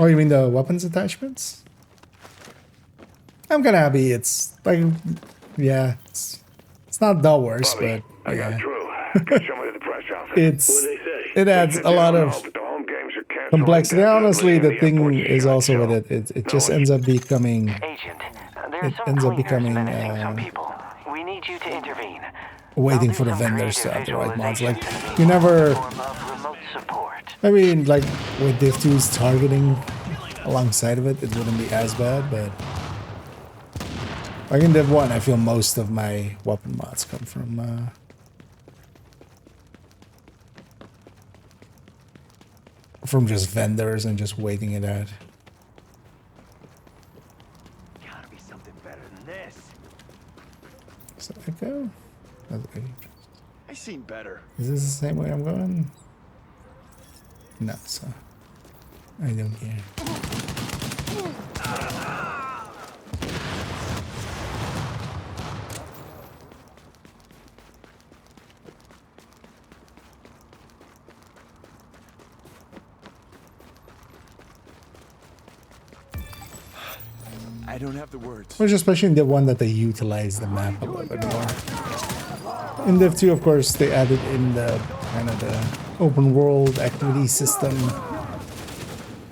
Oh, you mean the weapons attachments? I'm kind of happy. It's like, yeah, it's not the worst, Bobby, but yeah. I got Drew. Got someone at the press office. It adds a lot of complexity. Honestly, the thing is also with it just ends up becoming. Agent, It ends up becoming we need you to intervene. waiting for the vendors to add the right mods. Like, you never. I mean, like with Div 2's targeting alongside of it, it wouldn't be as bad, but like in Div 1, I feel most of my weapon mods come from just vendors and just waiting it out. Gotta be something better than this. So I go. I seen better. Is this the same way I'm going? No, so I don't care. I don't have the words. Which, especially in the one that they utilize the map a little bit more. In Div 2, of course, they added in the kind of the open world activity system.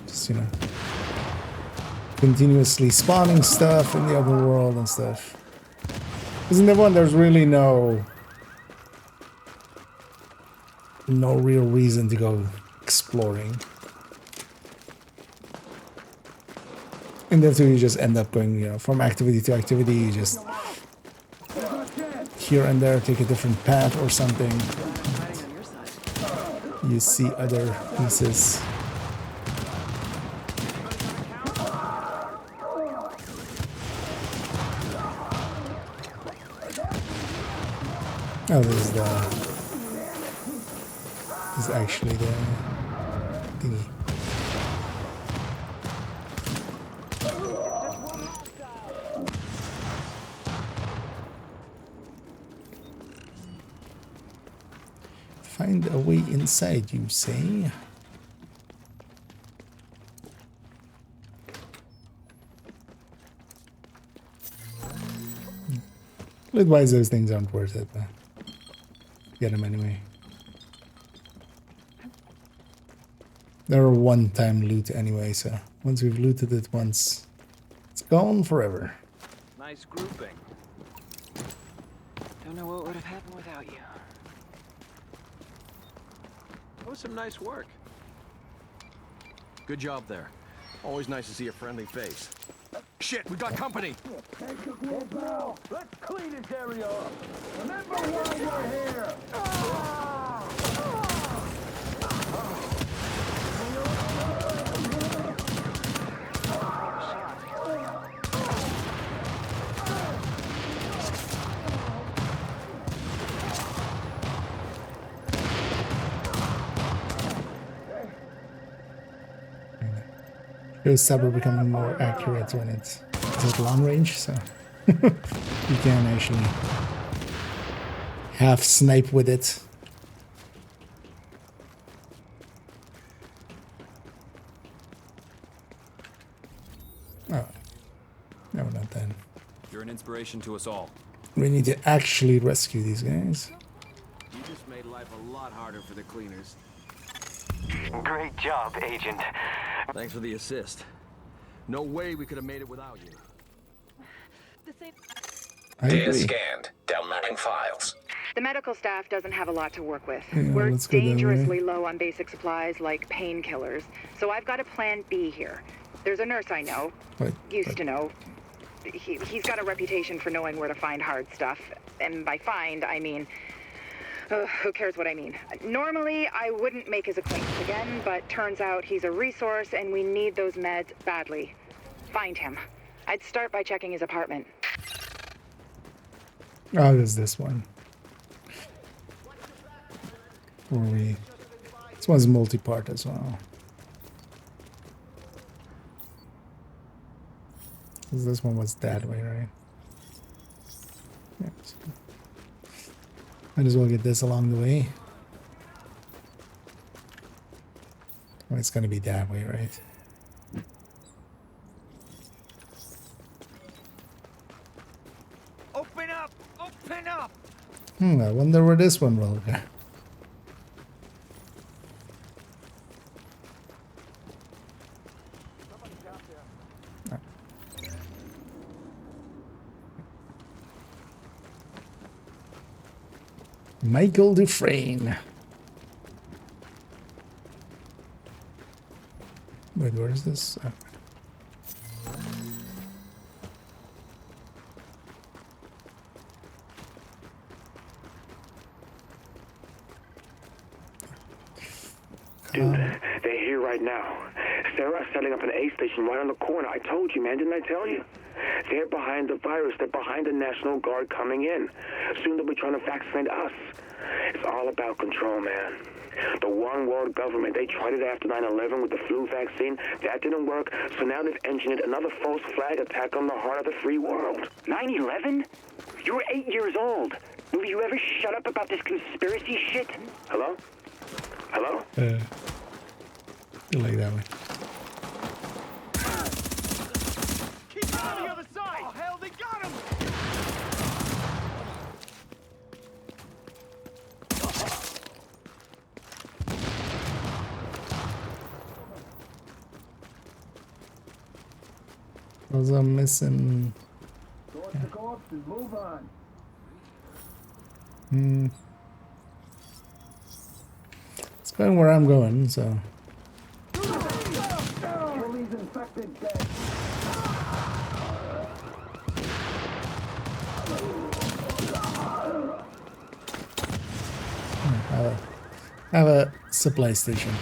Just, you know, continuously spawning stuff in the open world and stuff. Because in Div 1, there's really no no real reason to go exploring. And that's where you just end up going, you know, from activity to activity. You just here and there take a different path or something. You see other pieces. Oh, this is actually the thingy. Find a way inside, you say? Otherwise, those things aren't worth it, but get them anyway. They're a one-time loot anyway, so once we've looted it once, it's gone forever. Nice grouping. Don't know what would have happened without you. That was some nice work. Good job there. Always nice to see a friendly face. Shit, we got company! Take a cool bell. Let's clean this area up. Remember why you're here. Those subs are becoming more accurate when it's at long range, so you can actually half snipe with it. Oh, no, not then. You're an inspiration to us all. We need to actually rescue these guys. You just made life a lot harder for the cleaners. Great job, Agent. Thanks for the assist. No way we could have made it without you. Data scanned. Downloading files. The medical staff doesn't have a lot to work with. Yeah, We're let's go that dangerously way. low on basic supplies like painkillers, so I've got a plan B here. There's a nurse I know, used to know. He's got a reputation for knowing where to find hard stuff, and by find, I mean... who cares what I mean? Normally, I wouldn't make his acquaintance again, but turns out he's a resource and we need those meds badly. Find him. I'd start by checking his apartment. Oh, there's this one. This one's multi-part as well. This one was that way, right? Yeah, so might as well get this along the way. Well, it's gonna be that way, right? Open up! Open up! I wonder where this one will go. Michael Dufresne. Wait, where is this? Oh. Dude, they're here right now. Sarah's setting up an A station right on the corner. I told you, man. Didn't I tell you? They're behind the virus. They're behind the National Guard coming in. Soon they'll be trying to vaccinate us. It's all about control, man. The one world government, they tried it after 9/11 with the flu vaccine. That didn't work, so now they've engineered another false flag attack on the heart of the free world. 9/11? You were 8 years old. Will you ever shut up about this conspiracy shit? Hello? Hello? You like that one. Keep him on the other side! Oh, hell, they got him! Those are missing. Towards the corpses, move on. going where I'm going, so. Bullies infected dead. Have a supply station.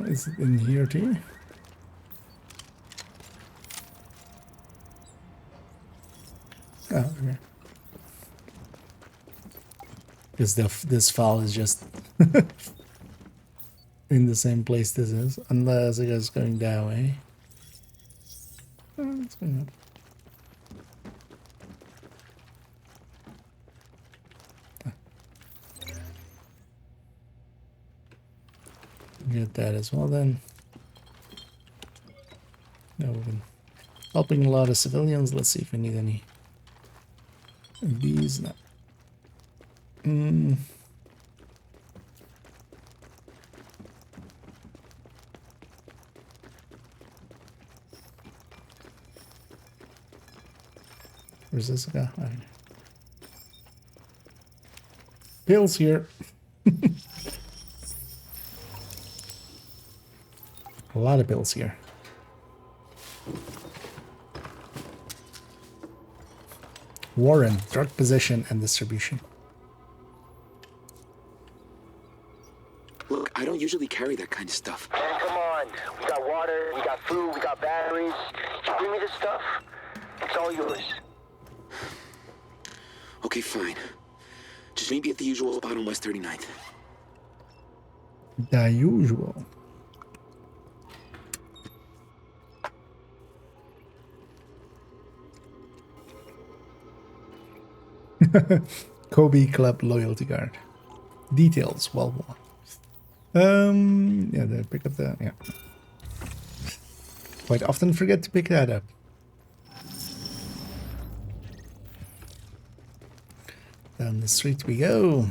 Is it in here too? Oh, okay. Because this file is just in the same place this is, unless it is going that way. Oh, it's going up. Get that as well then. Now we've been helping a lot of civilians. Let's see if we need any of these. No. Where's this guy? Oh, yeah. Pills here. A lot of pills here. Warrant, drug possession and distribution. Look, I don't usually carry that kind of stuff. Man, come on. We got water, we got food, we got batteries. You bring me this stuff, it's all yours. Okay, fine. Just meet me at the usual spot on West 39th. The usual. Kobe Club loyalty card. Details, well worn. Yeah, they pick up that. Yeah. Quite often forget to pick that up. Down the street we go.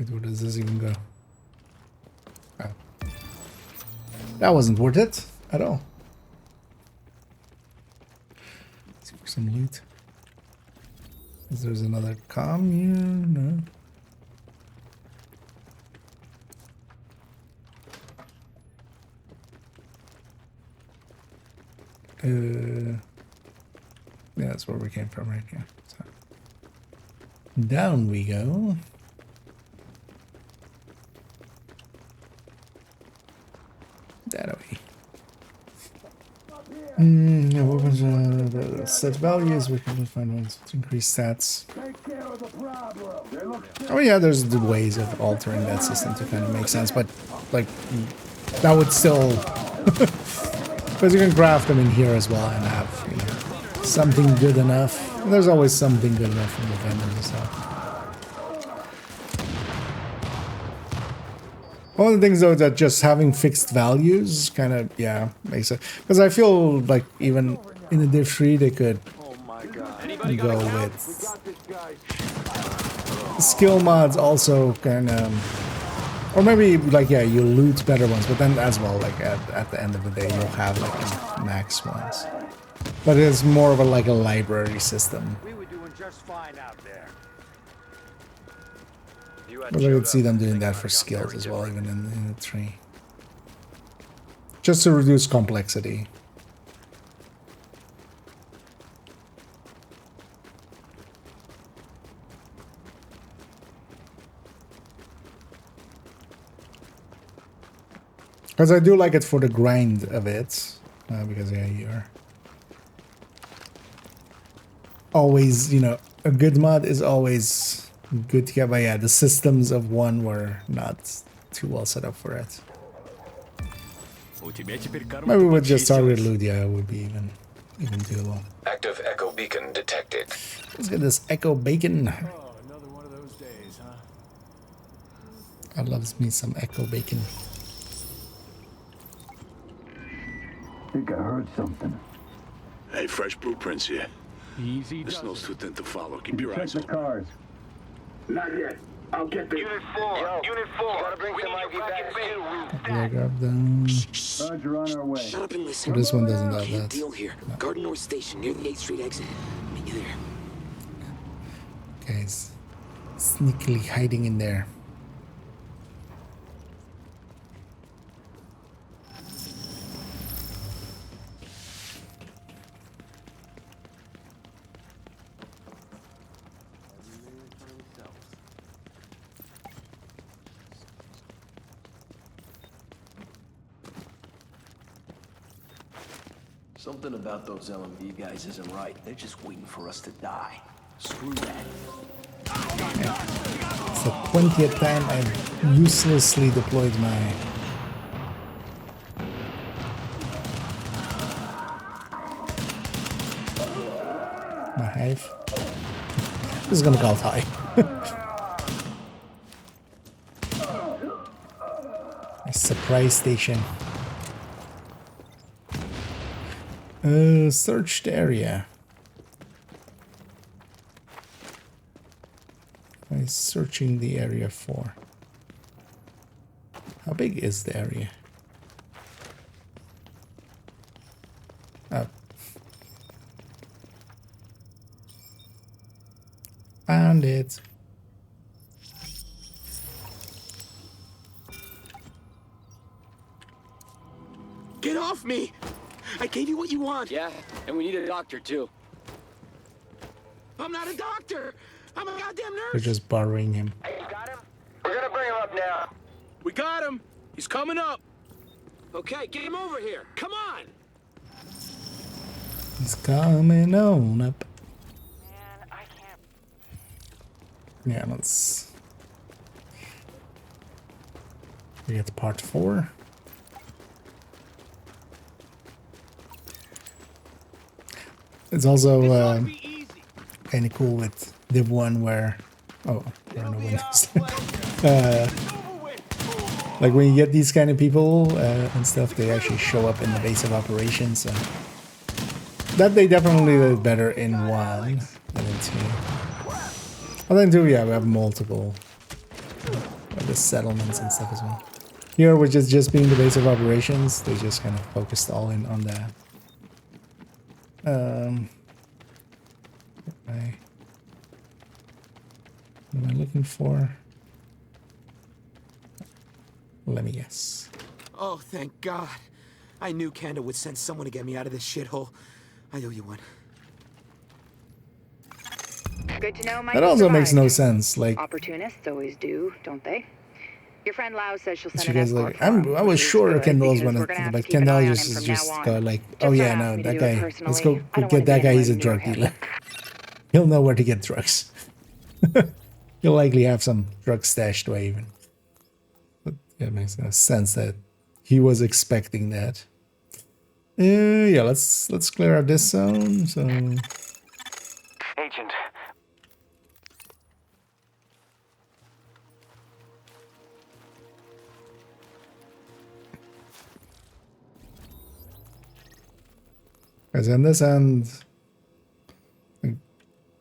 Wait, where does this even go? Oh. That wasn't worth it at all. Let's see for some loot. Is there's another comm here? No. Yeah, that's where we came from right here. So. Down we go. That way. Yeah, what was the set values? We can find ones to increase stats. Oh yeah, there's the ways of altering that system to kind of make sense, but like that would still, because you can craft them in here as well and have, you know, something good enough. There's always something good enough from the vendors and stuff. One of the things though that just having fixed values kind of, yeah, makes it, because I feel like even in a div 3 they could go with skill mods also kind of, or maybe like, yeah, you loot better ones, but then as well, like at the end of the day you'll have like max ones, but it's more of a like a library system. We were doing just fine out there. But I could see them doing that for skills as well, even in the tree. Just to reduce complexity. Because I do like it for the grind of it. Because, yeah, you're always, you know, a good mod is always good to get, but yeah, the systems of one were not too well set up for it. Maybe with just target loot, yeah, it would be even doable. Active echo beacon detected. Let's get this echo bacon. Oh, another one of those days, huh? I loves me some echo bacon. Think I heard something. Hey, fresh blueprints here. Easy. The snow's too thin to follow. Keep your Check eyes the open. cars. Not yet. I'll get this. Unit 4. Unit 4. Gotta bring some IV back too. Yeah, grab them. Roger, on our way. Shut up and listen. Oh, this one doesn't have that. Deal here. No. Garden North Station near the 8th Street exit. Meet you there. Guys, sneakily hiding in there. Something about those LMB guys isn't right. They're just waiting for us to die. Screw that. It's the 20th time I've uselessly deployed my hive. This is gonna call high. A surprise station. Searched area. What is searching the area for? How big is the area? Oh. Found it. Get off me! I gave you what you want. Yeah, and we need a doctor too. I'm not a doctor. I'm a goddamn nurse. They're just borrowing him. Hey, you got him? We're gonna bring him up now. We got him. He's coming up. Okay, get him over here. Come on. He's coming on up. Man, I can't. Yeah, let's get to part 4. It's also kind of cool with Div 1 where, oh, there are no windows. Like when you get these kind of people and stuff, they actually show up in the base of operations. So that they definitely did better in 1 than in 2. Well, then 2, yeah, we have multiple the settlements and stuff as well. Here, which is just being the base of operations, they just kind of focused all in on that. What am I looking for? Let me guess. Oh, thank God. I knew Kanda would send someone to get me out of this shithole. I owe you one. Good to know, Mike. That also makes no sense. Like, Opportunists always do, don't they? Your friend Lau says she'll send you an guys escort like, for him, I was which is sure good, Kendall was because one we're of gonna have but to keep an Kendall eye on just him is from just now go on. like, Just oh yeah, asked no, me to that do it guy. Let's go personally. I don't get wanna that be guy. He's a anywhere drug near dealer. He'll know where to get drugs. He'll likely have some drugs stashed away even. But yeah, it makes no sense that he was expecting that. Yeah, let's clear out this zone. So Agent. because in this end,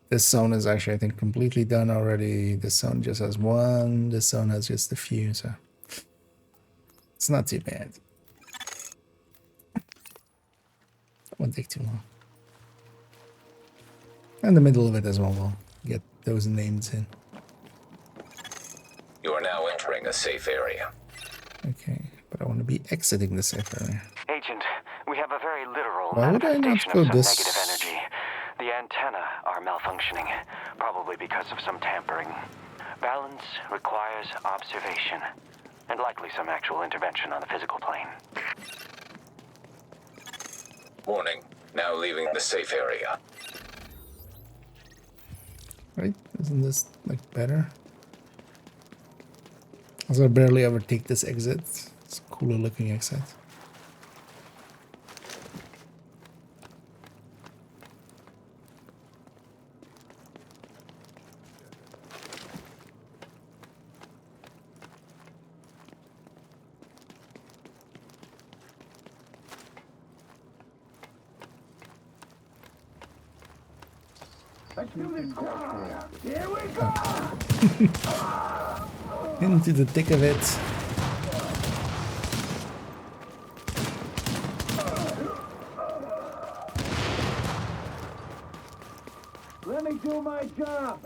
this zone is actually, I think, completely done already. This zone just has 1. This zone has just a few, so it's not too bad. That won't take too long. And the middle of it as well, we'll get those names in. You are now entering a safe area. Okay, but I want to be exiting the safe area. Agent, we have a very literal Why would I not manifestation go of some this? negative energy. The antennae are malfunctioning, probably because of some tampering. Balance requires observation, and likely some actual intervention on the physical plane. Warning, now leaving the safe area. Right? Isn't this like better? Also, I barely ever take this exit. It's a cooler looking exit. Let's do this quick. Here we go! Into the thick of it. Let me do my job.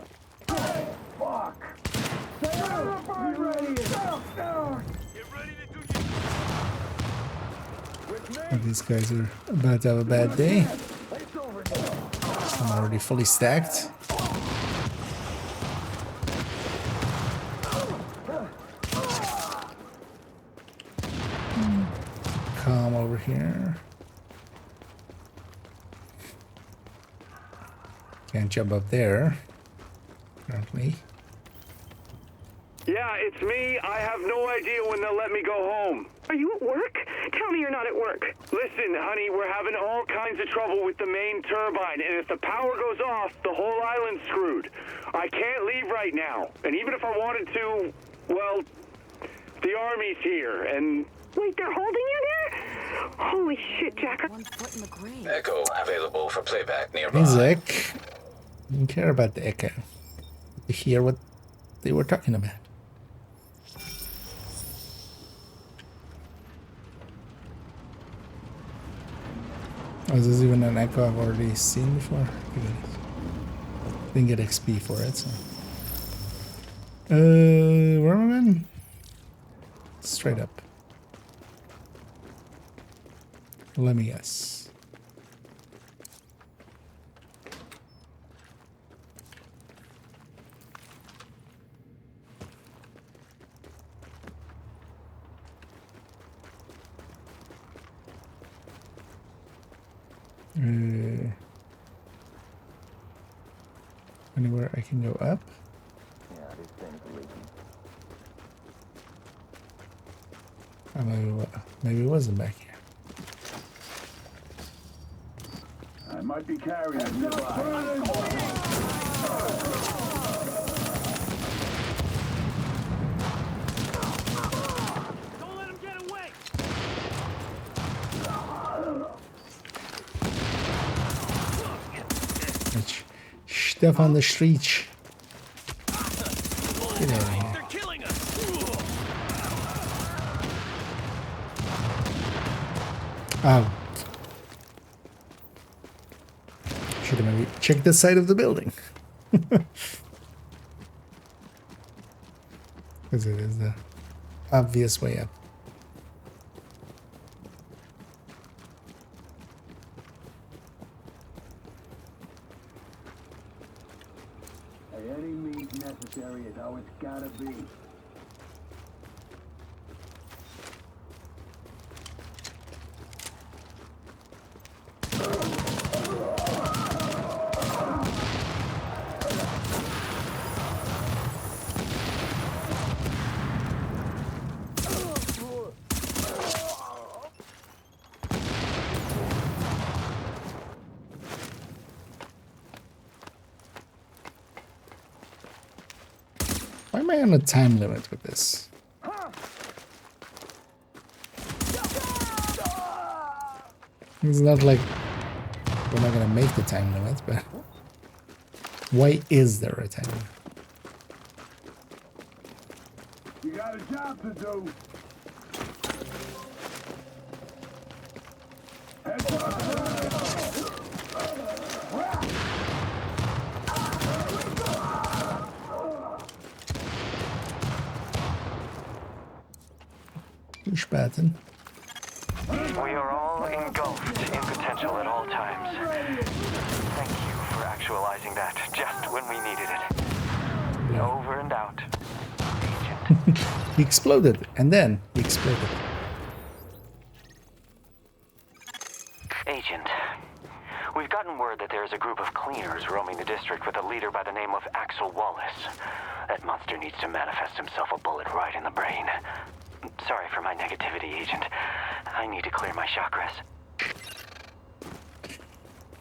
Fuck. Stay up. Be ready. Down. These guys are about to have a bad day. I'm already fully stacked. Calm over here. Can't jump up there, apparently. Yeah, it's me. I have no idea when they'll let me go home. Are you at work? Tell me you're not at work. Listen, honey, we're having all kinds of trouble with the main turbine, and if the power goes off, the whole island's screwed. I can't leave right now, and even if I wanted to, well, the army's here, and... Wait, they're holding you there? Holy shit, Jack. One foot in the grave. Echo available for playback nearby. Hey, Zach. Didn't care about the echo. To hear what they were talking about. Oh, is this even an echo I've already seen before? Didn't get XP for it, so. Where am I going? Straight up. Let me guess. Anywhere I can go up? Yeah, this thing's leaking. Maybe it wasn't back here. I might be carrying nearby. Stuff on the streets. Get out of here. They're killing us. Oh. Should have maybe checked the side of the building. Because it is the obvious way up. Any means necessary is how it's gotta be. Why am I on a time limit with this? It's not like we're not gonna make the time limit, but why is there a time limit? You got a job to do. Heads up. Spaten. We are all engulfed in potential at all times. Thank you for actualizing that just when we needed it. Yeah. Over and out. He exploded, and then he exploded. Agent, we've gotten word that there is a group of cleaners roaming the district with a leader by the name of Axel Wallace. That monster needs to manifest himself a bullet right in the brain. Sorry for my negativity, Agent. I need to clear my chakras.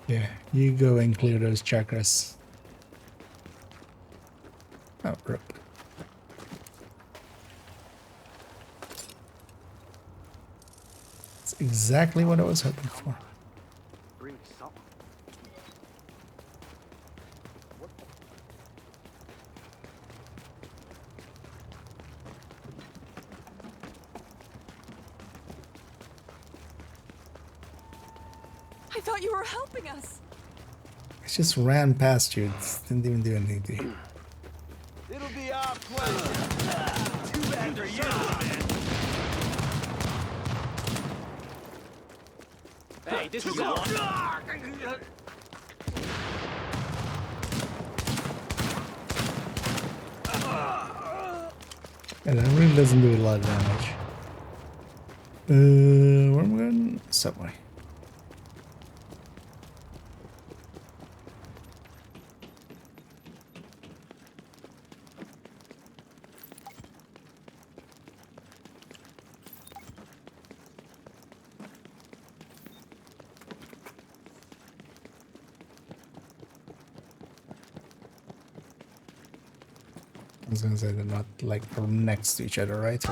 Yeah, you go and clear those chakras. Oh, rip. That's exactly what I was hoping for. I thought you were helping us. I just ran past you. It didn't even do anything to you. It'll be our pleasure. Too bad for you. Hey, this is on. And that really doesn't do a lot of damage. Where am I going? Subway. I was gonna say they're not like next to each other, right? I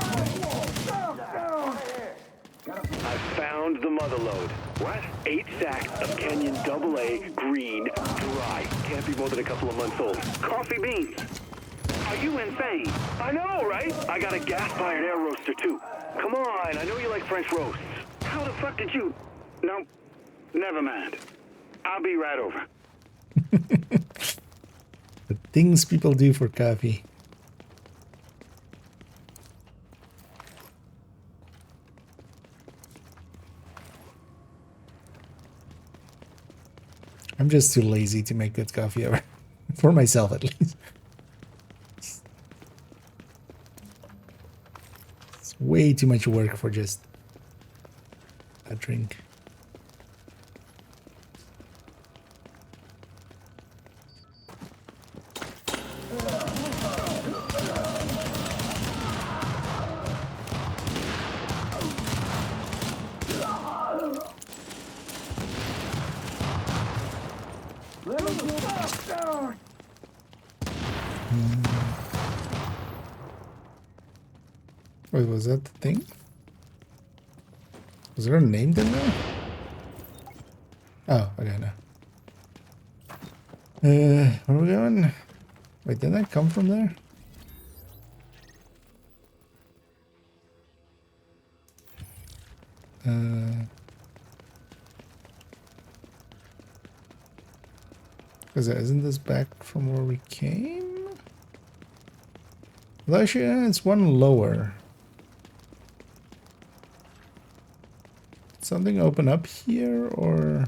found the mother load. What? 8 sacks of Kenyan AA green dry. Can't be more than a couple of months old. Coffee beans. Are you insane? I know, right? I got a gas-fired air roaster too. Come on, I know you like French roasts. How the fuck did you? No, never mind. I'll be right over. The things people do for coffee. I'm just too lazy to make good coffee ever. For myself, at least. It's way too much work for just a drink. Wait, was that the thing? Was there a name in there? Oh, okay, no. Where are we going? Wait, didn't that come from there? Because isn't this back from where we came? Well, actually, it's one lower. Something open up here, or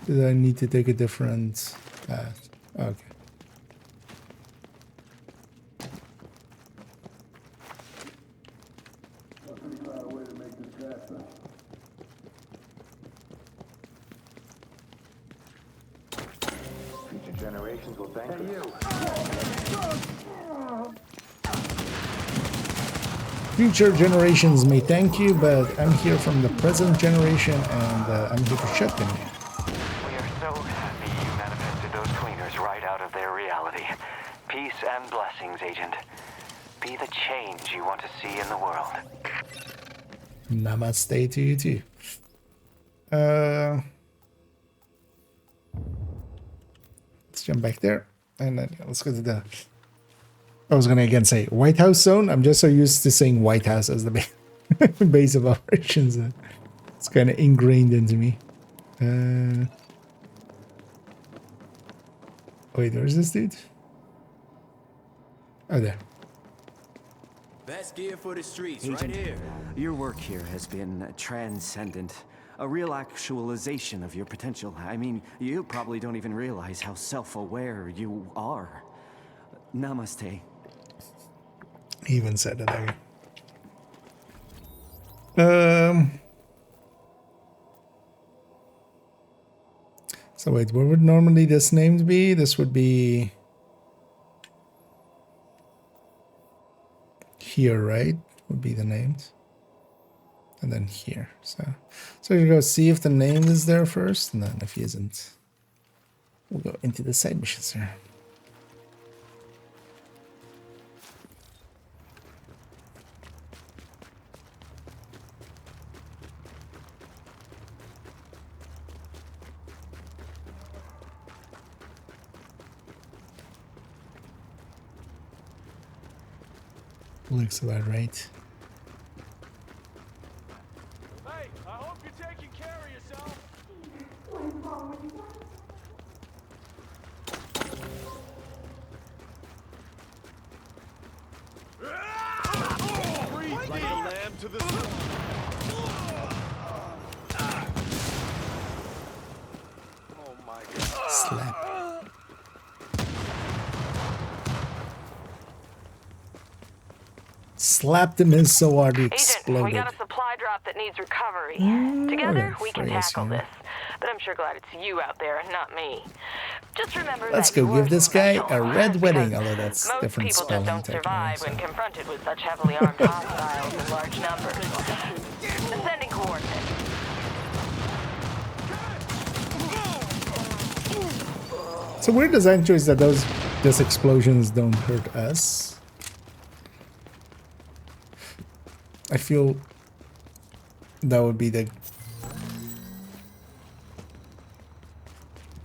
did I need to take a different path? Okay. Future generations will thank you. Future generations may thank you, but I'm here from the present generation, and I'm here to shut them down. We are so happy you manifested those cleaners right out of their reality. Peace and blessings, Agent. Be the change you want to see in the world. Namaste to you too. Let's jump back there, and then let's go to the... I was gonna again say White House zone. I'm just so used to saying White House as the base of operations that it's kind of ingrained into me. Wait, where's this dude? Oh, there. Best gear for the streets, Agent, right here. your work here has been transcendent. A real actualization of your potential. I mean, you probably don't even realize how self-aware you are. Namaste. He even said it again. So wait, what would normally this named be? This would be here, right? Would be the names. And then here. So you go see if the name is there first, and then if he isn't, we'll go into the side missions here. Hey, Looks about right. I hope you taking care of yourself. Breathe like a lamb to the sun. Oh my God. Slap. Slapped him in so hard he exploded. We got a supply drop that needs recovery. Oh, Together, we can phrasing. tackle this. But I'm sure glad it's you out there and not me. Just remember Let's that go you're give this guy special, a red wedding, because although that's most different people just spelling don't technically. survive when confronted with such heavily armed hostiles in large numbers. Sending coordinates. It's a weird design choice that those explosions don't hurt us. I feel that would be the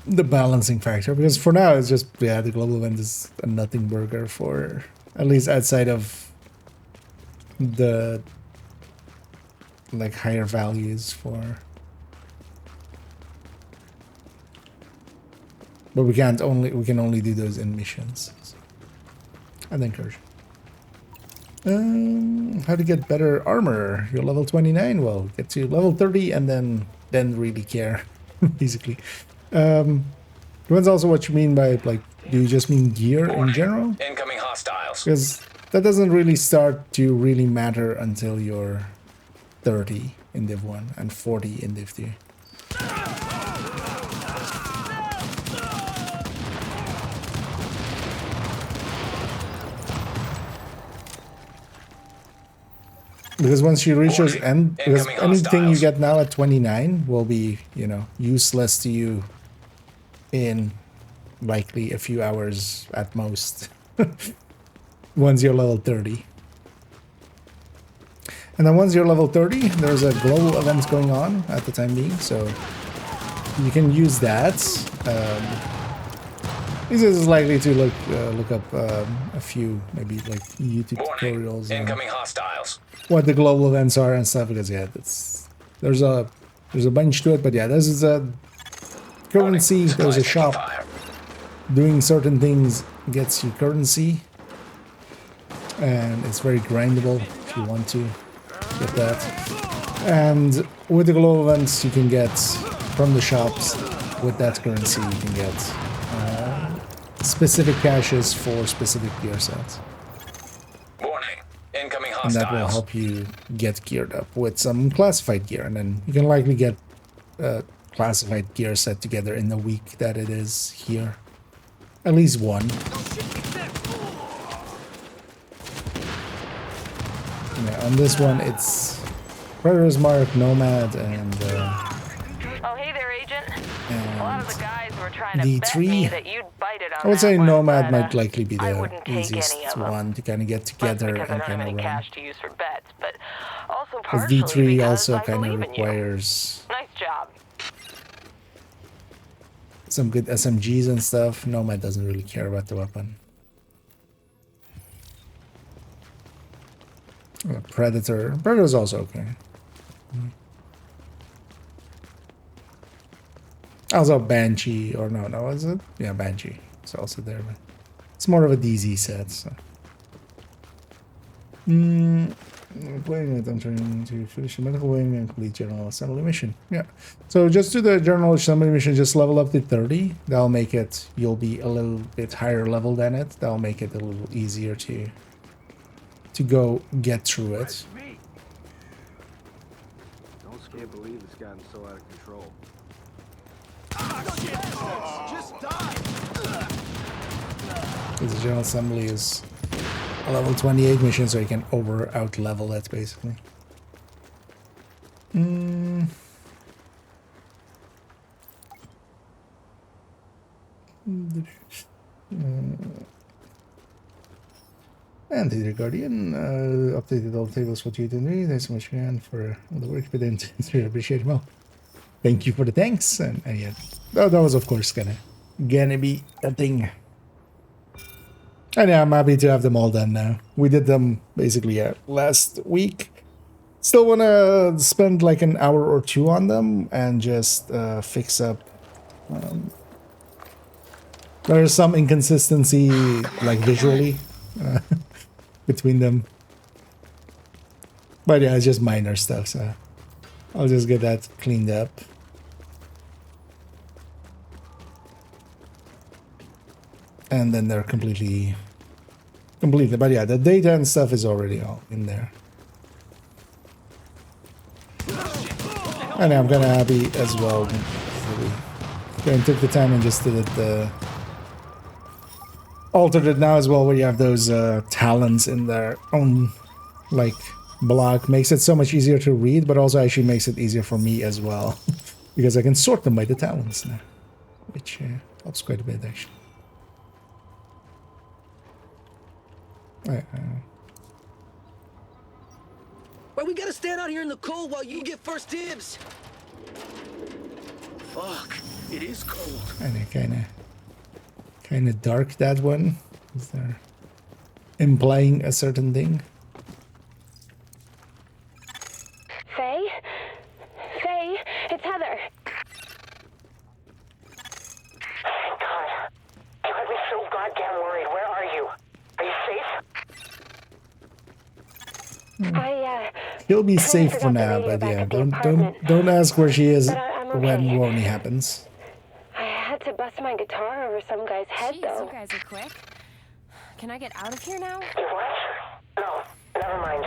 balancing factor, because for now it's just, yeah, the global event is a nothing burger for, at least outside of the like higher values for, but we can only do those in missions. And incursion. How to get better armor? You're level 29. Well, get to level 30 and then really care, basically. Depends also what you mean by, like, do you just mean gear in general? Incoming hostiles. Because that doesn't really start to really matter until you're 30 in Div 1 and 40 in Div 2. Because once she reaches end, because anything you get now at 29 will be, you know, useless to you in likely a few hours at most. Once you're level 30. And then once you're level 30, there's a global event going on at the time being, so you can use that. This is likely to look up a few, maybe like YouTube tutorials. Incoming hostiles. What the global events are and stuff, because yeah, there's a bunch to it, but yeah, this is a currency. There's a shop. Doing certain things gets you currency, and it's very grindable if you want to get that. And with the global events, you can get from the shops with that currency. You can get specific caches for specific gear sets. Warning. Incoming And that will help you get geared up with some classified gear, and then you can likely get a classified gear set together in the week that it is here. At least one. Yeah, on this one it's Predator's Mark, Nomad, and Oh, hey there, Agent. A lot of the guys were trying to bet D3. me that you'd bite it on I would say that one, Nomad but, might likely be I the wouldn't take easiest any of them. one to kind of get together Because I and don't have kind of any run. cash to use for bets, but also Because partially D3 because also I kind of believe in you. requires Nice job. some good SMGs and stuff. Nomad doesn't really care about the weapon. Predator's also okay. Also Banshee, or no, is it? Yeah, Banshee. It's also there, but it's more of a DZ set, so. Playing it, I'm trying to finish the medical wing and complete general assembly mission. Yeah. So just do the general assembly mission, just level up to 30. That'll make it, you'll be a little bit higher level than it. That'll make it a little easier to go get through it. Can't believe it's gotten so out of control. Just die. The general assembly is a level 28 mission, so you can out level it basically. And the Guardian updated all tables for Tuesday. Thanks so much again for all the work you put into it. Really appreciate it. Well, thank you for the thanks. And yeah, that was of course gonna be a thing. And yeah, I'm happy to have them all done now. We did them basically last week, Still want to spend like an hour or two on them and just fix up. There's some inconsistency, like visually, between them. But yeah, it's just minor stuff, so I'll just get that cleaned up. And then they're completely. But yeah, the data and stuff is already all in there. And I'm kind of happy as well. And took the time and just did it. Altered it now as well, where you have those talents in their own like block. Makes it so much easier to read, but also actually makes it easier for me as well. Because I can sort them by the talents now. Which helps quite a bit actually. Why we gotta stand out here in the cold while you get first dibs? Fuck, it is cold. Kind of dark, that one. Is there implying a certain thing? Faye? Faye, it's Heather. Thank God. You had me so goddamn worried. Where are you? Are you safe? He'll be safe for now, but yeah, don't ask where she is when warning happens. I had to bust my guitar over some guy's head, though. You guys are quick. Can I get out of here now? What? No, never mind.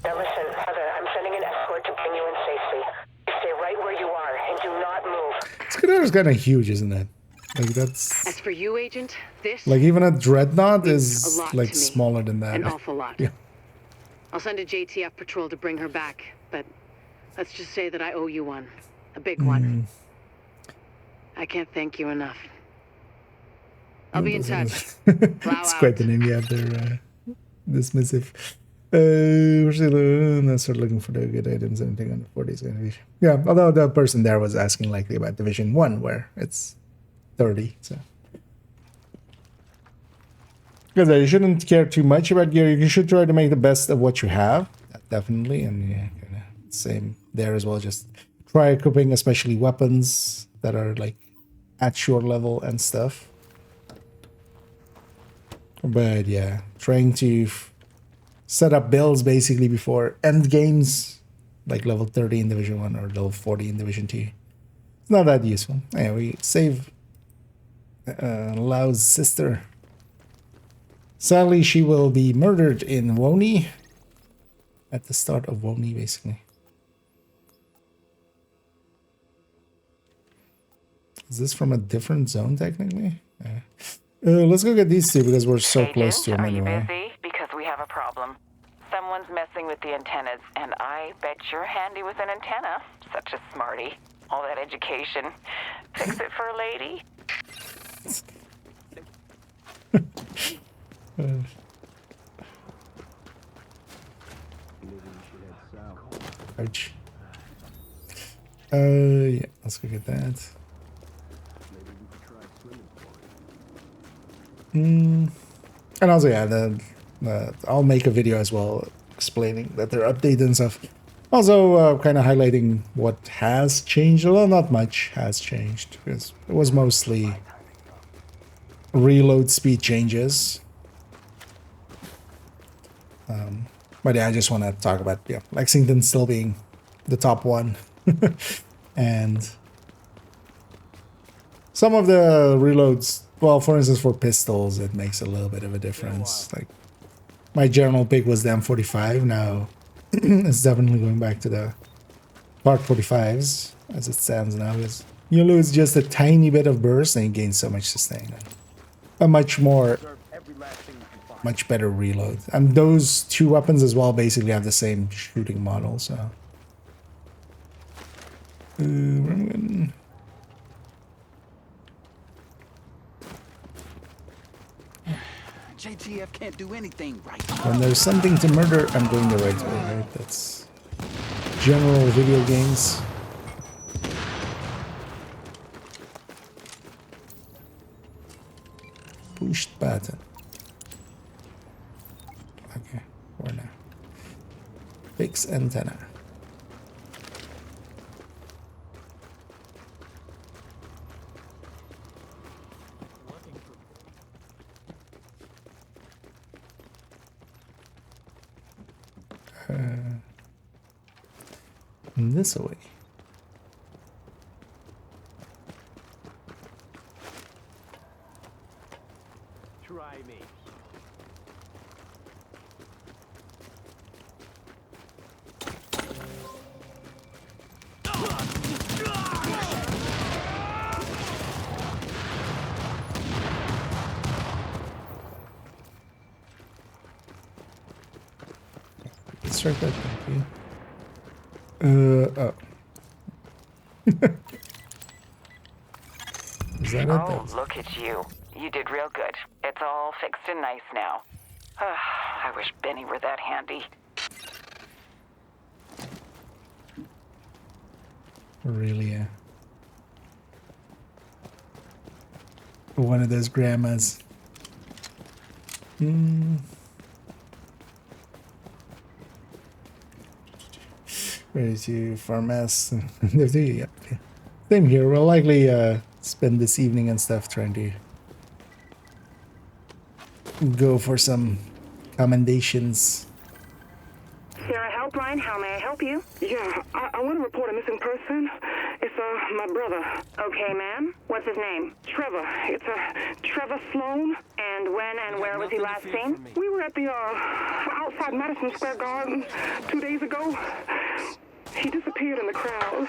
Now listen, Heather, I'm sending an escort to bring you in safely. Stay right where you are and do not move. This guitar is kind of huge, isn't it? Like that's. As for you, Agent, this. Like even a dreadnought is like smaller than that. An awful lot. Yeah. I'll send a JTF patrol to bring her back, but let's just say that I owe you one. A big one. I can't thank you enough. I'll be in touch. It's quite the name you have there, dismissive. Let's start looking for the good items. Anything on the 40s gonna be. Yeah, although the person there was asking likely about Division 1, where it's 30, so. Because you shouldn't care too much about gear. You should try to make the best of what you have, definitely, and yeah, same there as well. Just try equipping, especially weapons that are like at your level and stuff. But yeah, trying to set up builds basically before end games, like level 30 in Division 1 or level 40 in Division 2. It's not that useful. Anyway, we save Lau's sister. Sadly, she will be murdered in Woni. At the start of Woni, basically. Is this from a different zone, technically? Let's go get these two because we're so close to them anyway. Are you busy? Because we have a problem. Someone's messing with the antennas, and I bet you're handy with an antenna. Such a smarty. All that education. Fix it for a lady? Ouch. Yeah, let's go get that. And also, yeah, I'll make a video as well explaining that they're updated and stuff. Also, kind of highlighting what has changed. Well, not much has changed because it was mostly reload speed changes. But yeah, I just want to talk about Lexington still being the top one, and some of the reloads. Well, for instance, for pistols, it makes a little bit of a difference. Like my general pick was the M45. Now it's definitely going back to the Part 45s as it stands now. Because you lose just a tiny bit of burst and you gain so much sustain. A much better reload. And those two weapons as well basically have the same shooting model, so. JTF can't do anything right. When there's something to murder, I'm going the right way, right? That's general video games. Pushed button. Okay, for now. Fix antenna. This way. Try me. Let's try that. Oh. Is that it? Oh, look at you. You did real good. It's all fixed and nice now. I wish Benny were that handy. Really, yeah. One of those grandmas. Ready to farmers. Yeah. Same here. We'll likely spend this evening and stuff trying to go for some commendations. Sarah Helpline, how may I help you? Yeah, I want to report a missing person. It's, my brother. Okay, ma'am. What's his name? Trevor. It's, Trevor Sloan. And when and where was he last seen? We were at the, outside Madison Square Garden 2 days ago. He disappeared in the crowd.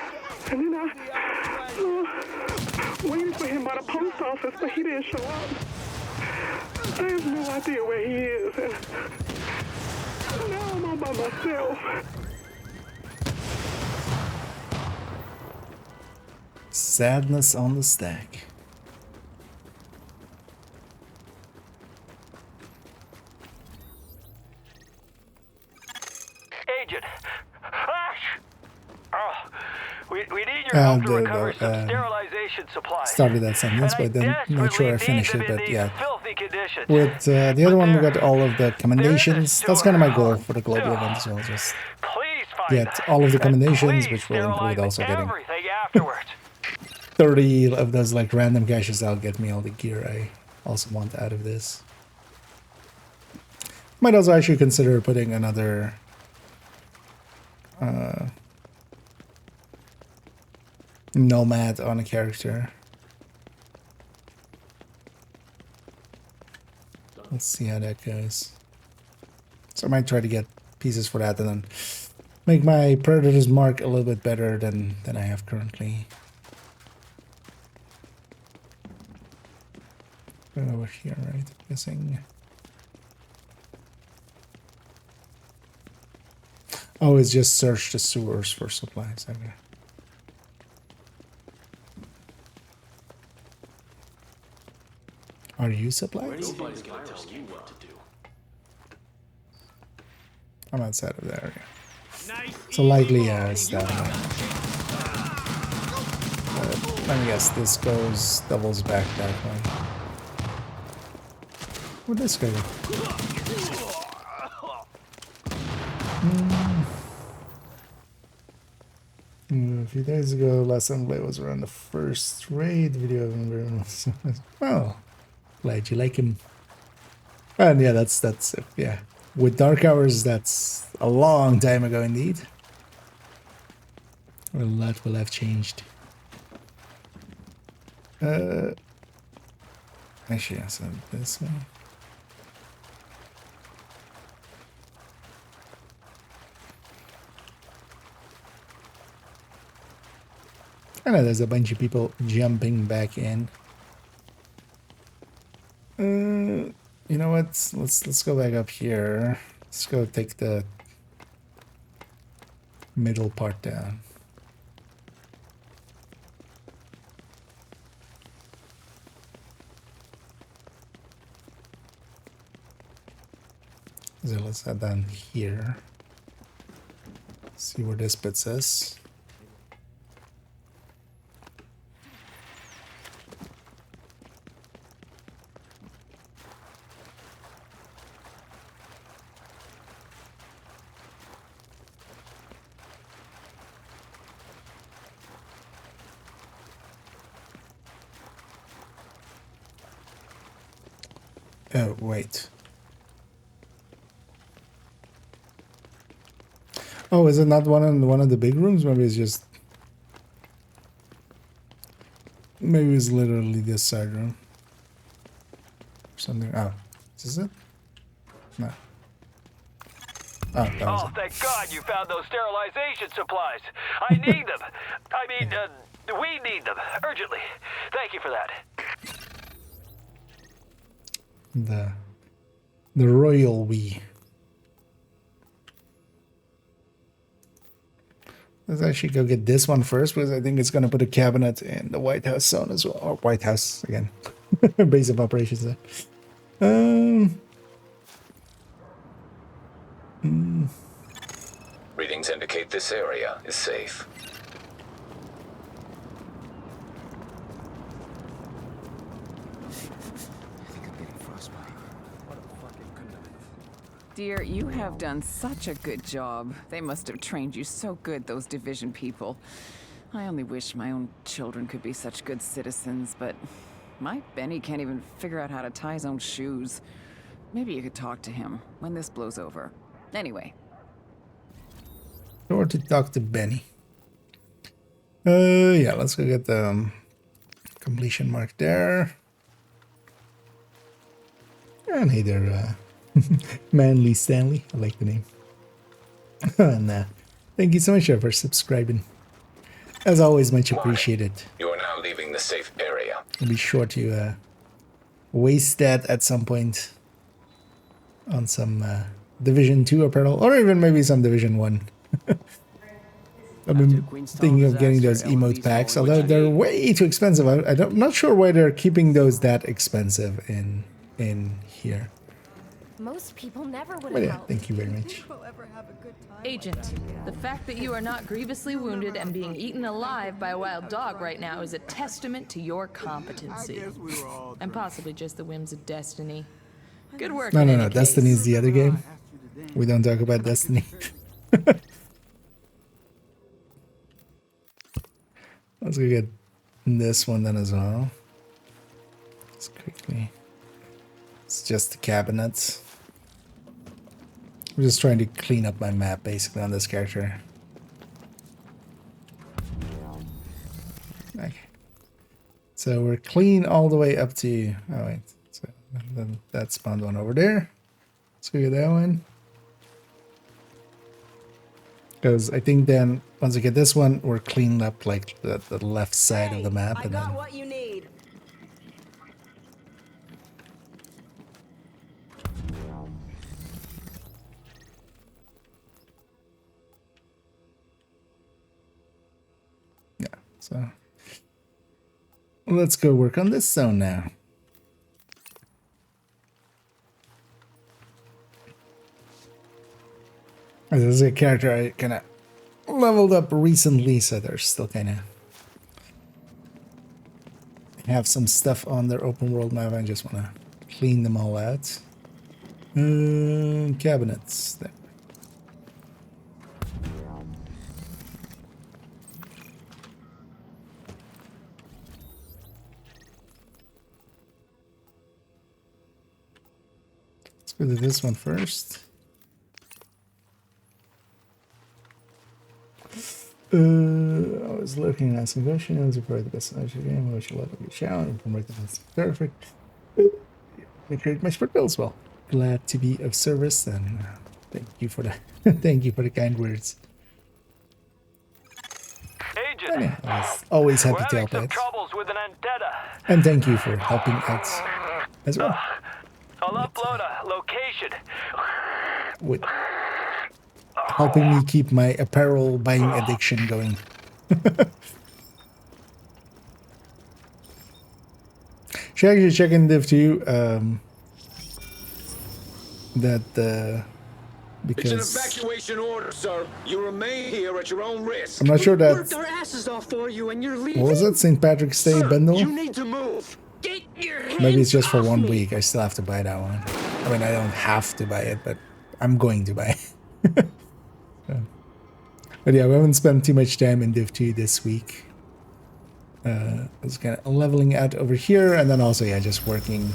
And then I waited for him by the post office, but he didn't show up. I have no idea where he is, and now I'm all by myself. Sadness on the stack. Agent. Ash! Oh, we need your help to recover some sterilization supplies. Started that sentence, but then not sure I finished it. But yeah, filthy condition. with the other one, we got all of the commendations. That's kind of my goal for the global event as well. Just get all of the commendations, which will include also getting 30 of those like random caches. That'll get me all the gear I also want out of this. Might also actually consider putting another nomad on a character. Let's see how that goes. So I might try to get pieces for that and then make my Predator's mark a little bit better than I have currently. Over here, right? I'm guessing. Oh, it's just search the sewers for supplies. Okay. Are you supplies? Nobody's gonna tell you what to do. I'm outside of the area. So likely, it's down there. Let me guess, this goes doubles back that way. Where'd this go? A few days ago, last time I played was around the first raid video of environment. Well, glad you like him. And yeah, that's it. Yeah. With Dark Hours, that's a long time ago indeed. A lot will have changed. Actually, I said this way. I know there's a bunch of people jumping back in. You know what? Let's go back up here. Let's go take the middle part down. So let's head down here. See where this puts us. Oh, wait. Oh, is it not one of the big rooms? Maybe it's just... Maybe it's literally this side room. Something. Oh, is this it? No. Oh, that was it. Thank God you found those sterilization supplies. I need them. I mean, we need them urgently. Thank you for that. The royal we. Let's actually go get this one first because I think it's gonna put a cabinet in the White House zone as well. Or White House again. Base of operations there. Readings indicate this area is safe. Dear, you have done such a good job. They must have trained you so good, those division people. I only wish my own children could be such good citizens, but my Benny can't even figure out how to tie his own shoes. Maybe you could talk to him when this blows over. Anyway. Or to talk to Benny. Yeah, let's go get the completion mark there. And hey there, Manly Stanley. I like the name. And thank you so much for subscribing. As always, much appreciated. You are now leaving the safe area. I'll be sure to waste that at some point on some Division 2 apparel, or even maybe some Division 1. I've been thinking of getting those emote packs, although they're way too expensive. I'm not sure why they're keeping those that expensive in here. Most people never would But have yeah, helped. thank you very much. Agent, the fact that you are not grievously wounded and being eaten alive by a wild dog right now is a testament to your competency. And possibly just the whims of destiny. Good work. No. Destiny is the other game. We don't talk about Destiny. Let's go get this one then as well. Just quickly. It's just the cabinets. I'm just trying to clean up my map basically on this character. Okay. So we're clean all the way up to... Oh wait. So then that spawned one over there. Let's go get that one. Because I think then once we get this one, we're cleaning up like the left side of the map. And then What you need. yeah, so let's go work on this zone now. This is a character I kind of leveled up recently, so they're still kind of have some stuff on their open world map. I just want to clean them all out. Cabinets. There. Let's go to this one first. I was looking at some question. I was probably the best of the game. I wish you luck with your channel. I'm right, that's perfect. I create my sport bills well. Glad to be of service, and thank you for the thank you for the kind words. Agent, Yeah, always happy to help out. troubles with an antenna. And thank you for helping out as well. I'll upload a location. With helping me keep my apparel buying addiction going. Should I actually check in Div 2 because It's an evacuation order, sir. You remain here at your own risk. I'm not sure that... Worked our asses off for you and you're leaving. What was that? St. Patrick's Day bundle? You need to move. Get your hands Maybe it's just for off 1 me. week. I still have to buy that one. I mean, I don't have to buy it, but I'm going to buy it. So. But yeah, we haven't spent too much time in Div 2 this week. I was kind of leveling out over here, and then also, yeah, just working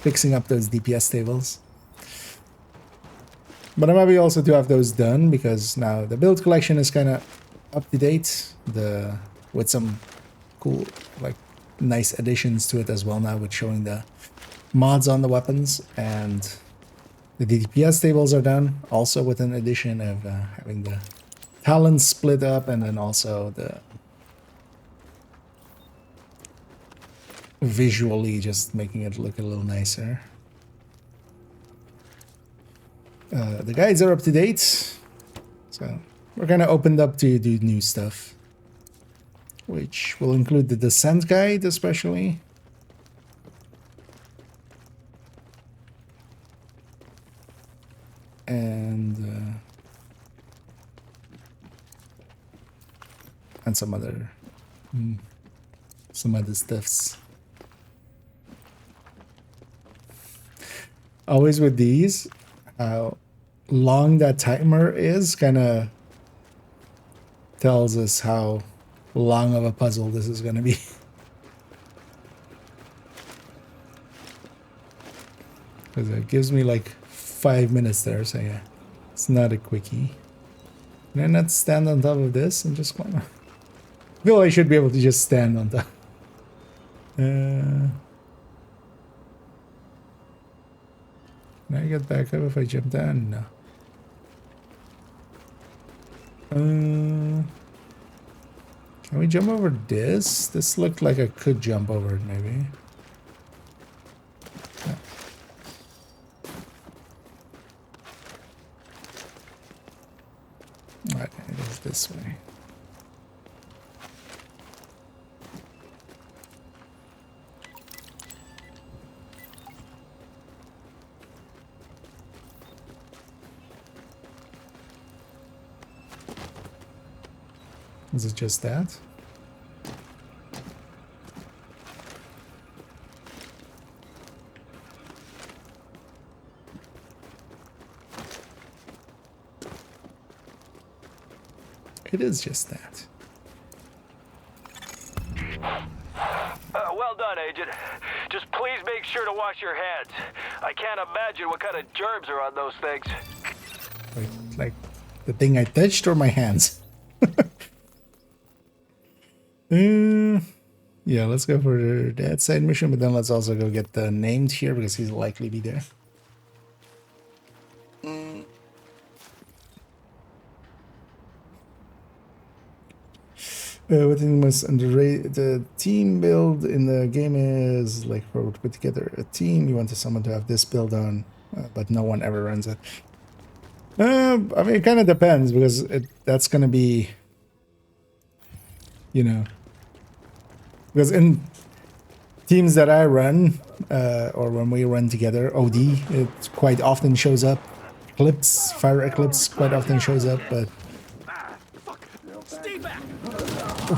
fixing up those DPS tables. But I'm happy also to have those done because now the build collection is kind of up to date. With some cool, like, nice additions to it as well now, with showing the mods on the weapons, and the DPS tables are done also with an addition of having the talents split up, and then also the visually just making it look a little nicer. The guides are up to date, so we're kind of opened up to do new stuff, which will include the descent guide especially. And some other stuffs. Always with these, how long that timer is kind of tells us how long of a puzzle this is going to be. Because it gives me like 5 minutes there, so yeah, it's not a quickie. Can I not stand on top of this and just climb? I feel I should be able to just stand on top. Can I get back up if I jump down? No. Can we jump over this? This looked like I could jump over it, maybe. No. Alright, it is this way. Is it just that? It is just that. Well done, Agent. Just please make sure to wash your hands. I can't imagine what kind of germs are on those things. Like the thing I touched or my hands? Yeah, let's go for that side mission, but then let's also go get the named here because he's likely be there. What thing most underrated? The team build in the game is like for to put together a team. You want someone to have this build on, but no one ever runs it. I mean, it kind of depends because that's gonna be, you know. Because in teams that I run, or when we run together, OD, it quite often shows up. Eclipse, Fire Eclipse quite often shows up, but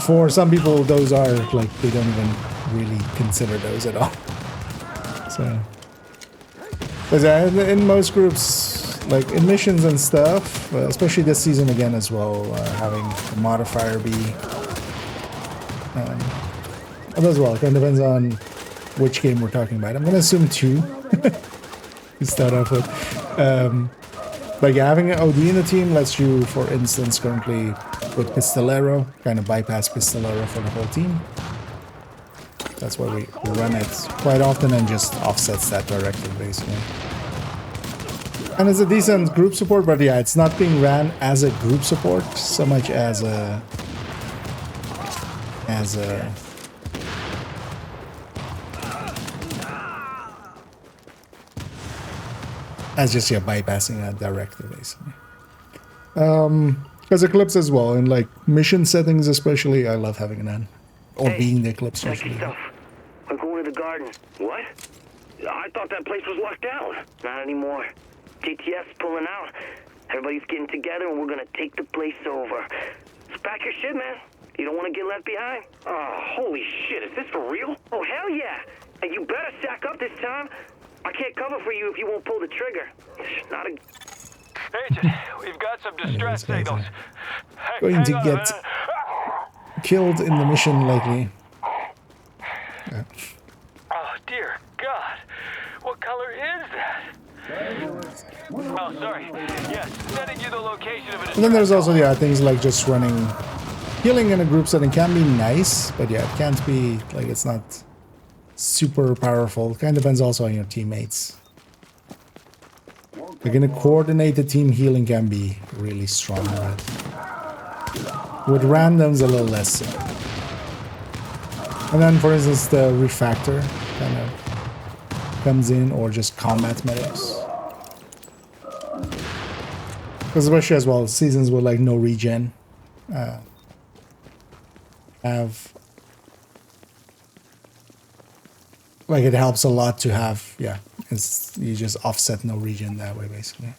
for some people, those are like, they don't even really consider those at all. So, because in most groups, like in missions and stuff, especially this season again as well, having a modifier be as well, it kind of depends on which game we're talking about. I'm going to assume 2 to start off with. Like having an OD in the team lets you, for instance, currently with Pistolero, kind of bypass Pistolero for the whole team. That's why we run it quite often and just offsets that directly, basically. And it's a decent group support, but yeah, it's not being ran as a group support so much as just, yeah, bypassing that directly, basically. Because Eclipse as well, in like mission settings especially, I love having an N. Or being the Eclipse, especially. I'm going to the garden. What? I thought that place was locked down. Not anymore. JTF's pulling out. Everybody's getting together and we're gonna take the place over. Just pack your shit, man. You don't want to get left behind? Oh, holy shit, is this for real? Oh, hell yeah. And you better sack up this time. I can't cover for you if you won't pull the trigger. Not a... Agent, we've got some distress signals. Going to get killed in the mission, likely. Yeah. Oh, dear God. What Oh, sorry. Yes, sending you the location of it. And then there's also, yeah, things like just running... Healing in a group setting can be nice, but yeah, it can't be, like, it's not super powerful. It kind of depends also on your teammates. Like, in a coordinated team, healing can be really strong, but with randoms, a little less so. And then, for instance, the refactor kind of comes in, or just combat medics. Because especially as well, seasons with, like, no regen. Have like it helps a lot to have, yeah, you just offset no regen that way basically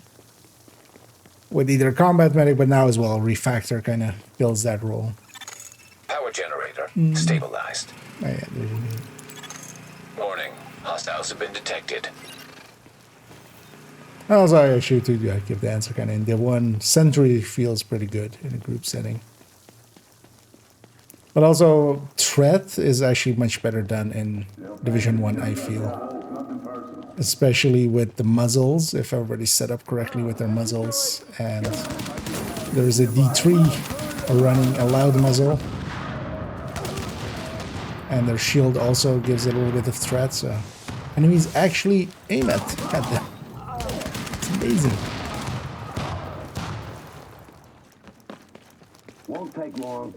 with either combat medic, but now as well refactor kind of fills that role. Power generator stabilized. Oh, yeah, Warning, hostiles have been detected. also I actually to give the answer kind of in the one sentry feels pretty good in a group setting. But also, threat is actually much better done in Division 1, I feel. Especially with the muzzles, if everybody's set up correctly with their muzzles. And there's a D3 running a loud muzzle. And their shield also gives it a little bit of threat, so enemies actually aim at them. It's amazing. Won't take long.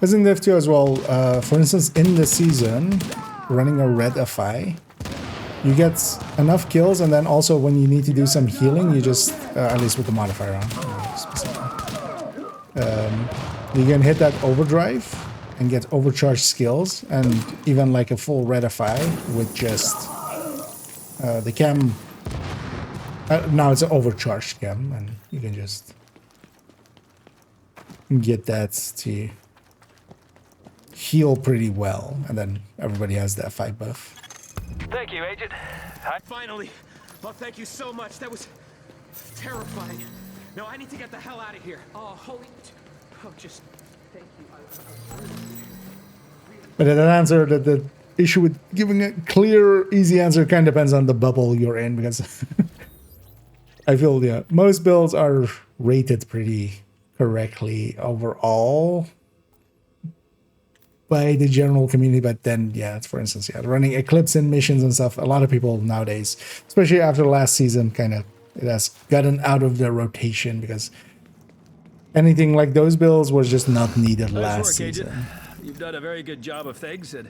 As in Div 2 as well, for instance, in the season, running a red FI, you get enough kills, and then also when you need to do some healing, you just, at least with the modifier on, you can hit that overdrive and get overcharged skills, and even like a full red FI with just the chem. Now it's an overcharged chem, and you can just get that to heal pretty well, and then everybody has that fight buff. Thank you, Agent. Finally! Oh, thank you so much. That was terrifying. No, I need to get the hell out of here. Oh, holy... Oh, just... Thank you. But that answer, that the issue with giving a clear, easy answer kind of depends on the bubble you're in, because I feel, yeah, most builds are rated pretty correctly overall by the general community, but then, yeah, for instance, yeah, running Eclipse in missions and stuff, a lot of people nowadays, especially after last season, kind of, it has gotten out of the rotation, because anything like those builds was just not needed last season. Agent. You've done a very good job of things, and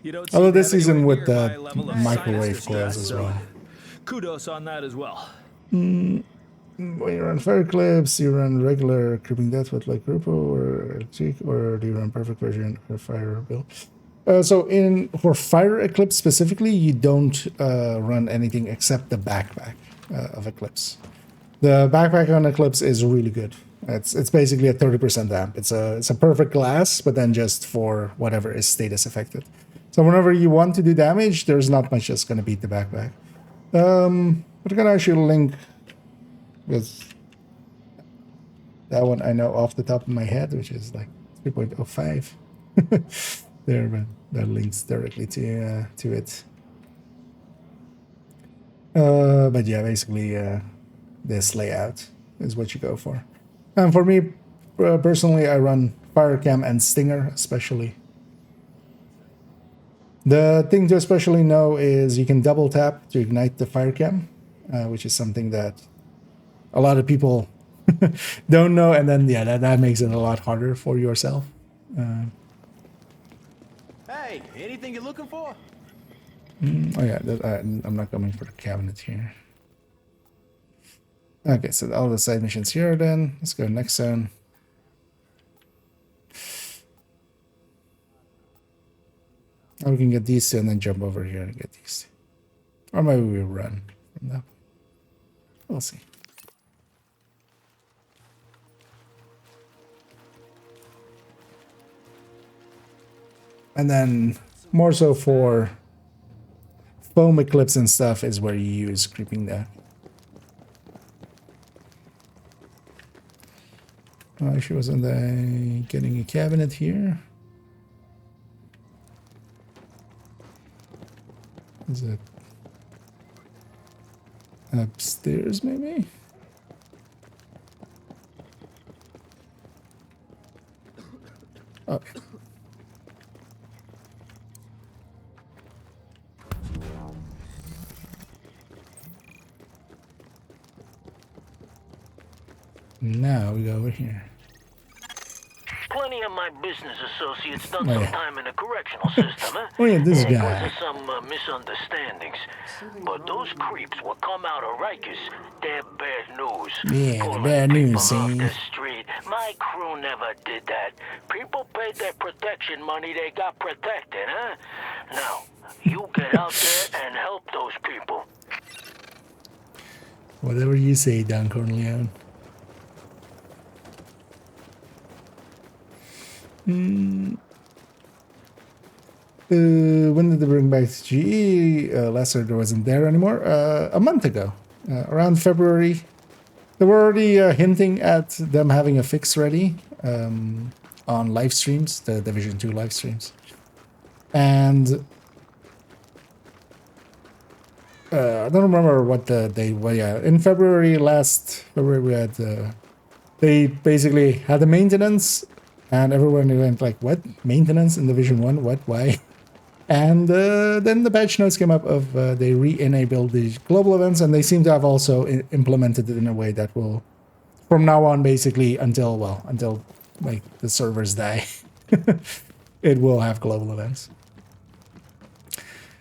you don't Although seem to this have season anywhere with near the my level of microwave science coils as so well. Kudos on that as well. When you run Fire Eclipse, you run regular Creeping Death with like Grupo or Cheek, or do you run Perfect Version or Fire build? So for Fire Eclipse specifically, you don't run anything except the backpack of Eclipse. The backpack on Eclipse is really good. It's basically a 30% amp. It's a perfect glass, but then just for whatever is status affected. So whenever you want to do damage, there's not much that's going to beat the backpack. But I can actually link with that one I know off the top of my head, which is like 3.05. There, but that links directly to it. But yeah, basically this layout is what you go for. And for me, personally, I run Firecam and Stinger especially. The thing to especially know is you can double tap to ignite the Firecam, which is something that a lot of people don't know, and then yeah, that makes it a lot harder for yourself. Hey, anything you're looking for? Oh yeah, I'm not coming for the cabinet here. Okay, so all the side missions here then. Let's go next zone. Or we can get these two and then jump over here and get these two. Or maybe we run from that. We'll see. And then more so for foam eclipse and stuff is where you use Creeping Death. She wasn't getting a cabinet here. Is it upstairs, maybe? Oh. Now we go over here. Plenty of my business associates done Oh, some yeah. time in the correctional system, huh? Oh, yeah, this And guy. causes some misunderstandings. But those creeps will come out of Rikers. They're bad news. Yeah, the Pulling bad people news, off see? the street. My crew never did that. People paid their protection money, they got protected, huh? Now, you get out there and help those people. Whatever you say, Don Corleone. When did they bring back GE? Lester wasn't there anymore. A month ago, around February. They were already hinting at them having a fix ready on live streams, the Division 2 live streams. And I don't remember what the date was. Yeah, in February, last February, we had they basically had the maintenance, and everyone went like, "What maintenance in Division 1? What? Why?" And then the patch notes came up of they re-enabled the global events, and they seem to have also implemented it in a way that will, from now on, basically until like the servers die, it will have global events.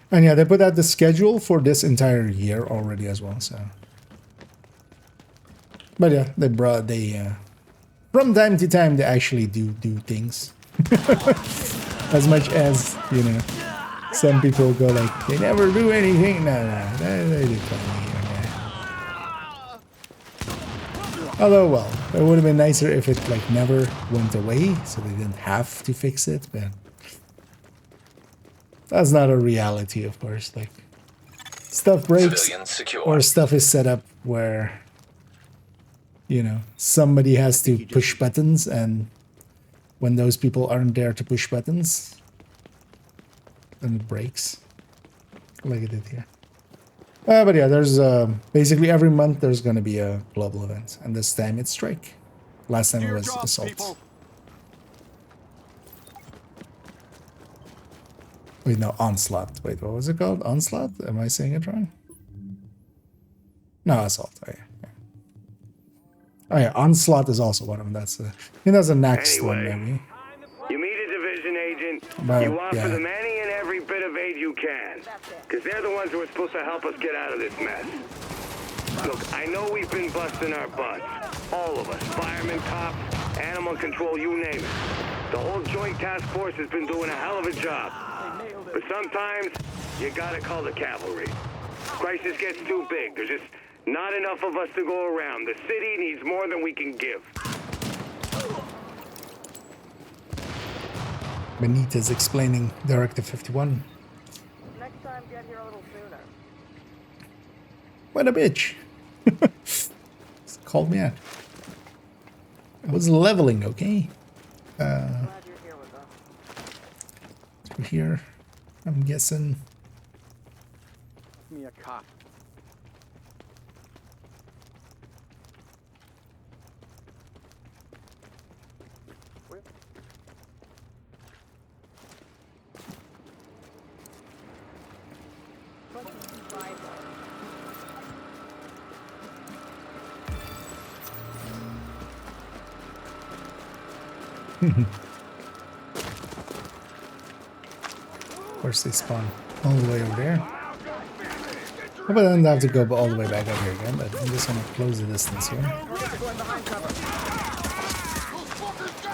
And yeah, they put out the schedule for this entire year already as well. So, but yeah, they from time to time they actually do things. As much as, you know, some people go like, they never do anything. No, they do plenty here and there. Although, well, it would have been nicer if it like never went away, so they didn't have to fix it, but that's not a reality, of course. Like, stuff breaks or stuff is set up where, you know, somebody has to push buttons, and when those people aren't there to push buttons, then it breaks, like it did here. But yeah, there's basically every month there's going to be a global event, and this time it's Strike. Last time it was Assault. Wait, no, Onslaught. Wait, what was it called? Onslaught? Am I saying it wrong? No, Assault. Oh, yeah. Oh yeah, Onslaught is also one of them. That's I think that's the next one, maybe. You meet a division agent, But, you offer yeah. them any and every bit of aid you can. Because they're the ones who are supposed to help us get out of this mess. Look, I know we've been busting our butts. All of us. Firemen, cops, animal control, you name it. The whole joint task force has been doing a hell of a job. But sometimes, you gotta call the cavalry. Crisis gets too big. There's just not enough of us to go around. The city needs more than we can give. Benitez explaining Directive 51. Next time, get here a little sooner. What a bitch. Called me out. I was leveling, okay? Through here, I'm guessing. Give me a cop. Of course, they spawn all the way over there. Hope I don't have to go all the way back up here again, but I'm just gonna close the distance here.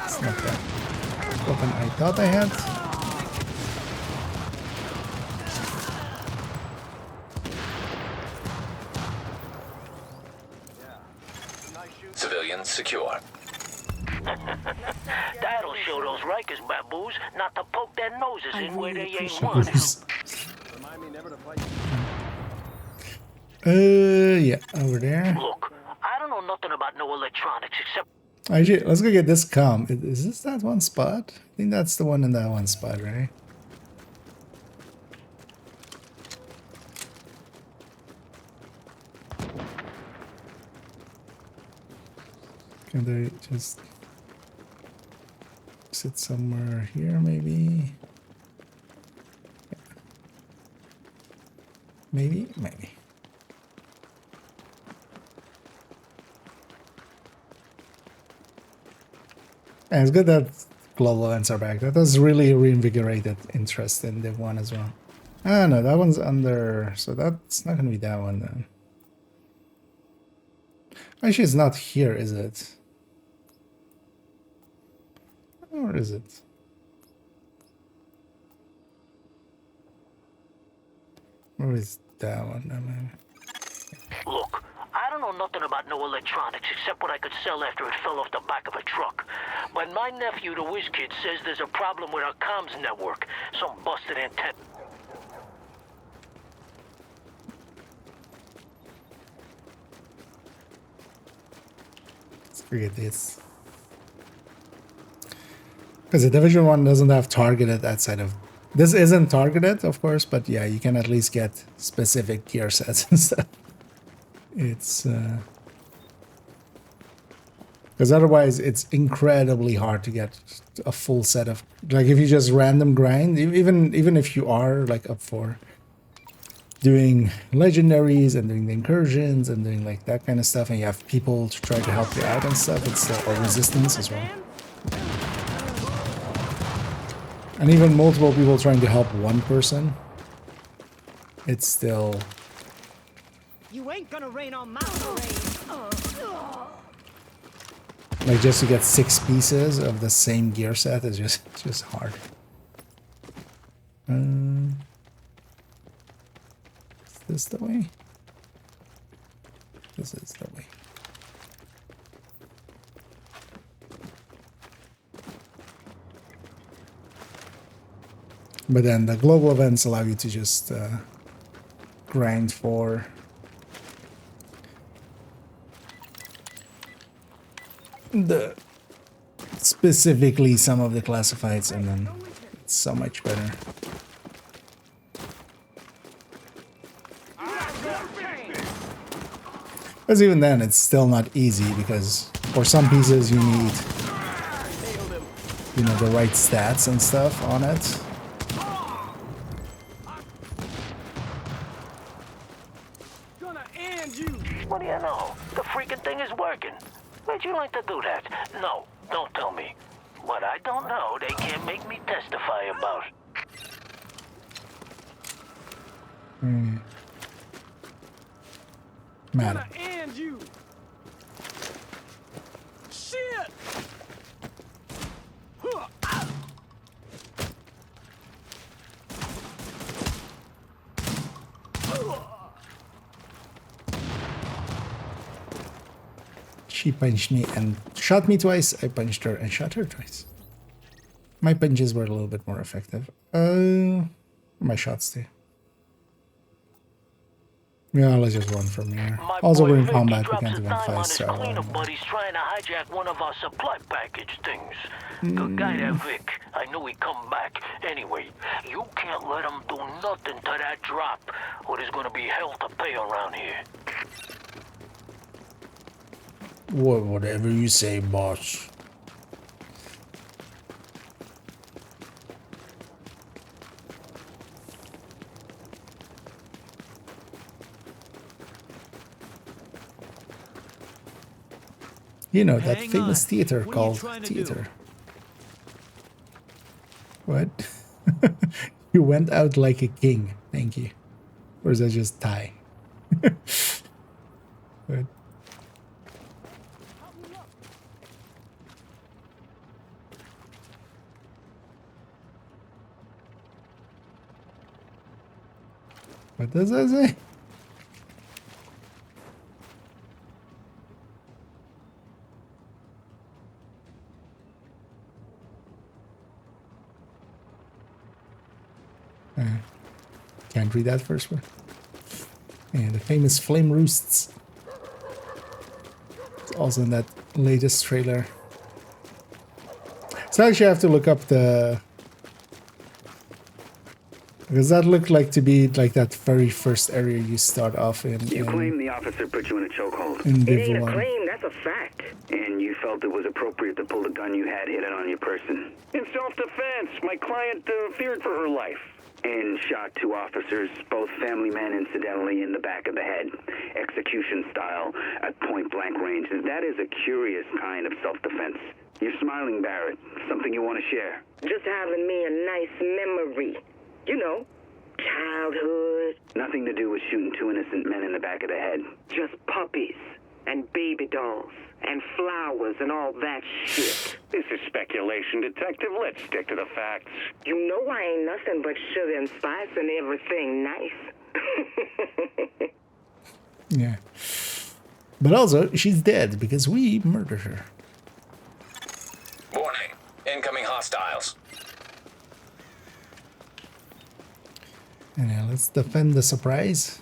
It's not that open I thought I had. Civilians secure. That'll show those Rikers baboos not to poke their noses in where they ain't wanted. Yeah, over there. Look, I don't know nothing about no electronics except Actually, let's go get this comm. Is this that one spot? I think that's the one in that one spot, right? Can they just sit somewhere here, maybe? Yeah. Maybe. And it's good that global events are back. That has really reinvigorated interest in Div 1 as well. Ah, no, that one's under, so that's not gonna be that one then. Actually, it's not here, is it? Or is it? Where is that one? I mean, Look, I don't know nothing about no electronics except what I could sell after it fell off the back of a truck. But my nephew, the whiz kid, says there's a problem with our comms network. Some busted antenna. let's forget this. Because the Division 1 doesn't have targeted outside of... This isn't targeted, of course, but yeah, you can at least get specific gear sets and stuff. It's... Because otherwise, it's incredibly hard to get a full set of... Like, if you just random grind, even if you are, like, up for doing legendaries and doing the incursions and doing, like, that kind of stuff, and you have people to try to help you out and stuff, it's... or resistance as well. And even multiple people trying to help one person, it's still... You ain't gonna rain on my parade. Like, just to get 6 pieces of the same gear set is just hard. Is this the way? This is the way. But then the global events allow you to just grind for the specifically some of the classifieds, and then it's so much better. Because even then, it's still not easy, because for some pieces you need, you know, the right stats and stuff on it. What do you know? The freaking thing is working. Where'd you like to do that? No, don't tell me. What I don't know, they can't make me testify about. Madam. And you. Shit. She punched me and shot me twice. I punched her and shot her twice. My punches were a little bit more effective. My shots too. Yeah, let's just run from here. Also, we're in combat. We can't even fight. So Buddy's trying to hijack one of our supply package things. Good guy, that Vic. I knew he'd come back. Anyway, you can't let him do nothing to that drop, or there's gonna be hell to pay around here. Whatever you say, boss. You know, that famous theater called theater. What? You went out like a king. Thank you. Or is that just Thai? What? What does that say? Can't read that first one. And the famous flame roosts. It's also in that latest trailer. So actually I have to look up the Because that looked like to be like that very first area you start off in. You claim the officer put you in a chokehold. In It Div ain't a 1. claim, that's a fact. And you felt it was appropriate to pull the gun you had hidden on your person. In self-defense, my client feared for her life. And shot 2 officers, both family men, incidentally, in the back of the head. Execution style, at point-blank range. That is a curious kind of self-defense. You're smiling, Barrett. Something you want to share? Just having me a nice memory. You know, childhood. Nothing to do with shooting 2 innocent men in the back of the head. Just puppies and baby dolls and flowers and all that shit. This is speculation, Detective. Let's stick to the facts. You know I ain't nothing but sugar and spice and everything nice. Yeah. But also, she's dead because we murdered her. Warning. Incoming hostiles. And now let's defend the surprise.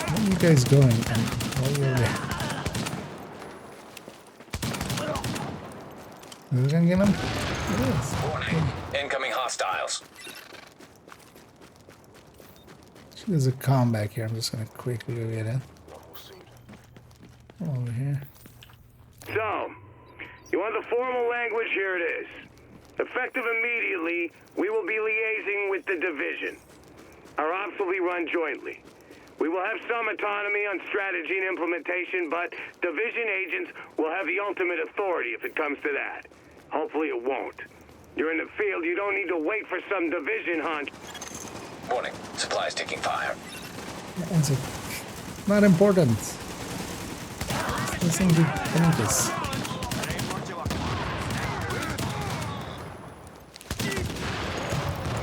Where are you guys going? While you're there. Is it gonna get him? It is. Warning. Incoming hostiles. There's a comm back here. I'm just gonna quickly go get it. Over here. So, you want the formal language? Here it is. Effective immediately, we will be liaising with the division. Our ops will be run jointly. We will have some autonomy on strategy and implementation, but division agents will have the ultimate authority if it comes to that. Hopefully it won't. You're in the field, you don't need to wait for some division hunt. Warning. Supplies taking fire. That's not important. Listen to Ventus.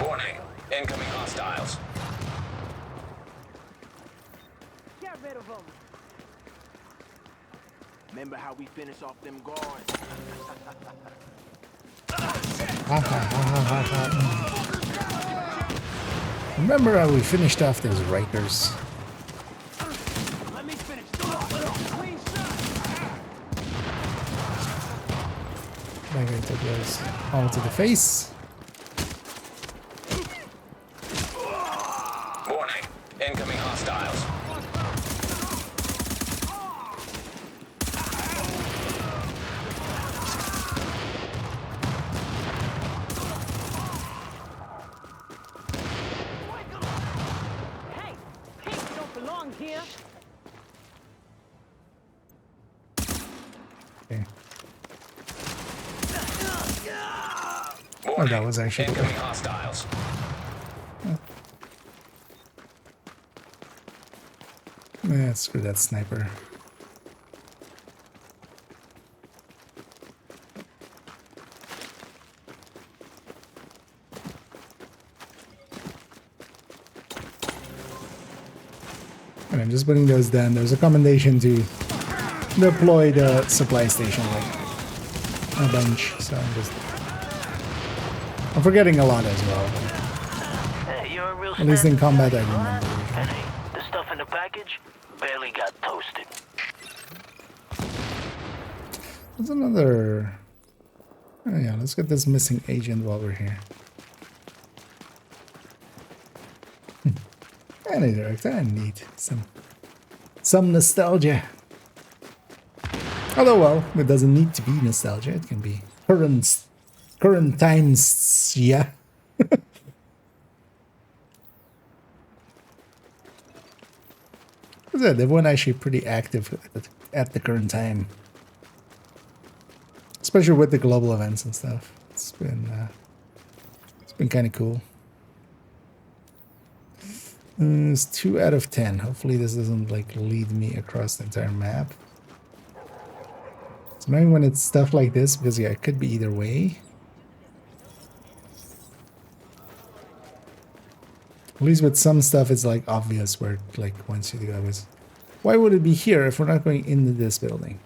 Warning. Incoming hostiles. Get rid of them. Remember how we finish off them guards? Remember how we finished off those Rikers? Let me finish. That guy took those all to the face. Warning. Incoming hostiles. Hey, pigs don't belong here. Okay. Oh, that was actually Incoming hostiles. Yeah, screw that sniper. And I'm just putting those down. There's a commendation to deploy the supply station like a bunch, so I'm forgetting a lot as well. Hey, you're a real At least in stand-up combat I guy, remember. And hey, the stuff in the package barely got toasted. There's another... Oh yeah, let's get this missing agent while we're here. Any director, I need some nostalgia. Although, well, it doesn't need to be nostalgia. It can be current times, yeah. They're one actually pretty active at the current time, especially with the global events and stuff. It's been kind of cool. It's 2 out of 10. Hopefully this doesn't like lead me across the entire map. It's annoying when it's stuff like this because yeah, it could be either way. At least with some stuff it's like obvious where like once you go is. Why would it be here if we're not going into this building?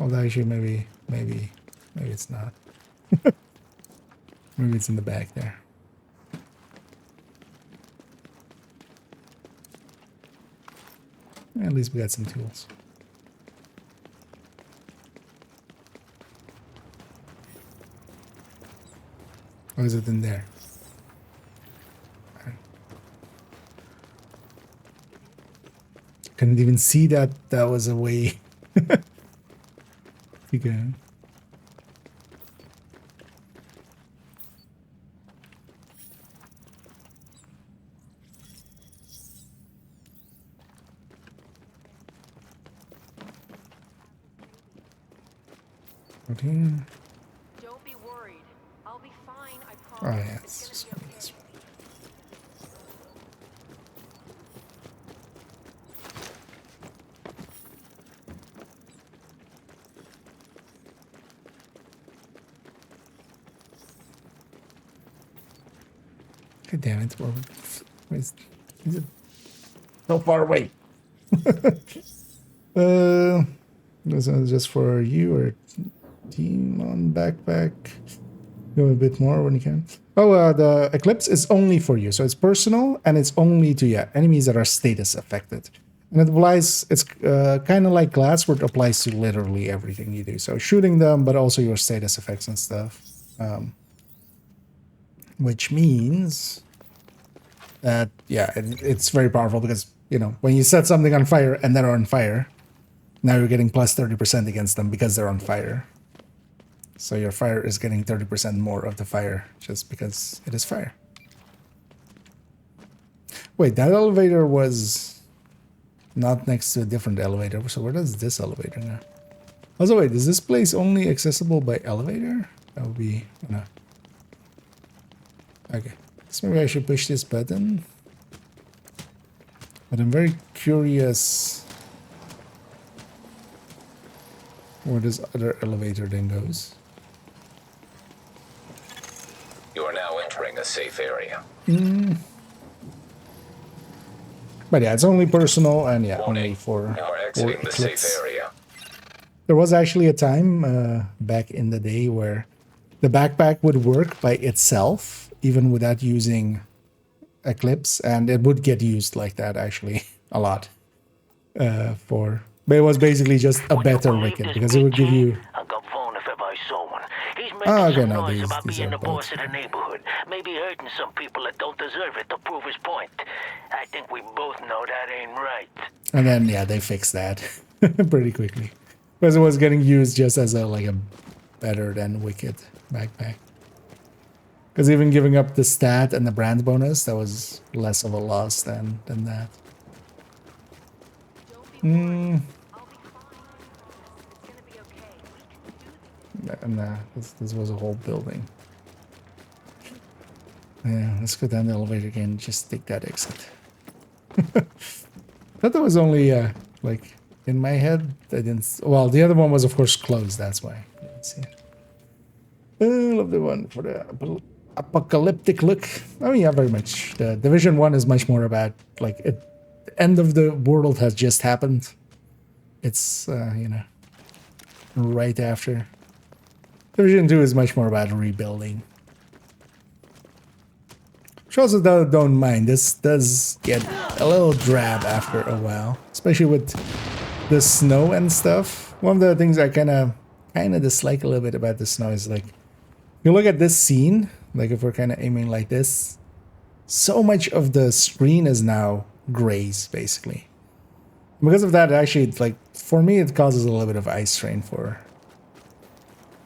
Although actually maybe it's not. Maybe it's in the back there. At least we got some tools. Or is it in there? Couldn't even see that was a way to go. Okay. Don't be worried. I'll be fine, I Oh promise. yeah, it's just gonna be this one. God damn it! Where's is it so far away? This is just for you or demon backpack. Go a bit more when you can. Oh, the eclipse is only for you, so it's personal and it's only to enemies that are status affected. And it applies. It's kind of like glass, where it applies to literally everything you do. So shooting them, but also your status effects and stuff. Which means that it's very powerful because when you set something on fire and they're on fire, now you're getting plus 30% against them because they're on fire. So your fire is getting 30% more of the fire just because it is fire. Wait, that elevator was not next to a different elevator. So where does this elevator go? Also, wait, is this place only accessible by elevator? That would be... no. Okay. So maybe I should push this button. But I'm very curious where this other elevator then goes. You are now entering a safe area. But yeah, it's only personal and Warning, only for you are exiting the safe Eclipse. area. There was actually a time back in the day where the backpack would work by itself, even without using Eclipse, and it would get used like that actually a lot. But it was basically just a better wicket because it would give you. I got phone if ever I saw one. He's making Oh, okay, some no, noise these about being are the boss both. of the neighborhood. Maybe hurting some people that don't deserve it to prove his point. I think we both know that ain't right. And then they fixed that pretty quickly because it was getting used just as a better than wicket backpack. Because even giving up the stat and the brand bonus, that was less of a loss than that. And this was a whole building. Yeah, let's go down the elevator again and just take that exit. Thought that was only in my head. I didn't. Well, the other one was of course closed. That's why. Let's see. I love the one for the apocalyptic look. Oh yeah, very much. The Division 1 is much more about the end of the world has just happened. It's right after. Division 2 is much more about rebuilding. Which also don't mind. This does get a little drab after a while, especially with the snow and stuff. One of the things I kind of dislike a little bit about the snow is you look at this scene, if we're kind of aiming like this, so much of the screen is now grays, basically. Because of that, actually, for me, it causes a little bit of eye strain for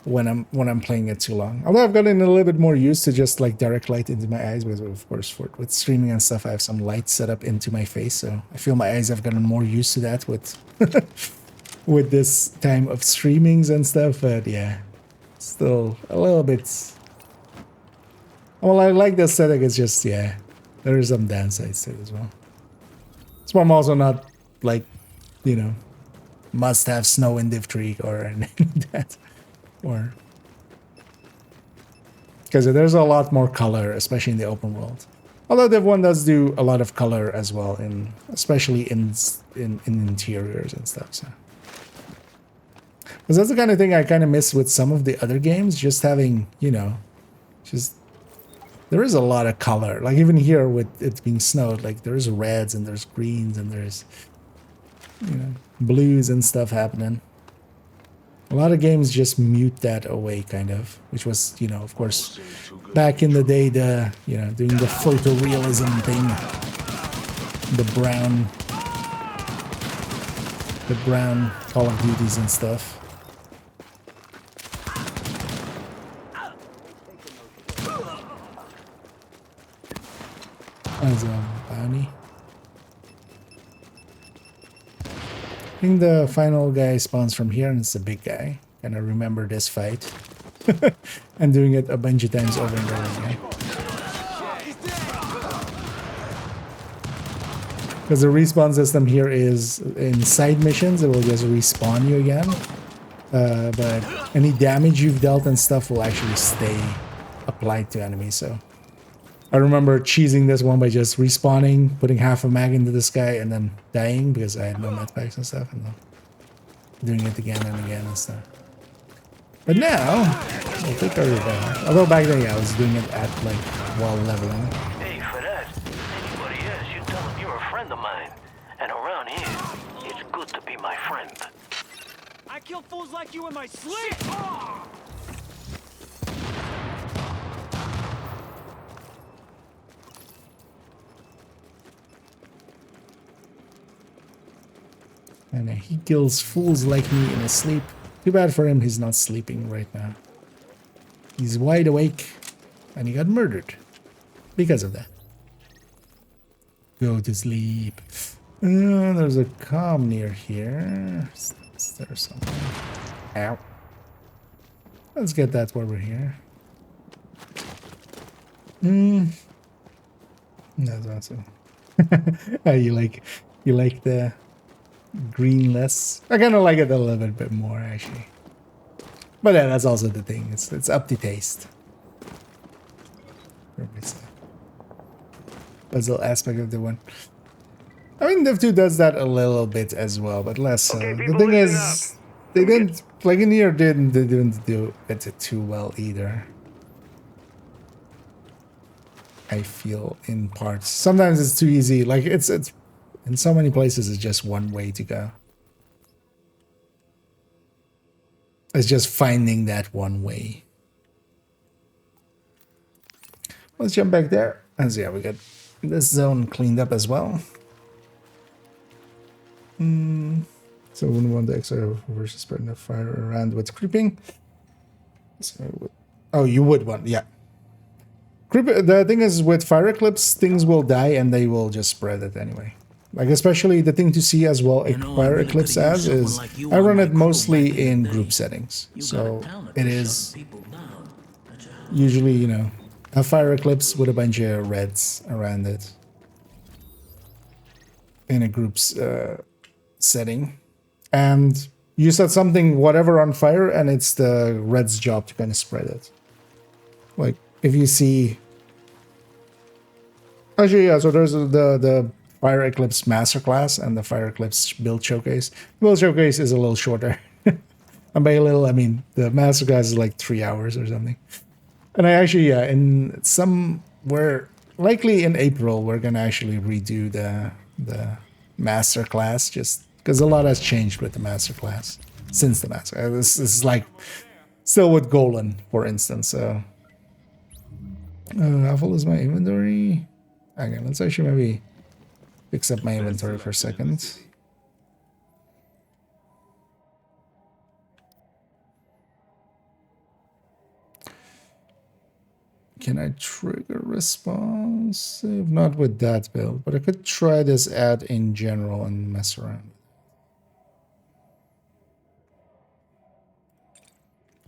when I'm playing it too long. Although I've gotten a little bit more used to just direct light into my eyes, because of course with streaming and stuff, I have some light set up into my face, so I feel my eyes have gotten more used to that with with this time of streamings and stuff. But yeah, still a little bit. Well, I like the aesthetic. It's just there are some downsides to it as well. So I'm also not must have snow in Div 3 or anything like that. Or because there's a lot more color, especially in the open world. Although Div 1 does do a lot of color as well, especially in interiors and stuff. So Because that's the kind of thing I kind of miss with some of the other games, just having, you know, just, there is a lot of color. Like even here with it being snowed, like there's reds and there's greens and there's, you know, blues and stuff happening. A lot of games just mute that away, kind of, which was, you know, of course, back in the day, the, you know, doing the photorealism thing, the brown Call of Duties and stuff. As a bounty. I think the final guy spawns from here, and it's a big guy. And I remember this fight. I'm doing it a bunch of times over and over again. Because the respawn system here is in side missions, it will just respawn you again. But any damage you've dealt and stuff will actually stay applied to enemies. So I remember cheesing this one by just respawning, putting half a mag into this guy, and then dying because I had no medpacks and stuff, and then doing it again and again and stuff. But now, I'll take our revenge. Although back then, yeah, I was doing it at, like, while leveling. Hey, for that, anybody else, you tell them you're a friend of mine. And around here, it's good to be my friend. I kill fools like you in my sleep! And he kills fools like me in his sleep. Too bad for him, he's not sleeping right now. He's wide awake, and he got murdered because of that. Go to sleep. There's a comm near here. Is there something? Ow. Let's get that while we're here. That's awesome. You like the green less? I kind of like it a little bit more actually. But yeah, that's also the thing. It's up to taste. Puzzle aspect of the one. I mean, Div 2 does that a little bit as well, but less so. The thing is, they didn't, like in here, they didn't do it too well either. I feel in parts. Sometimes it's too easy. Like it's in so many places, it's just one way to go. It's just finding that one way. Let's jump back there. And so yeah, we got this zone cleaned up as well. So we wouldn't want the extra versus spreading the fire around what's creeping. So, oh, you would want, yeah. The thing is, with fire eclipse, things will die and they will just spread it anyway. Like, especially the thing to see as well, fire eclipse as is, I run it mostly in group settings. So it is usually, you know, a fire eclipse with a bunch of reds around it in a group's setting. And you set something, whatever, on fire, and it's the red's job to kind of spread it. Like, if you see... Actually, yeah, so there's the Fire Eclipse Masterclass and the Fire Eclipse Build Showcase. The Build Showcase is a little shorter. And by a little, I mean, the Masterclass is like 3 hours or something. And I actually, yeah, in somewhere, likely in April, we're going to actually redo the Masterclass, just because a lot has changed with the Masterclass since the Masterclass. This is like, still with Golan, for instance, so... how full is my inventory? Okay, let's actually maybe fix up my inventory for a second. Can I trigger response? Not with that build, but I could try this ad in general and mess around.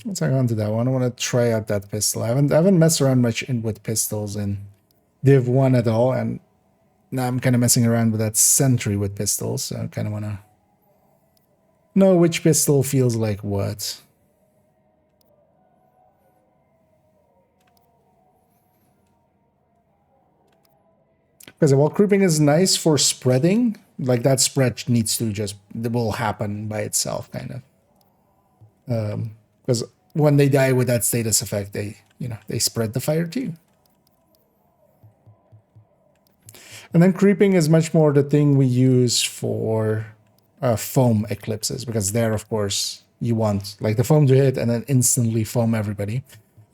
Let's hang on to that one. I want to try out that pistol. I haven't messed around much with pistols in Div 1 at all, and now I'm kind of messing around with that sentry with pistols, so I kind of want to know which pistol feels like what. Because while creeping is nice for spreading, like that spread needs to just, it will happen by itself, kind of. Because when they die with that status effect, they spread the fire too. And then creeping is much more the thing we use for foam eclipses, because there, of course, you want like the foam to hit and then instantly foam everybody.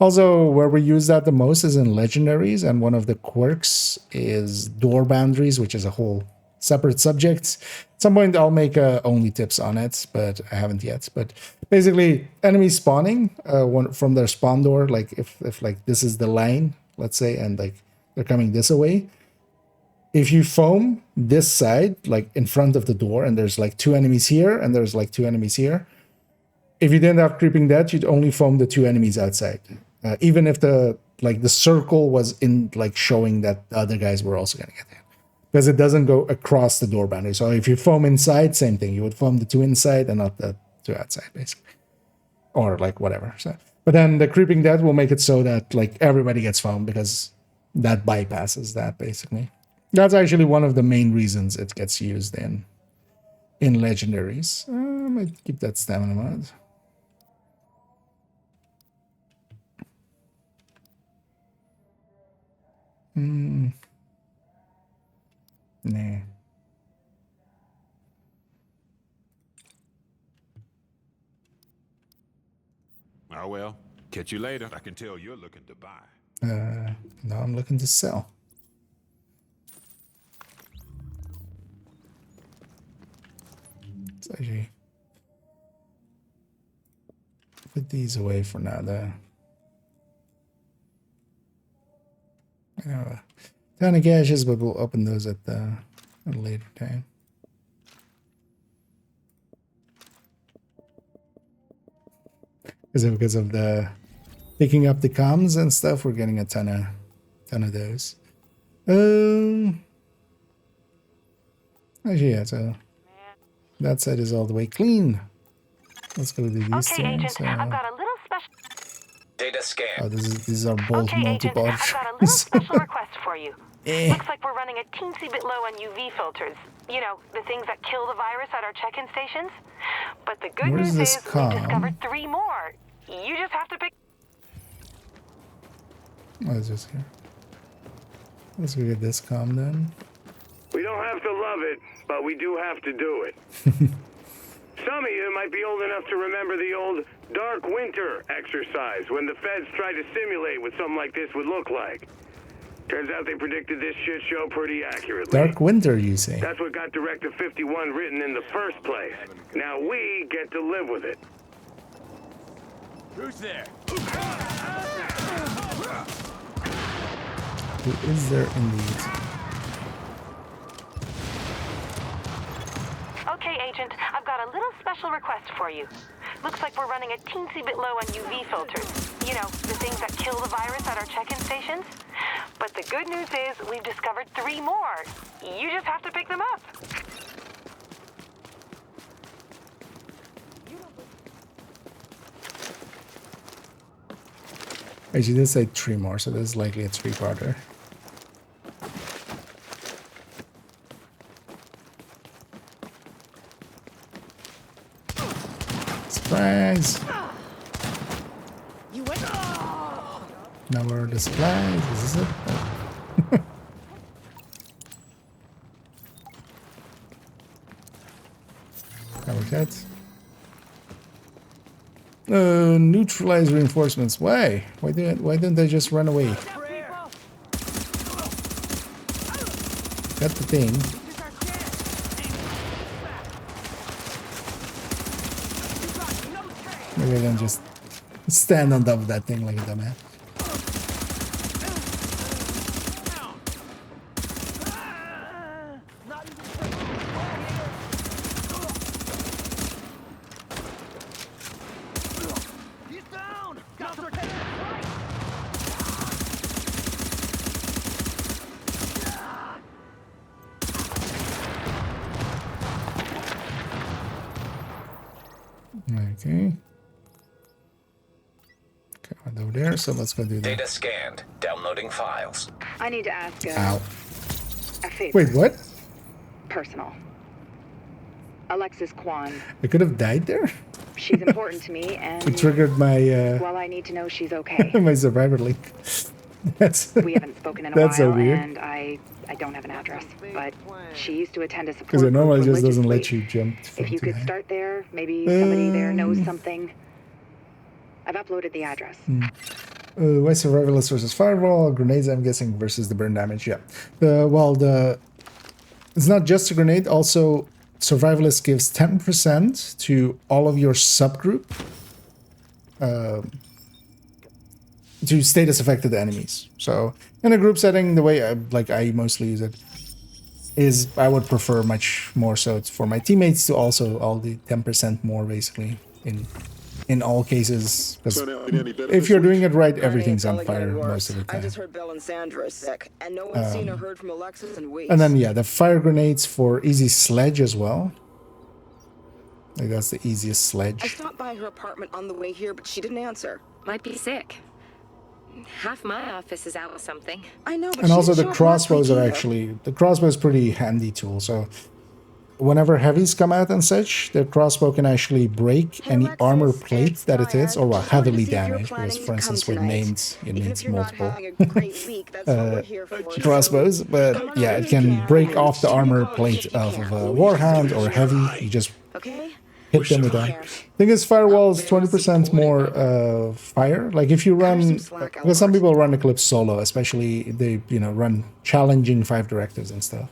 Also, where we use that the most is in legendaries, and one of the quirks is door boundaries, which is a whole separate subject. At some point, I'll make only tips on it, but I haven't yet. But basically, enemies spawning from their spawn door, like if like this is the lane, let's say, and like they're coming this way. If you foam this side, like in front of the door, and there's like 2 enemies here, and there's like 2 enemies here. If you didn't have creeping death, you'd only foam the 2 enemies outside. Even if the circle was in like showing that the other guys were also gonna get hit. Because it doesn't go across the door boundary. So if you foam inside, same thing. You would foam the 2 inside and not the 2 outside, basically. Or like whatever. So, but then the creeping death will make it so that like everybody gets foamed, because that bypasses that basically. That's actually one of the main reasons it gets used in legendaries. I might keep that stamina mod. Nah. Oh well, catch you later. I can tell you're looking to buy. No, I'm looking to sell. Let's actually put these away for now, though. I know a ton of caches, but we'll open those at a later time. Because of the picking up the comms and stuff, we're getting a ton of those. Actually, yeah, so that side is all the way clean. Let's go to these Okay, things. Agent, I've got a little special... Data scan. Oh, these are both Okay, Agent, multiple. I've got a little special request for you. Looks like we're running a teensy bit low on UV filters. You know, the things that kill the virus at our check-in stations. But the good Where's news this is we've com? discovered 3 more. You just have to pick... What is this here? Let's go get this com then. We don't have to love it, but we do have to do it. Some of you might be old enough to remember the old Dark Winter exercise when the feds tried to simulate what something like this would look like. Turns out they predicted this shit show pretty accurately. Dark Winter, you say? That's what got Directive 51 written in the first place. Now we get to live with it. Who's there? Who is there indeed? Okay, Agent, I've got a little special request for you. Looks like we're running a teensy bit low on UV filters. You know, the things that kill the virus at our check-in stations. But the good news is we've discovered 3 more. You just have to pick them up. Actually, did say 3 more, so this is likely a 3-parter. Surprise! You went. Now where are the supplies? Is this it? Oh. Cover cat. Neutralize reinforcements. Why? Why didn't they just run away? Got the thing. Maybe I can just stand on top of that thing like a dumbass. Okay. Went over there, so let's go do that. Data scanned. Downloading files. I need to ask Ow. a favor. Wait, what? Personal. Alexis Kwan. I could have died there? She's important to me, and It triggered my well, I need to know she's okay. my survivor link. That's We haven't spoken in a that's so while, weird. and I don't have an address, but she used to attend a support Because it group normally just doesn't let religiously. you jump. If you from could to start there, maybe somebody there knows Um, something. I've uploaded the address. Why survivalist versus firewall? Grenades, I'm guessing, versus the burn damage. Yeah. It's not just a grenade. Also, survivalist gives 10% to all of your subgroup to status affected enemies. So in a group setting, the way I mostly use it is I would prefer much more so it's for my teammates to also all the 10% more basically in all cases, because if you're doing it right, everything's on fire most of the I time. just heard Belle and Sandra is sick, and no one's seen or heard from Alexis in weeks. And then yeah, the fire grenades for easy sledge as well. Like that's the easiest sledge. I stopped by her apartment on the way here, but she didn't answer. Might be sick. Half my office is out with something. I know, but And she also didn't the show up last crossbows week are either. actually, the crossbow is pretty handy tool. So whenever heavies come out and such, the crossbow can actually break any armor plate that it hits, or well, heavily damage, because for instance with mains, it means multiple crossbows, but yeah, it can break off the armor plate of a warhound or heavy. You just hit them with that. Thing is, firewall is 20% more fire. Like if you run, because some people run Eclipse solo, especially they run challenging 5 directives and stuff.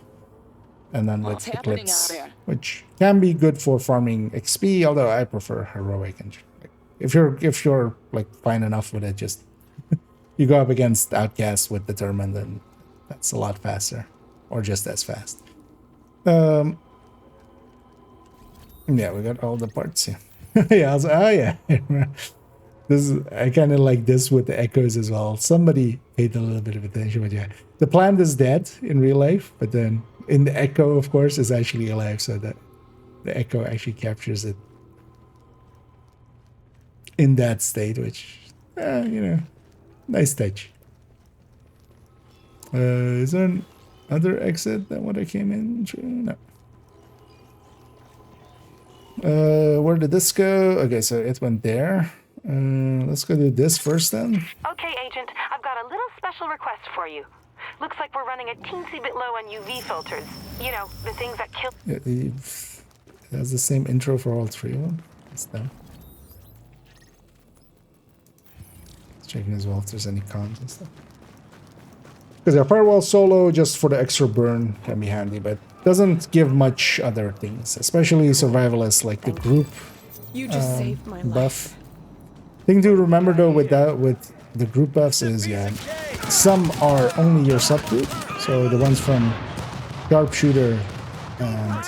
And then with Eclipse, which can be good for farming XP, although I prefer heroic. And if you're like fine enough with it, just you go up against outcasts with determined, then that's a lot faster, or just as fast. Yeah, we got all the parts here. Yeah, oh yeah. I kind of like this with the echoes as well. Somebody paid a little bit of attention, but yeah, the plant is dead in real life, but then in the echo, of course, is actually alive, so that the echo actually captures it in that state, which nice touch. Is there another exit than what I came in through? No. Where did this go? Okay, so it went there. Let's go do this first then. Okay, Agent, I've got a little special request for you. Looks like we're running a teensy bit low on UV filters. You know, the things that kill... It has the same intro for all 3 of them. It's done. Checking as well if there's any cons and stuff. Because a firewall solo, just for the extra burn, can be handy, but doesn't give much other things, especially survivalists like the group You just saved my buff. Thing to remember though with the group buffs is some are only your subgroup, so the ones from sharpshooter and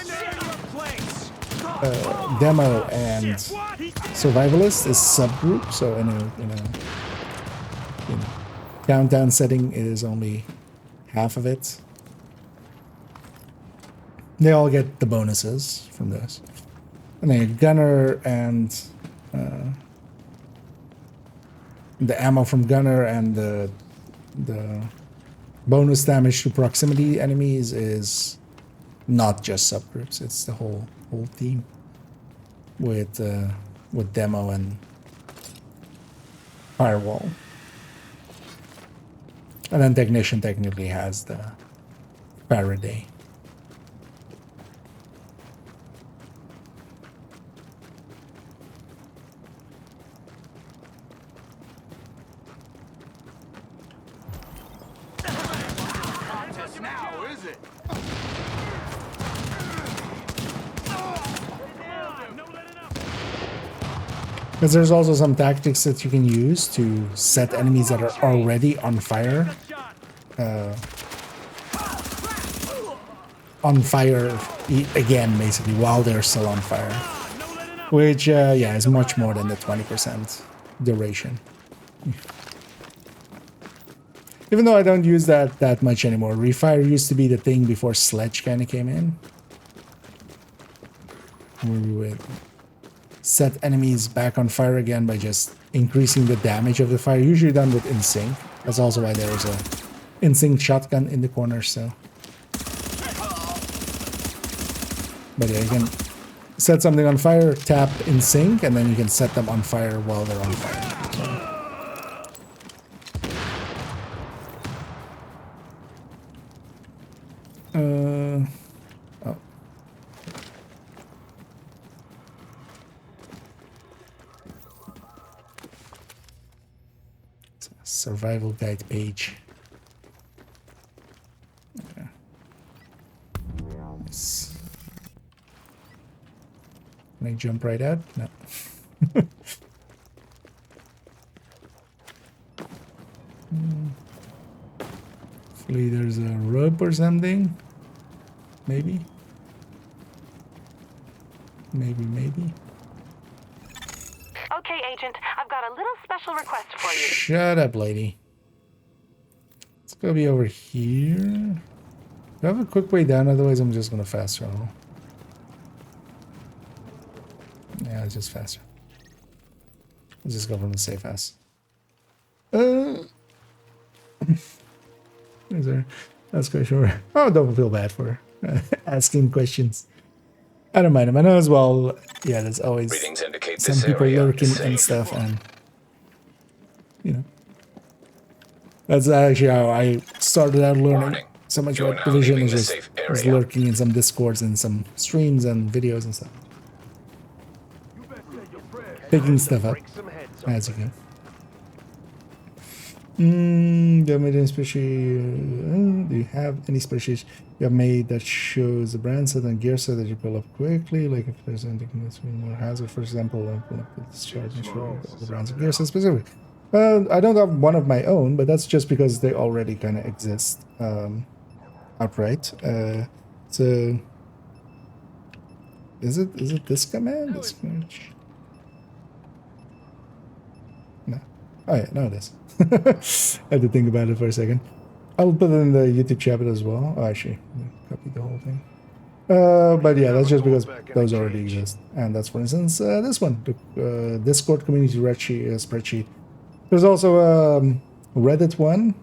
demo and survivalist is subgroup, so in a countdown setting it is only half of it. They all get the bonuses from this. And then gunner and the ammo from gunner and the bonus damage to proximity enemies is not just subgroups, it's the whole team with demo and firewall. And then technician technically has the Faraday. Now, is it? Because there's also some tactics that you can use to set enemies that are already on fire. Again, basically, while they're still on fire. Which, yeah, is much more than the 20% duration. Even though I don't use that much anymore. Refire used to be the thing before Sledge kind of came in. Where we would set enemies back on fire again by just increasing the damage of the fire. Usually done with InSync. That's also why there was a InSync shotgun in the corner, so. But yeah, you can set something on fire, tap in sync, and then you can set them on fire while they're on fire. Oh. It's a survival guide page. Okay. Yes. Can I jump right out? No. Hopefully there's a rope or something. Maybe. Maybe. Okay, Agent, I've got a little special request for you. Shut up, lady. It's gonna be over here. Do I have a quick way down? Otherwise, I'm just gonna fast travel. Yeah, it's just faster. Let's just go from the safe house. Is there? That's quite sure. Oh, don't feel bad for asking questions. I don't mind them. I know as well. Yeah, there's always some people lurking and stuff, and you know, that's actually how I started out learning so much about Division. Is just was lurking in some discords and some streams and videos and stuff, picking stuff up as you go. Do you have made any spreadsheet? Do you have any spreadsheets you have made that shows the brand set and gear set that you pull up quickly? Like if there's anything that's more hazard, for example, pull up the discharge and show the brands and gear set specifically. I don't have one of my own, but that's just because they already kind of exist outright. So is it this command? This command? No. Oh yeah, no it is. I had to think about it for a second. I'll put it in the YouTube chat as well. Oh, actually, copy the whole thing. But yeah, that's just because those already exist. And that's, for instance, this one, the Discord community spreadsheet. There's also a Reddit one.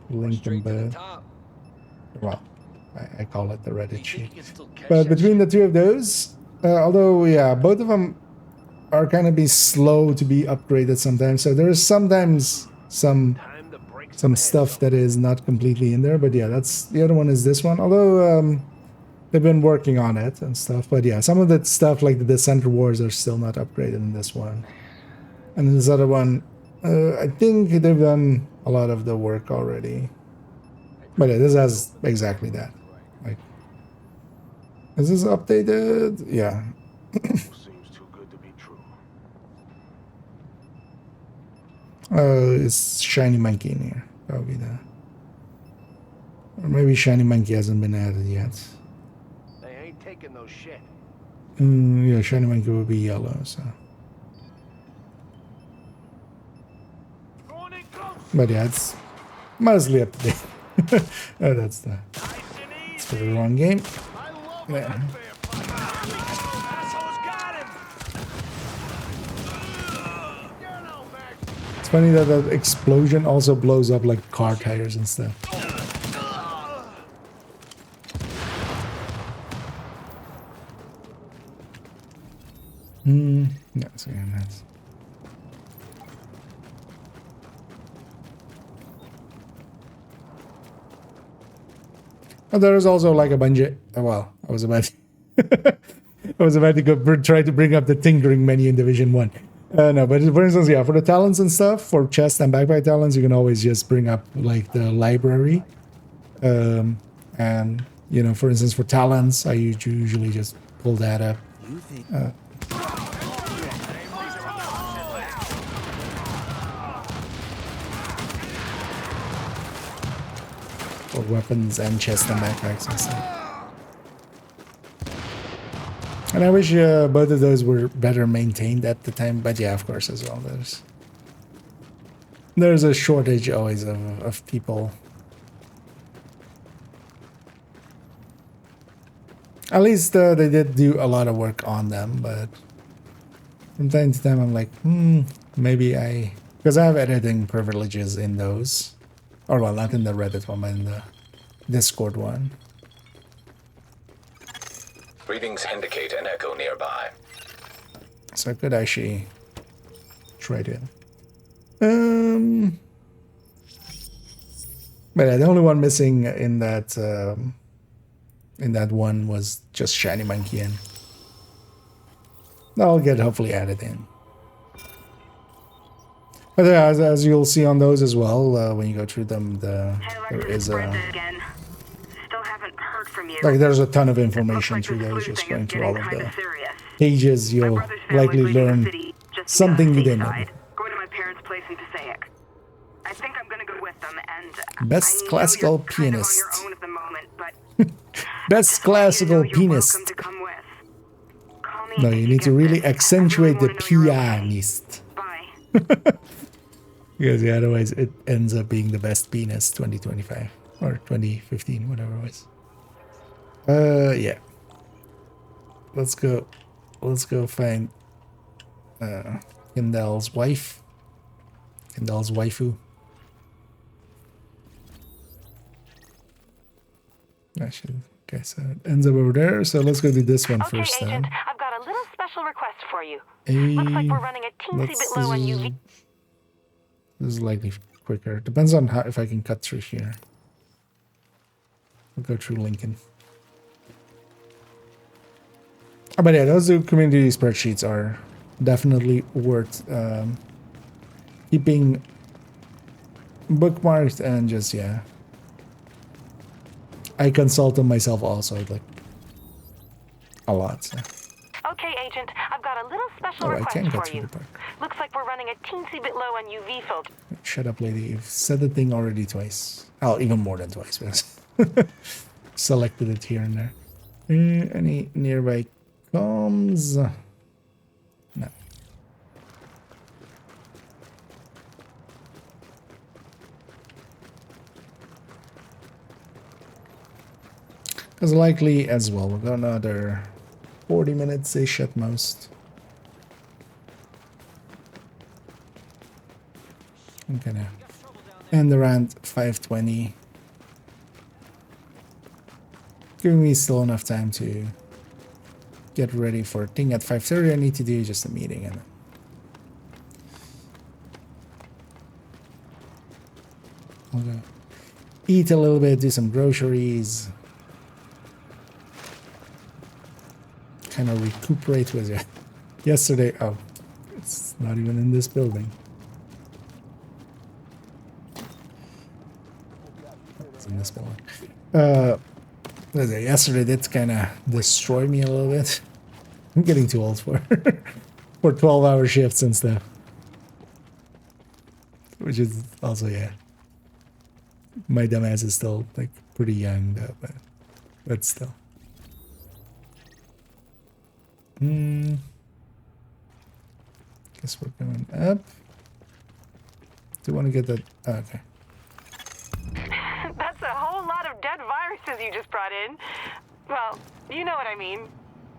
Link in the... Well, I call it the Reddit sheet. But between the two of those, although, yeah, both of them are kind of be slow to be upgraded sometimes, so there is sometimes some stuff that is not completely in there, but yeah, that's the other one is this one, although they've been working on it and stuff, but yeah, some of the stuff like the Dissenter Wars are still not upgraded in this one. And in this other one, I think they've done a lot of the work already, but yeah, this has exactly that. Like, is this updated? Yeah. It's Shiny Monkey in here. That would be that. Or maybe Shiny Monkey hasn't been added yet. They ain't taking no shit. Yeah, Shiny Monkey would be yellow, so. But yeah, it's mostly up to date. Oh, that's for the wrong game. Yeah. It's funny that that explosion also blows up like car tires and stuff. Yeah, so yeah, that's... Oh, there is also like a bunch of... well, I was about to go try to bring up the tinkering menu in Division 1. No, but for instance, yeah, for the talents and stuff, for chest and backpack talents, you can always just bring up like the library. And, you know, for instance, for talents, I usually just pull that up. For weapons and chest and backpacks and stuff. And I wish both of those were better maintained at the time, but yeah, of course, as well, there's a shortage always of people. At least they did do a lot of work on them, but from time to time I'm like, maybe because I have editing privileges in those. Or well, not in the Reddit one, but in the Discord one. Readings indicate an echo nearby. So I could actually try to. But yeah, the only one missing in that one was just Shiny Monkey, and that'll get hopefully added in. But yeah, as you'll see on those as well, when you go through them, there is a like there's a ton of information through those. Just going through all of the pages, you'll likely learn something you didn't know. Going to my parents' place in Passaic. I think I'm gonna go with them, and Best classical pianist. Best classical pianist. No, you need to really accentuate the pianist. Because yeah, otherwise it ends up being the best pianist 2025 or 2015, whatever it was. Yeah. Let's go find Kendall's wife. Kendall's waifu. Actually, okay, so it ends up over there. So let's go do this one first. Agent, I've got a little special request for you. Looks like we're running a teensy bit low on UV. This is likely quicker. Depends on how if I can cut through here. We'll go through Lincoln. Oh, but yeah, those two community spreadsheets are definitely worth keeping bookmarked, and just yeah. I consult them myself also, like a lot. So. Okay, Agent, I've got a little special request for you. Looks like we're running a teensy bit low on UV filter. Shut up, lady. You've said the thing already twice. Oh, even more than twice, because selected it here and there. Any nearby comms? No. Because likely as well, we've got another 40 minutes-ish at most. I'm gonna end around 5:20. Giving me still enough time to get ready for a thing at 5:30. I need to do just a meeting and I'll go eat a little bit, do some groceries. Kind of recuperate with it. Yesterday, oh, it's not even in this building. It's in this building. Yesterday did kind of destroy me a little bit. I'm getting too old for 12-hour shifts and stuff. Which is also, yeah. My dumbass is still like pretty young though, but still. Guess we're going up. Do you want to get that? Oh, okay. That's a whole lot of dead viruses you just brought in. Well, you know what I mean.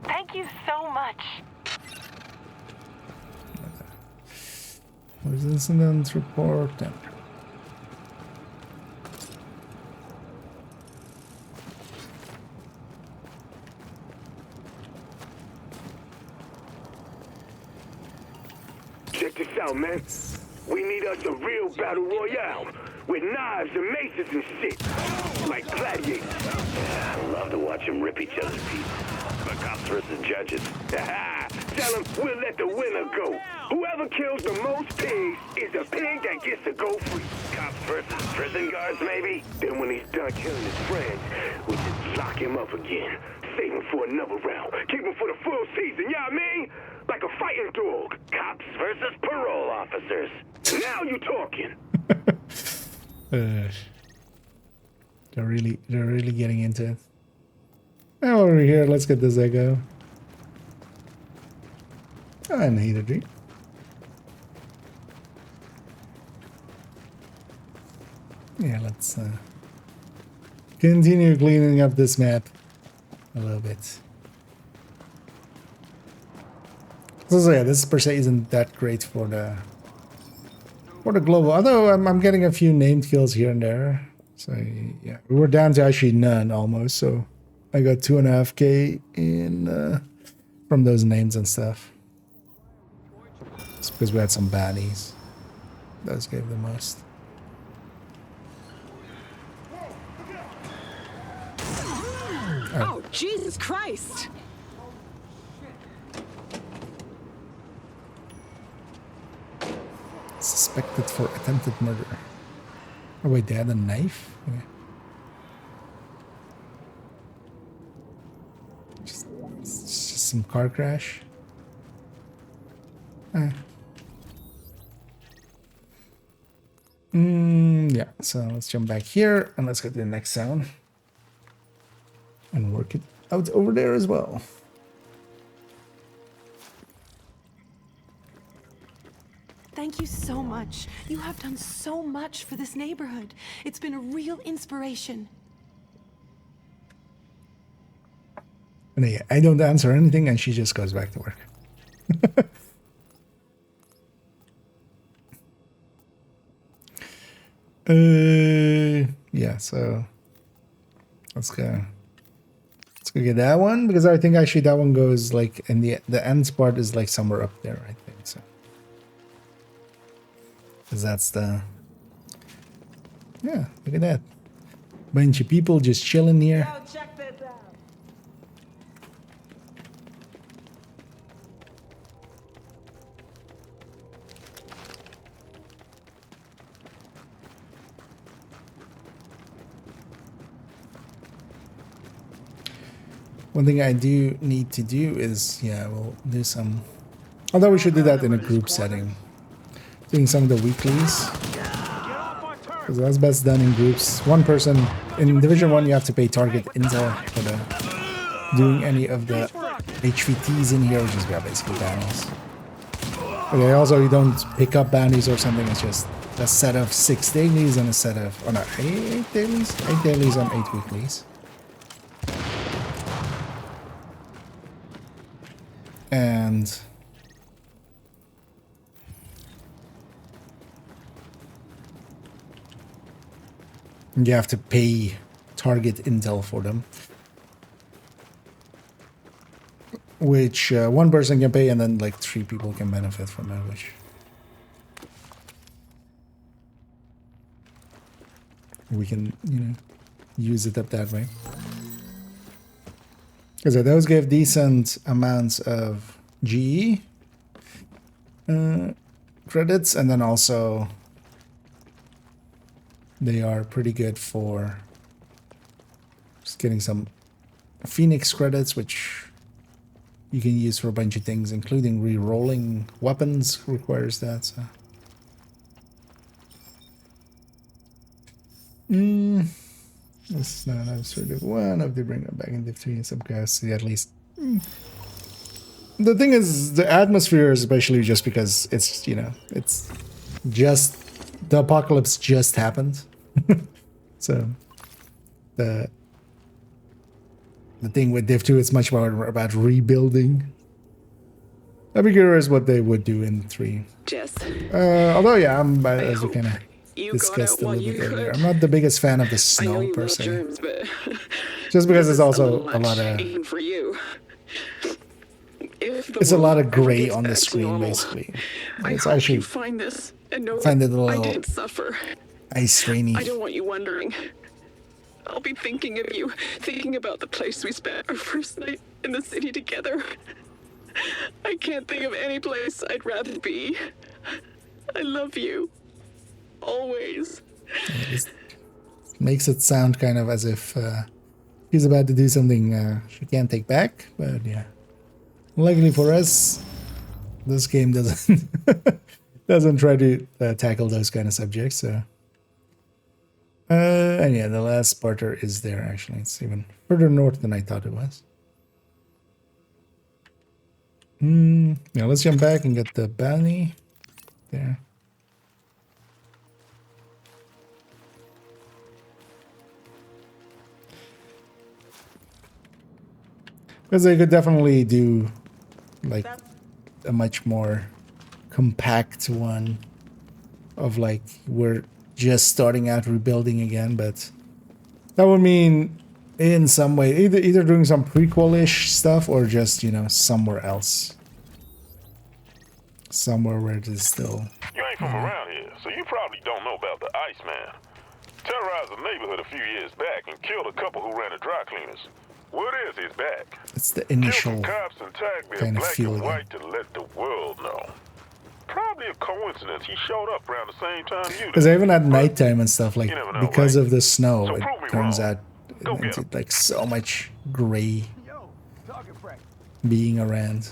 Thank you so much. Where's the incident report? Check this out, man. We need us a real battle royale with knives and maces and shit, like gladiators. I love to watch them rip each other's pieces. The cops versus judges. Tell them we'll let the winner go. Whoever kills the most pigs is the pig that gets to go free. Cops versus prison guards, maybe? Then when he's done killing his friends, we just lock him up again. Save him for another round. Keep him for the full season, you know what I mean? Like a fighting dog. Cops versus parole officers. Now you talking. They're really getting into it. Now over here, let's get this echo. And heater drink. Yeah, let's continue cleaning up this map a little bit. So yeah, this per se isn't that great for the global. Although I'm getting a few named kills here and there. So yeah, we were down to actually none almost. So I got 2.5K in from those names and stuff. It's because we had some baddies. Those gave the most. Oh, Jesus Christ! Suspected for attempted murder. Oh wait, they had a knife? Okay. It's just some car crash. Yeah, so let's jump back here and let's go to the next zone. And work it out over there as well. Thank you so much. You have done so much for this neighborhood. It's been a real inspiration. And yeah, I don't answer anything and she just goes back to work. Yeah, so let's go get that one, because I think actually that one goes like in the end part is like somewhere up there, I think so. Because that's the, yeah, look at that. Bunch of people just chilling here. Yo, check this out. One thing I do need to do is, yeah, we'll do some, although we should do that in a group setting. Doing some of the weeklies. Because that's best done in groups. One person, in Division 1 you have to pay target intel for the, doing any of the HVTs in here, which is basically bounties. Okay, also you don't pick up bounties or something, it's just a set of 6 dailies and a set of, oh no, 8 dailies? 8 dailies and 8 weeklies. And you have to pay target intel for them, which one person can pay and then like 3 people can benefit from it, which we can, you know, use it up that way. Because those give decent amounts of GE credits, and then also they are pretty good for just getting some Phoenix credits, which you can use for a bunch of things, including re-rolling weapons requires that. So. This is not sort of one of the bring them back in Div 3 in some capacity at least. The thing is, the atmosphere is especially just because it's, you know, it's just the apocalypse just happened. So the thing with Div 2 is much more about rebuilding. I'd be curious what they would do in 3. Jess. Although yeah, I'm as we kind of discussed a little bit earlier, I'm not the biggest fan of the snow per se. Germs, but just because it's also a lot of, even for you. it's a lot of gray on the screen basically. It's actually find this and know find it a I little didn't suffer. ice rainy. I don't want you wondering. I'll be thinking of you, thinking about the place we spent our first night in the city together. I can't think of any place I'd rather be. I love you. Always. It makes it sound kind of as if he's about to do something she can't take back, but yeah. Luckily for us, this game doesn't doesn't try to tackle those kind of subjects, so. And yeah, the last Sparter is there actually. It's even further north than I thought it was. Yeah, let's jump back and get the bounty there. Because they could definitely do like a much more compact one of like we're just starting out rebuilding again, but that would mean in some way, either doing some prequel-ish stuff or just, you know, somewhere else. Somewhere where it is still... You ain't from around here, so you probably don't know about the Iceman. Terrorized the neighborhood a few years back and killed a couple who ran a dry cleaners. Word is he's back. It's the initial cops and tagged me kind of black feeling. and white to let the world know. Probably a coincidence he showed up around the same time you did. Because even at nighttime and stuff, like, know, because right? of the snow, So it prove me turns wrong. out into like so much gray Target practice. being around.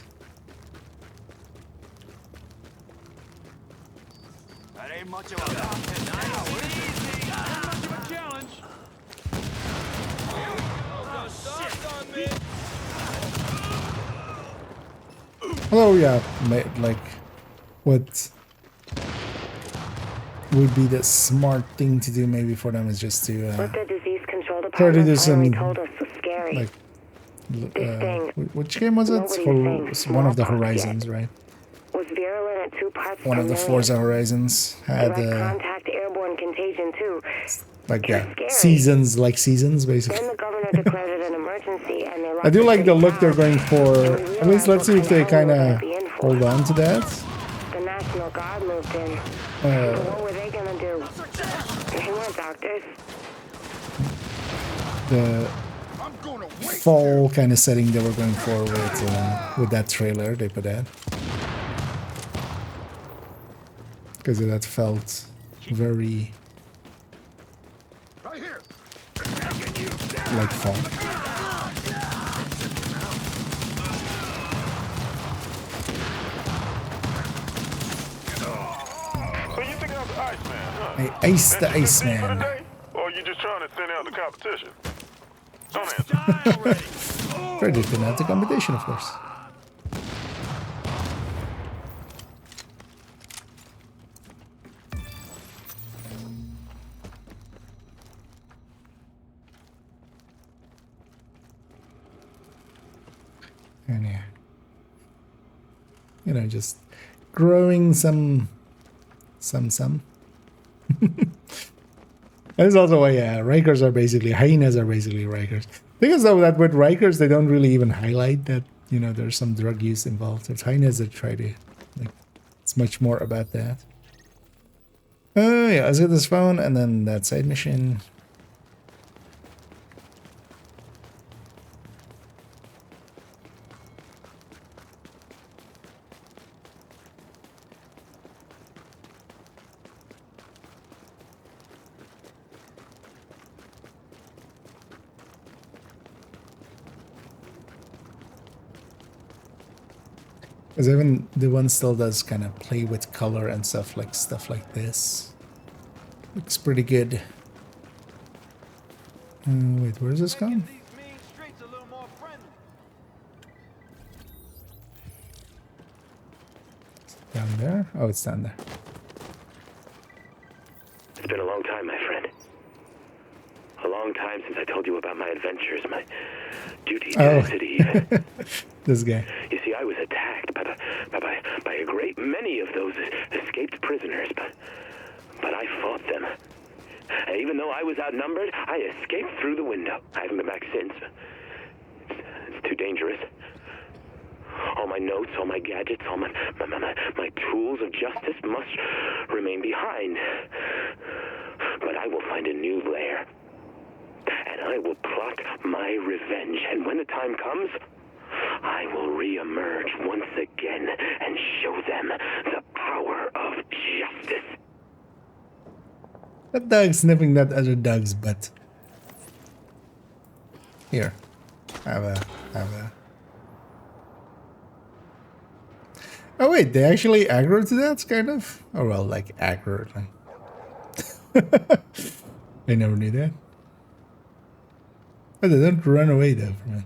That ain't much of a challenge. Oh yeah, like what would be the smart thing to do maybe for them is just to What the disease control try to do department finally some told us was scary. like This thing, which game was it? nobody's It's saying one of the smallpox Horizons, right? was virulent at 2 parts One per of the million. Forza Horizons had Direct contact airborne contagion too. like Scary. seasons, like seasons basically. Then the governor declared it an emergency, and they I do like the look they're going for. And we At least let's see if they kind realized of what kind of hold on to that. The National Guard moved in. Uh, What were they gonna do? They weren't doctors. the fall kind of setting they were going for with that trailer they put out, because that felt very like fall. So you think I'm the Iceman, huh? I iced the That you 15 for Iceman. the day? Or you just trying to thin out the competition? Don't answer. Predicting out the competition, of course. And yeah, you know, just growing some. That's also why, yeah, Rikers are basically, hyenas are basically Rikers. Thing is though that with Rikers they don't really even highlight that, you know, there's some drug use involved. It's hyenas that try to, like, it's much more about that. Yeah, let's get this phone and then that side mission. Because even the one still does kind of play with color and stuff like this. Looks pretty good. Wait, where is this gone? Down there? Oh, it's down there. It's been a long time, my friend. A long time since I told you about my adventures, my duty to the city even. This guy. You see, I was attacked by a great many of those escaped prisoners, but I fought them. And even though I was outnumbered, I escaped through the window. I haven't been back since. It's too dangerous. All my notes, all my gadgets, all my tools of justice must remain behind. But I will find a new lair. And I will plot my revenge. And when the time comes, I will re-emerge once again and show them the power of justice. That dog sniffing that other dog's butt. Here. Have a. Oh wait, they actually aggro to that, kind of? Oh well, like aggro. Like. I never knew that. Oh, they don't run away though from it.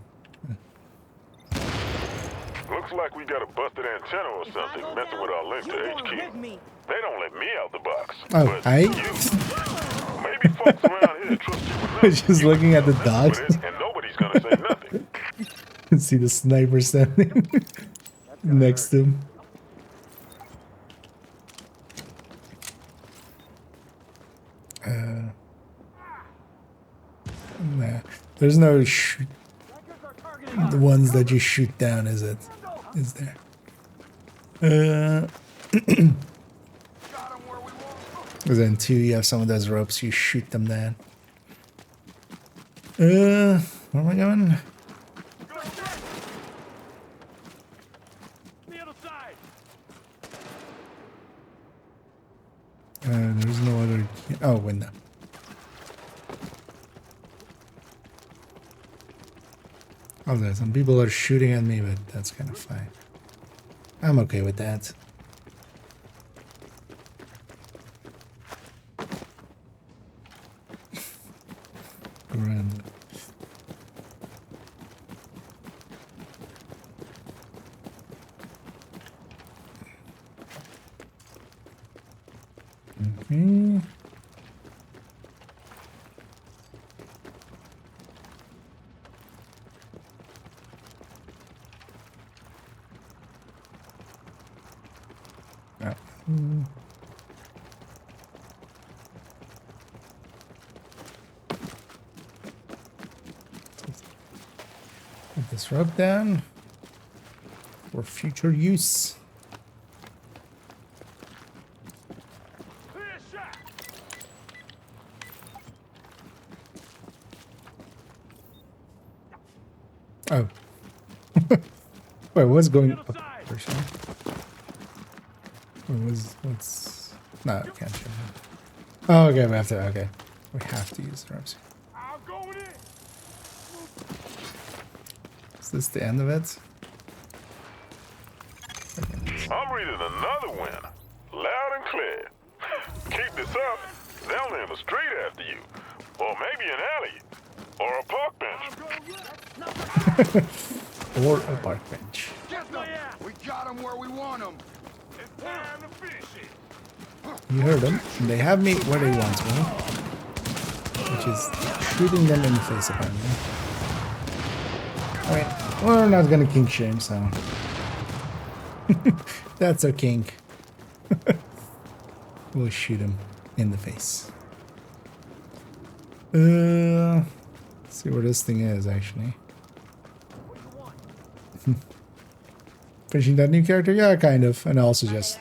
Looks like we got a busted antenna or something messing with our link to HQ. They don't let me out the box. Oh, but I? you, maybe folks around here trust you enough. Just looking at the dogs. And nobody's gonna say nothing. You see the sniper standing next to him. Nah. There's no the ones that you shoot down, is it? Is there? Then two, you have some of those ropes, you shoot them down. Where am I going? There's no other... Oh, window. Oh, there, some people are shooting at me, but that's kind of fine. I'm okay with that. Grand. Okay. Put this rope down for future use. Oh. Wait, what's going up? What's... No, I can't show him. Oh, okay, we have to, okay. We have to use the ropes. Is this the end of it? I'm reading another win. Loud and clear. Keep this up, they'll name a street after you. Or maybe an alley. Or a park bench. Or a park bench. We got them where we want them. It's time to finish it. You heard them. They have me where they want me. Which is shooting them in the face, apparently. Alright, we're not gonna kink shame, so... That's a kink. We'll shoot him in the face. Let's see where this thing is, actually. Finishing that new character? Yeah, kind of. And also just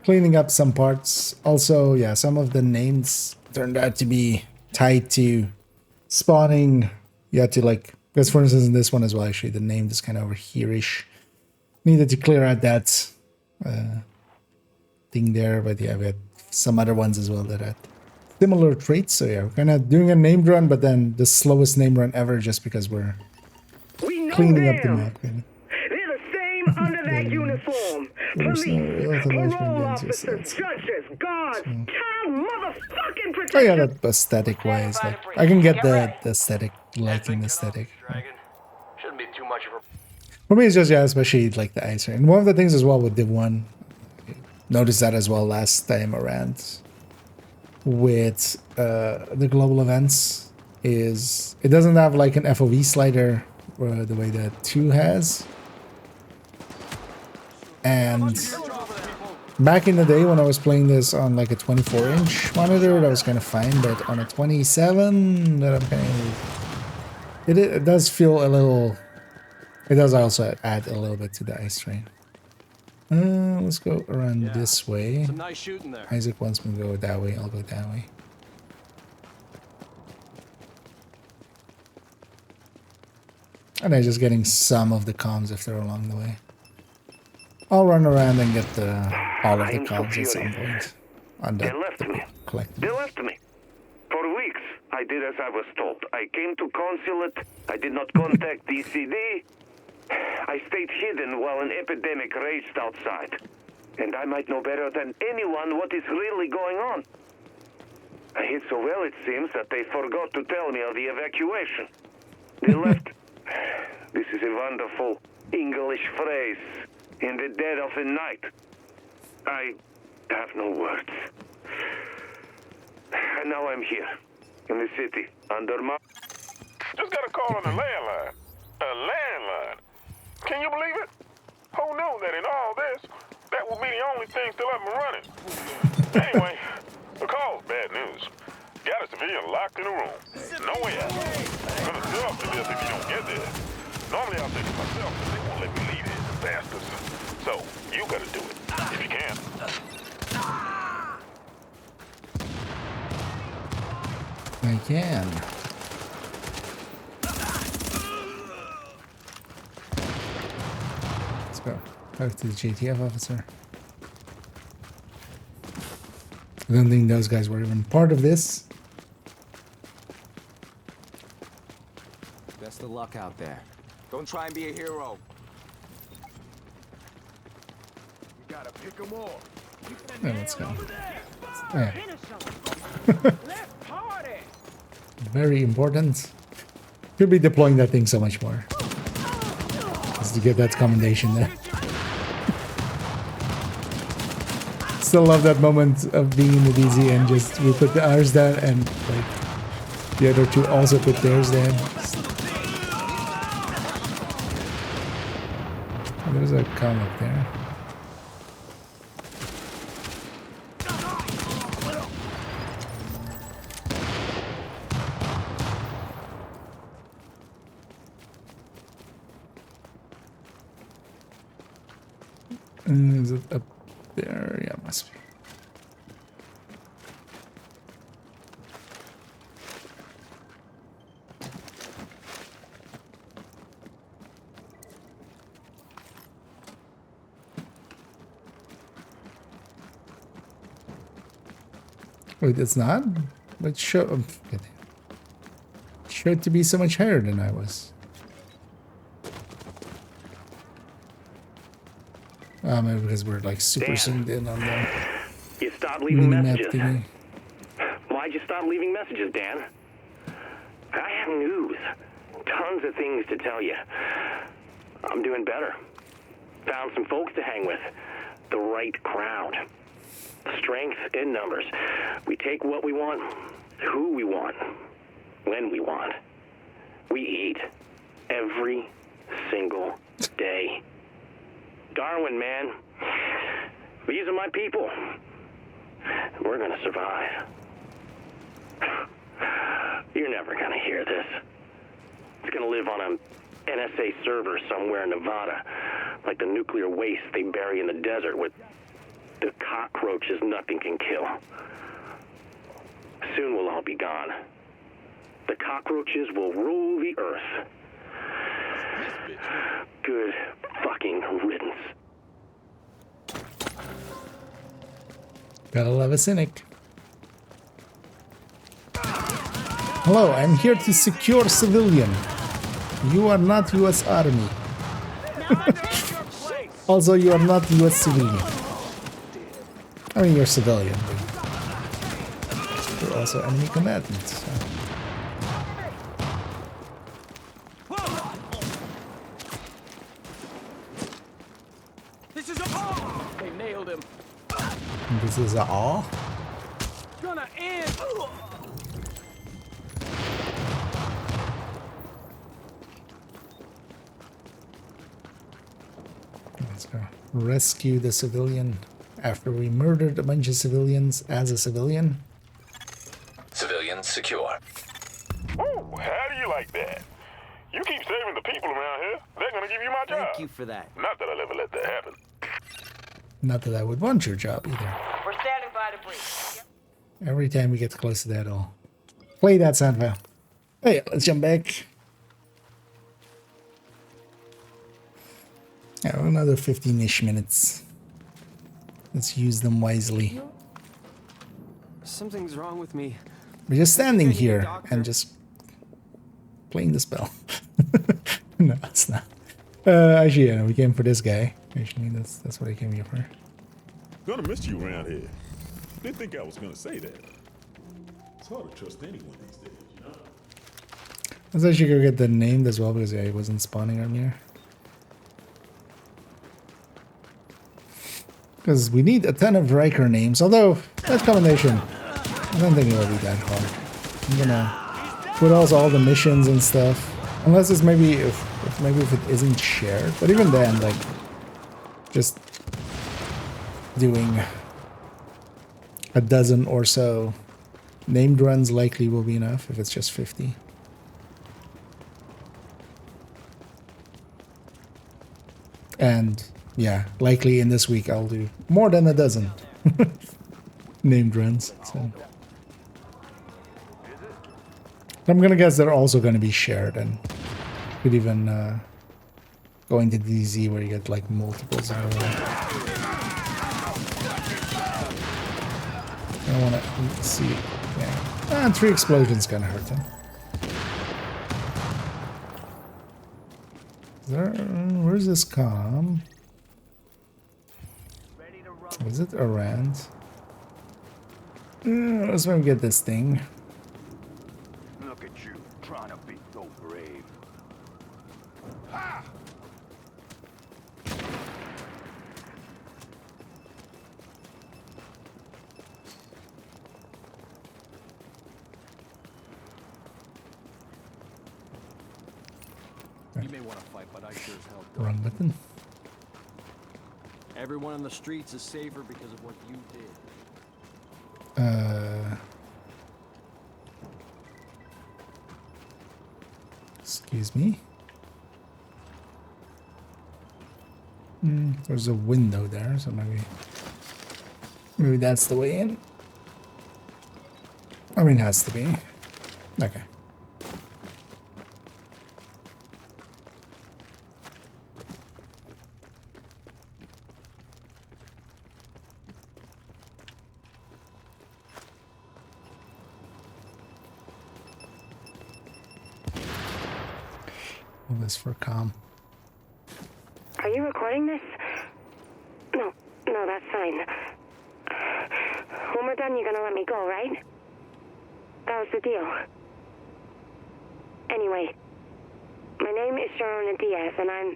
cleaning up some parts. Also, yeah, some of the names turned out to be tied to spawning. You had to, like... Because, for instance, in this one as well, actually, the name is kind of over here-ish. Needed to clear out that thing there. But yeah, we had some other ones as well that had similar traits. So yeah, we're kind of doing a named run, but then the slowest name run ever just because we're cleaning up the map. Kind of. They're the same under that uniform. Police, parole officers, judges, guards, child motherfucking protection. Oh yeah, that aesthetic wise, like I can get the aesthetic, liking aesthetic. Shouldn't be too much of a... For me, it's just, yeah, especially like the ice. And one of the things as well with Div 1, noticed that as well last time around with the global events, is it doesn't have like an FOV slider the way that 2 has. And back in the day when I was playing this on like a 24-inch monitor, that was kind of fine, but on a 27, that I'm kind of... It does feel a little... It does also add a little bit to the ice train. Let's go around this way. Some nice shooting there. Isaac wants me to go that way, I'll go that way. And I'm just getting some of the comms if they're along the way. I'll run around and get all of the comms at some point. On the, They left me. They left me. For weeks, I did as I was told. I came to consulate. I did not contact DCD. I stayed hidden while an epidemic raged outside. And I might know better than anyone what is really going on. I hid so well, it seems, that they forgot to tell me of the evacuation. They left... This is a wonderful English phrase. In the dead of the night. I have no words. And now I'm here, in the city, under my... Just got a call on the landline. A landline. Can you believe it? Who knew that in all this, that would be the only thing still up and running? Anyway, the call's bad news. Got a civilian locked in a room. No way out. Gonna yourself to this if you don't get there. Normally I'll take it myself, but they won't let me leave here, the bastards. So, you gotta do it, if you can. I can. Let's go. Talk to the JTF officer. I don't think those guys were even part of this. Best of luck out there. Don't try and be a hero. You gotta pick them off. Yeah, let's go. Yeah. Very important. Could be deploying that thing so much more. Just to get that commendation there. Still love that moment of being in the DZ and just we put ours down and like the other two also put theirs down. There's a comic there. Is it up there? Yeah, it must be. Wait, it's not? But showed to be so much higher than I was. Maybe because we're like super zoomed in on the You stopped leaving mini-map messages. thingy. Why'd you stop leaving messages, Dan? I have news. Tons of things to tell you. I'm doing better. Found some folks to hang with. The right crowd. Strength in numbers. We take what we want, who we want, when we want. We eat every single day. Darwin, man. These are my people. We're gonna survive. You're never gonna hear this. It's gonna live on an NSA server somewhere in Nevada, like the nuclear waste they bury in the desert with the cockroaches nothing can kill. Soon we'll all be gone. The cockroaches will rule the earth. Good fucking riddance. Gotta love a cynic. Hello, I'm here to secure civilian. You are not US Army. Also, you are not US civilian. I mean, you're civilian, but you're also enemy combatants. So. This is a They nailed him. This is a awe. Gonna end. Let's go. Rescue the civilian after we murdered a bunch of civilians as a civilian. Civilians secure. Ooh, how do you like that? You keep saving the people around here, they're gonna give you my job. Thank you for that. Not that I'll ever let that happen. Not that I would want your job either. We're standing by to brief. Every time we get close to that, I'll play that sound file. Hey, let's jump back. Yeah, another 15-ish minutes. Let's use them wisely. Something's wrong with me. We're just standing here and just playing the spell. No, it's not. Actually, yeah, we came for this guy. Actually, that's what I came here for. Gonna miss you around here. Didn't think I was gonna say that. It's hard to trust anyone these days, you know? Let's actually go get the name as well because I wasn't spawning earlier. Because we need a ton of Riker names, although that combination, I don't think it will be that hard. I'm gonna put also all the missions and stuff, unless it's maybe if it isn't shared. But even then, like, just doing a dozen or so named runs likely will be enough if it's just 50. And yeah, likely in this week I'll do more than a dozen named runs. So I'm gonna guess they're also gonna be shared, and could even go into DZ where you get like multiples in a row. I want to see, yeah, and 3 explosions kind of hurt them. Where's this comm? Is it around? Let's maybe get this thing. Look at you, trying to be so brave. You may want to fight, but I sure as hell don't. Wrong button. Everyone on the streets is safer because of what you did. Excuse me. There's a window there, so maybe that's the way in. I mean, it has to be. Okay. All this for calm. Are you recording this? No, that's fine. When we're done, you're gonna let me go, right? That was the deal. Anyway, my name is Sharona Diaz, and I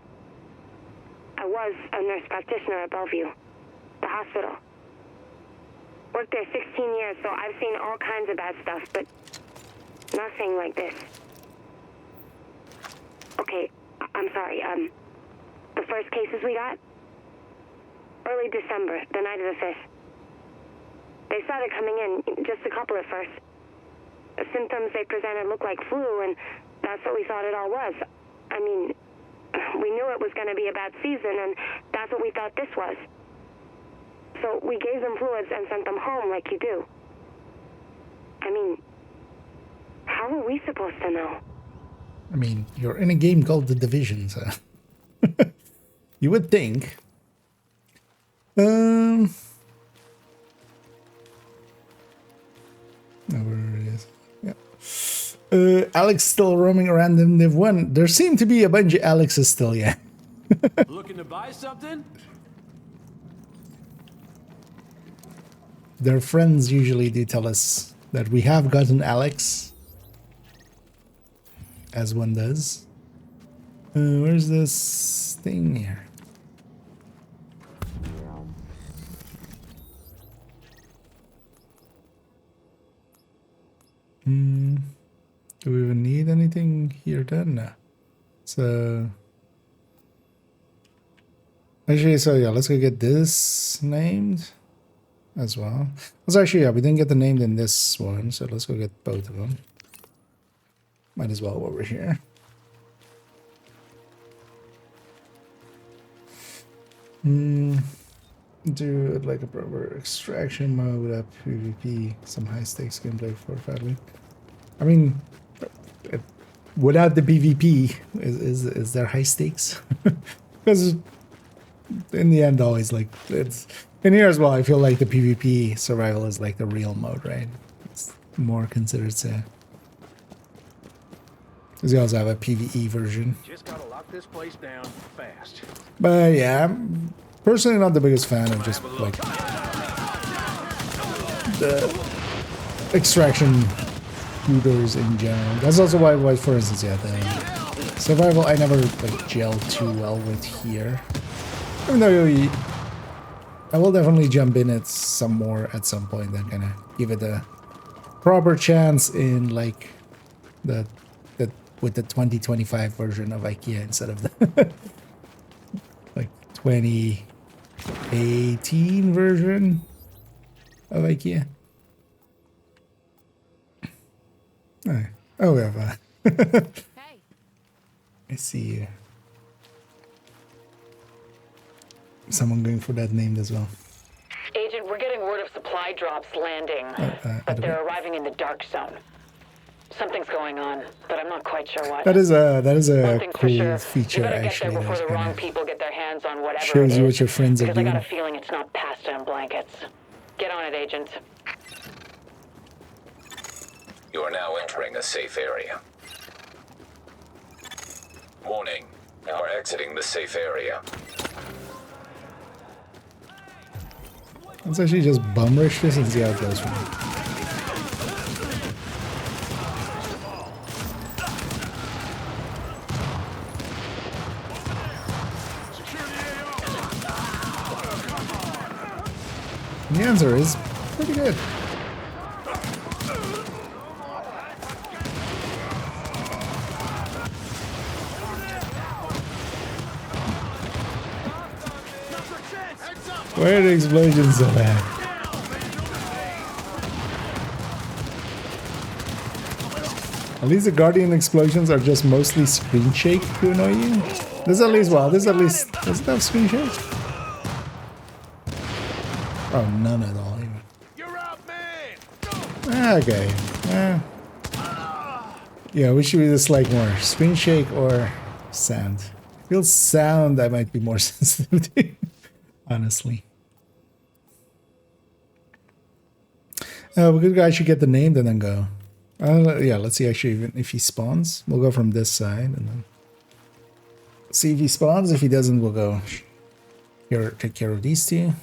was a nurse practitioner at Bellevue, the hospital. Worked there 16 years, so I've seen all kinds of bad stuff, but nothing like this. Okay, I'm sorry, the first cases we got? Early December, the night of the 5th. They started coming in, just a couple at first. The symptoms they presented looked like flu, and that's what we thought it all was. I mean, we knew it was going to be a bad season, and that's what we thought this was. So we gave them fluids and sent them home like you do. I mean, how were we supposed to know? I mean, you're in a game called The Division, so you would think. Oh, where it is. Yeah. Alex still roaming around in Div 1. There seem to be a bunch of Alexes still, yeah. Looking to buy something? Their friends usually do tell us that we have gotten Alex. As one does. Where's this thing here? Do we even need anything here then? No. So actually, so yeah, let's go get this named as well. Let's actually, yeah, we didn't get the named in this one, so let's go get both of them. Might as well while we're here. Do it like a proper extraction mode up PvP, some high stakes gameplay for Fadley. I mean, without the PvP, is there high stakes? Because in the end, always like it's in here as well. I feel like the PvP survival is like the real mode, right? It's more considered to. Because you also have a PvE version. Just gotta lock this place down fast. But yeah, I'm personally not the biggest fan of just like the extraction shooters in general. That's also why for instance, yeah, the survival I never like gel too well with here. Even though I will definitely jump in it some more at some point and kind of give it a proper chance in like the with the 2025 version of IKEA instead of the like 2018 version of IKEA. Alright. Oh, we have Hey. I see you. someone going for that name as well. Agent, we're getting word of supply drops landing, but they're arriving in the dark zone. Something's going on, but I'm not quite sure what. That is a cool You feature better get actually. there before That the wrong kind people get their hands on whatever of shows it you is, what your friends are because I doing. got a feeling it's not pasta and blankets. Get on it, Agent. You are now entering a safe area. Warning. You are exiting the safe area. Let's actually just bum rush this and see how it goes for me. And the answer is pretty good. Why are the explosions so bad? At least the Guardian explosions are just mostly screen shake to annoy you. Does at least does it have screen shake? Oh, none at all even. Okay. Yeah, we should be just like more screen shake or sound. Feels sound I might be more sensitive to, honestly. We could actually get the name and then go. Yeah, let's see actually even if he spawns. We'll go from this side and then see if he spawns. If he doesn't, we'll go here, take care of these two.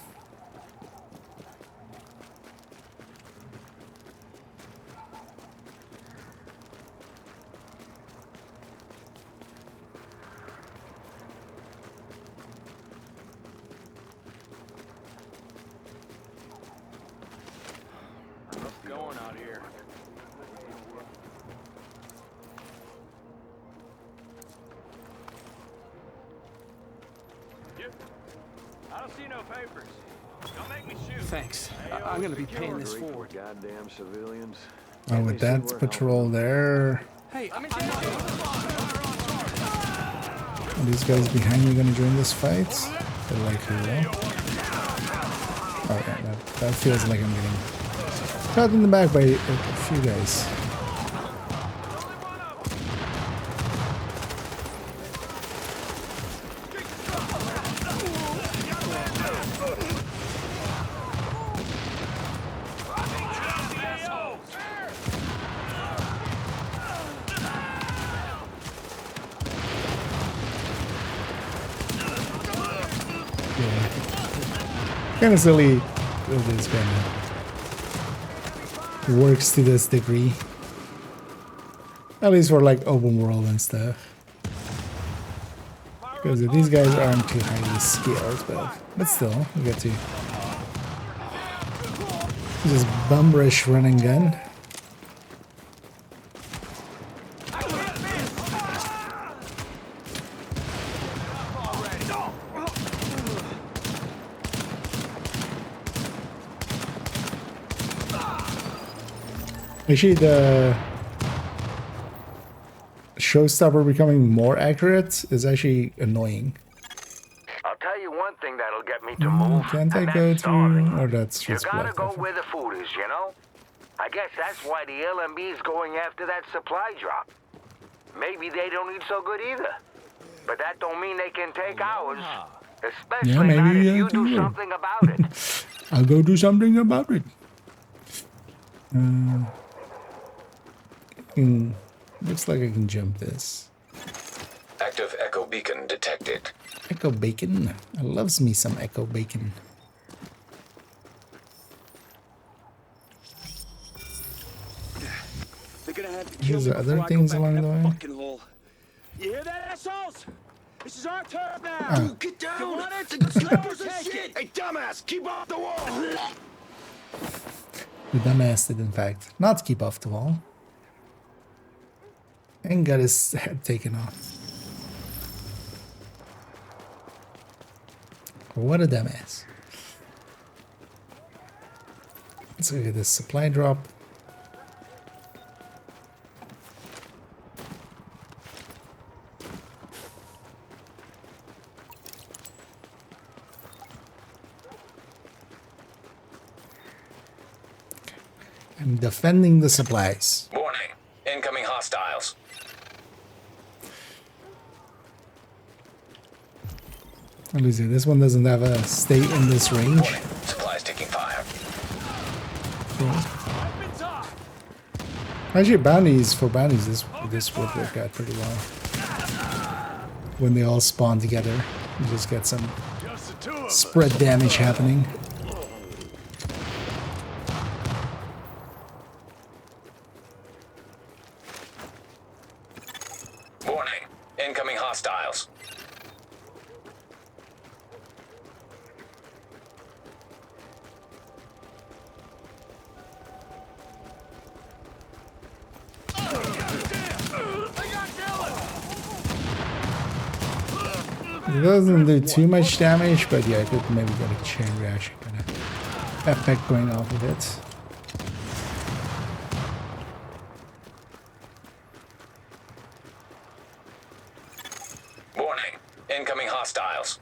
Thanks. I'm gonna be paying this forward. Goddamn civilians. Oh, with that patrol there. Hey, Are these guys behind me gonna join this fight? They're likely will. Oh yeah, that feels like I'm getting shot in the back by a few guys. Kind of silly that this kind of works to this degree. At least for like open world and stuff. Because these guys aren't too highly skilled, but still, we get to just bum rush run and gun. Actually, the showstopper becoming more accurate is actually annoying. I'll tell you one thing that'll get me to move. Can't I go through? Or that's You just gotta blocked go off. where the food is, you know? I guess that's why the LMB is going after that supply drop. Maybe they don't eat so good either. But that don't mean they can take ours. Especially Yeah, not maybe if you do too. something about it. I'll go do something about it. Looks like I can jump this. Active echo beacon detected. Echo bacon. I loves me some echo bacon. They're gonna have to kill Here's me the other before I go things back along in the that way. fucking hole. You hear that, assholes? This is our turf now. Oh. Get down. You want it? Snipers and Take shit. it. Hey, dumbass, keep off the wall. The dumbass did, in fact, not keep off the wall. And got his head taken off. What a dumbass. Let's look at this supply drop. I'm defending the supplies. Warning. Incoming hostiles. Let me see. This one doesn't have a stay in this range. Warning. Supplies taking fire. Actually, bounties this would work out pretty well. When they all spawn together, you just get some spread damage happening. Warning. Incoming hostiles. It doesn't do too much damage, but yeah, I could maybe get a chain reaction kind of effect going off of it. Warning. Incoming hostiles.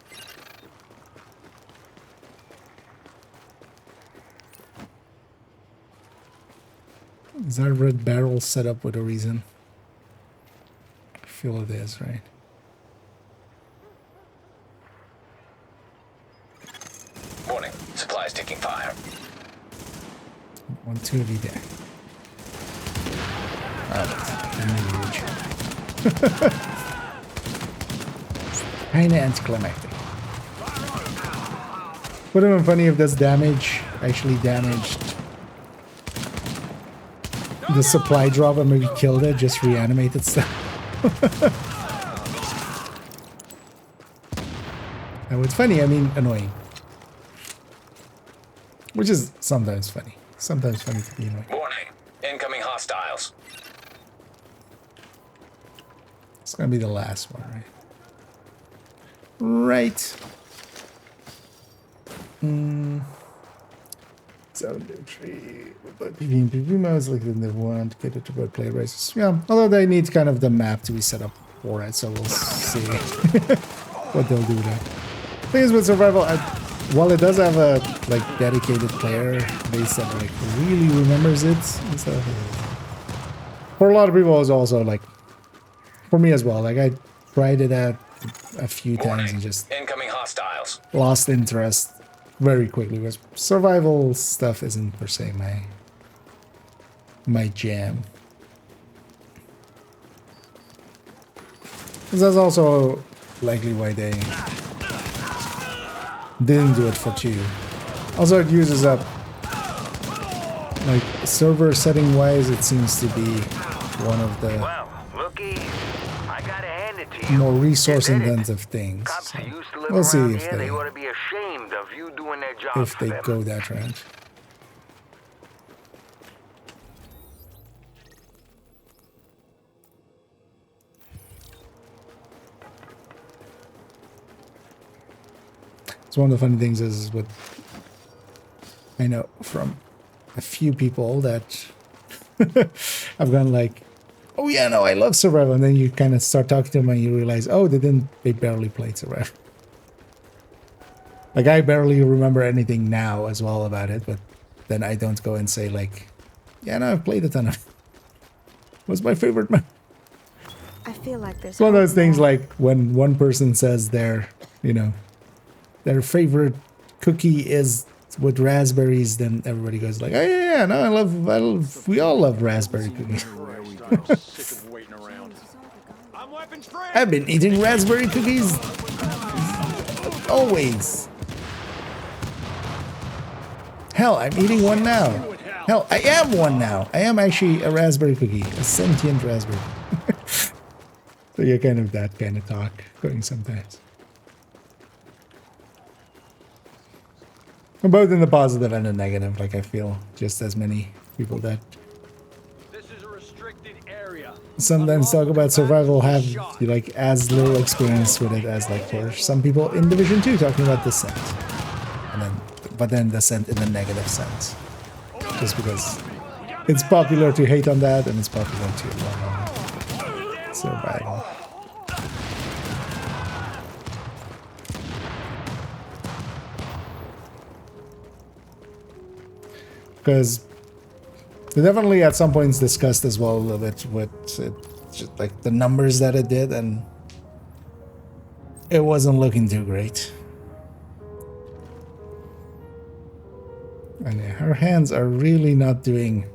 Is that red barrel set up with a reason? I feel it is, right? Warning. Supplies taking fire. 1, 2 of you there. Kinda anticlimactic. Would have been funny if this damage actually damaged the supply drop and maybe killed it, just reanimated stuff. And what's funny, I mean annoying. Which is sometimes funny. Sometimes funny to be annoying. Warning. Incoming hostiles. It's gonna be the last one, right? Right. 7-3. But PvP modes like they want to get it to both player races. Yeah, although they need kind of the map to be set up for it, so we'll see what they'll do with that. Thing is with survival, while it does have a like dedicated player base that like really remembers it, and stuff, for a lot of people it's also like, for me as well, like I tried it out a few times and just Incoming hostiles. lost interest very quickly because survival stuff isn't per se my jam. Because that's also likely why they didn't do it for 2. Also, it uses up, like, server setting wise, it seems to be one of the more resource intensive things. So we'll see if they go that route. So one of the funny things is what I know from a few people that I've gone like, oh yeah, no, I love survival, and then you kind of start talking to them and you realize, oh, they barely played survival. Like I barely remember anything now as well about it, but then I don't go and say like, yeah, no, I've played a ton of it. What's my favorite map? I feel like there's It's one of those things like when one person says their, you know, their favorite cookie is with raspberries, then everybody goes like, oh yeah, no, I love, we all love raspberry cookies. I've been eating raspberry cookies always. Hell, I'm eating one now. Hell, I am one now. I am actually a raspberry cookie, a sentient raspberry. So you're kind of that kind of talk going sometimes. Both in the positive and the negative, like I feel just as many people that sometimes talk about survival have like as little experience with it as like for some people in Division 2 talking about Descent. And then, but then Descent in the negative sense. Just because it's popular to hate on that and it's popular to love on survival. Because We definitely at some points discussed as well a little bit what it, just like the numbers that it did, and it wasn't looking too great. And yeah, her hands are really not doing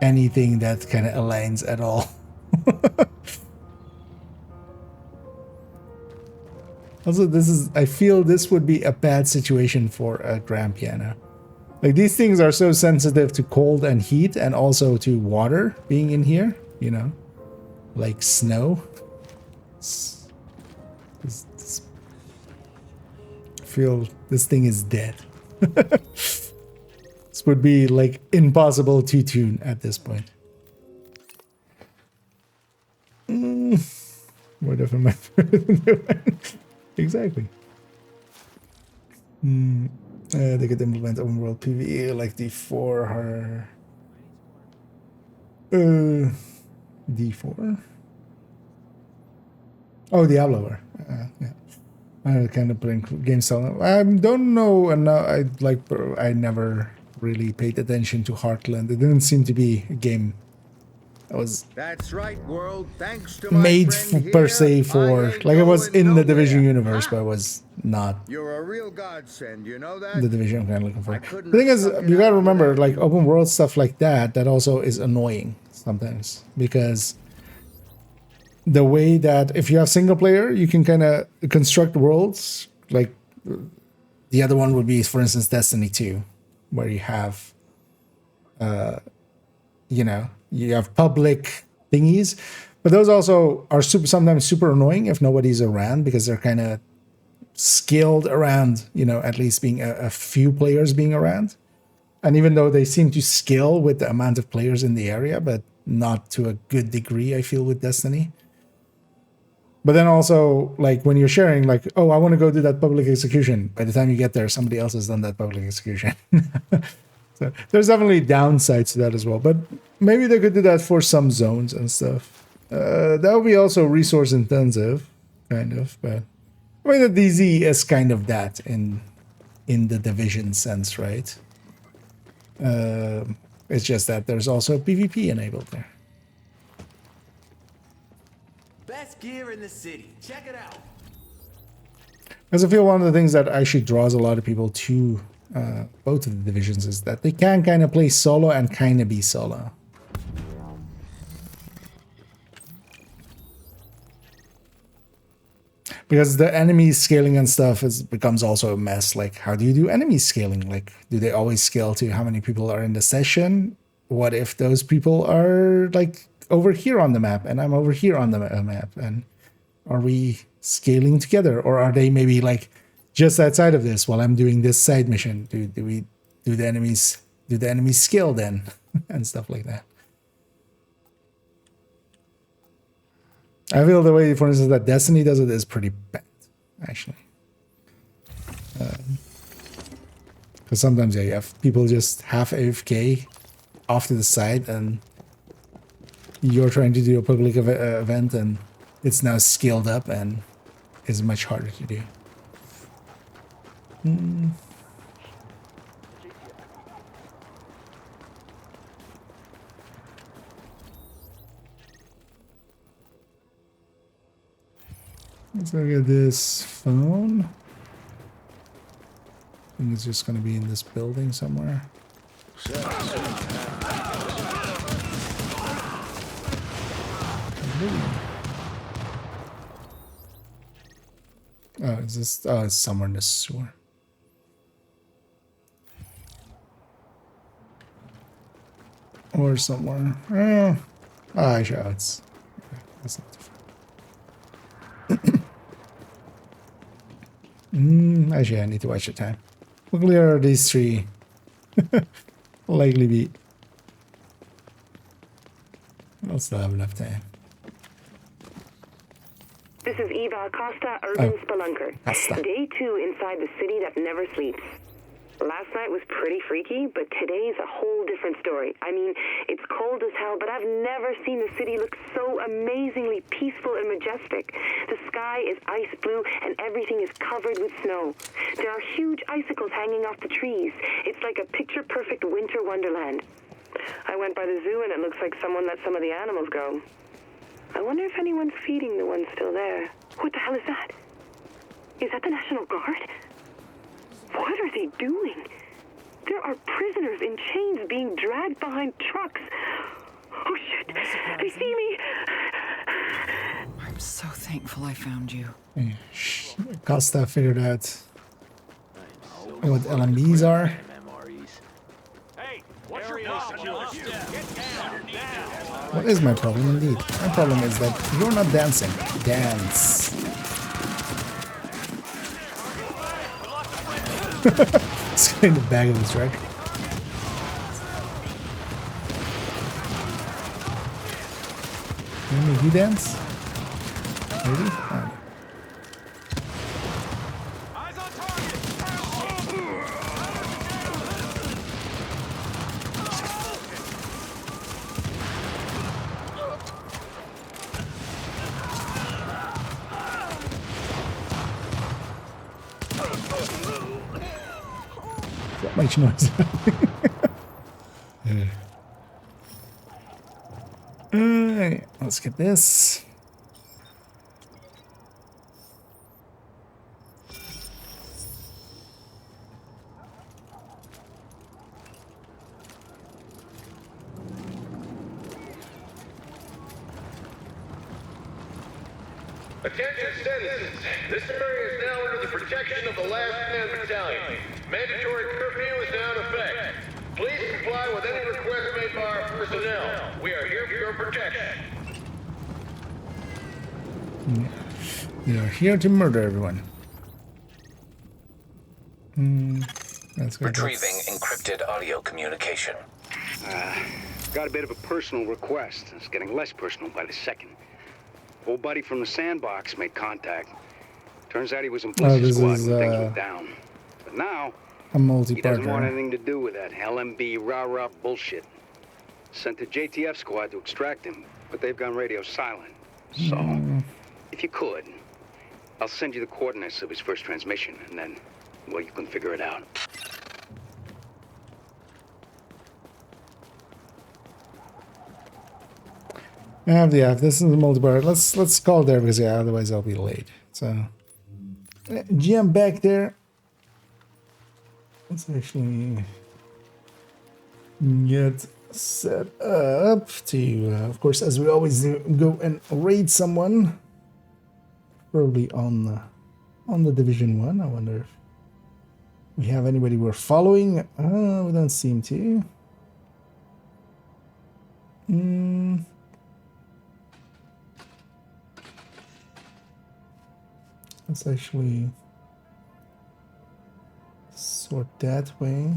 anything that kind of aligns at all. Also, I feel this would be a bad situation for a grand piano. Like, these things are so sensitive to cold and heat, and also to water being in here, you know, like snow. I feel this thing is dead. This would be like impossible to tune at this point. What if I'm exactly. They could implement open world PvE like D4 or D4. Oh, Diablo. Yeah. I kind of playing game style. I don't know, and I never really paid attention to Heartland. It didn't seem to be a game that was That's right, world. Thanks to made per here, se for like it was in the Division universe, but it was not. You're a real godsend, you know that? The Division I'm kind of looking for. The thing is, you gotta remember, like open world stuff like that also is annoying sometimes, because the way that if you have single player, you can kind of construct worlds. Like the other one would be, for instance, Destiny 2, where you have, you know, you have public thingies, but those also are sometimes super annoying if nobody's around, because they're kind of scaled around, you know, at least being a few players being around. And even though they seem to scale with the amount of players in the area, but not to a good degree, I feel, with Destiny. But then also, like, when you're sharing, like, oh, I want to go do that public execution. By the time you get there, somebody else has done that public execution. So there's definitely downsides to that as well. But maybe they could do that for some zones and stuff. That would be also resource intensive, kind of. But I mean, the DZ is kind of that in the Division sense, right? It's just that there's also PvP enabled there. Best gear in the city. Check it out. Because I feel one of the things that actually draws a lot of people to both of the Divisions is that they can kind of play solo and kind of be solo. Because the enemy scaling and stuff becomes also a mess. Like, how do you do enemy scaling? Like, do they always scale to how many people are in the session? What if those people are, like, over here on the map and I'm over here on the map? And are we scaling together? Or are they maybe, like, just outside of this while I'm doing this side mission? Do the enemies scale then? And stuff like that. I feel the way, for instance, that Destiny does it is pretty bad, actually. Because sometimes, yeah, you have people just half AFK off to the side, and you're trying to do a public event, and it's now scaled up and is much harder to do. Let's look at this phone. I think it's just going to be in this building somewhere. Oh, is this? Oh, it's somewhere in the sewer. Or somewhere. Oh, sure, it's. Okay, that's not different. Actually, I need to watch the time. We'll clear these three. Likely be. I'll still have enough time. This is Eva Acosta, Urban Spelunker. Day 2 inside the city that never sleeps. Last night was pretty freaky, but today's a whole different story. I mean, it's cold as hell, but I've never seen the city look so amazingly peaceful and majestic. The sky is ice blue, and everything is covered with snow. There are huge icicles hanging off the trees. It's like a picture-perfect winter wonderland. I went by the zoo, and it looks like someone let some of the animals go. I wonder if anyone's feeding the ones still there. What the hell is that? Is that the National Guard? What are they doing? There are prisoners in chains being dragged behind trucks. Oh shit, they see me. I'm so thankful I found you. Costa figured out what LMBs are. What is my problem indeed? My problem is that you're not dancing. Dance. It's in the back of his truck. Can he dance? Maybe? Oh. That much noise. Alright, let's get this. Attention citizens, this area is now under the protection of the Last Man Battalion. Mandatory curfew is now in effect. Please comply with any requests made by our personnel. We are here for your protection. We are here to murder everyone. That's good. Retrieving encrypted audio communication. Got a bit of a personal request. It's getting less personal by the second. Old buddy from the sandbox made contact. Turns out he was in Bliss's squad when things went down. But now, a he doesn't want multi-partner. anything to do with that LMB rah-rah bullshit. Sent the JTF squad to extract him, but they've gone radio silent. So, if you could, I'll send you the coordinates of his first transmission, and then, well, you can figure it out. Yeah, this is the multi-part. Let's call it there because yeah, otherwise I'll be late. So GM back there. Let's actually get set up to, of course, as we always do, go and raid someone. Probably on the Division 1. I wonder if we have anybody we're following. We don't seem to. Let's actually sort that way.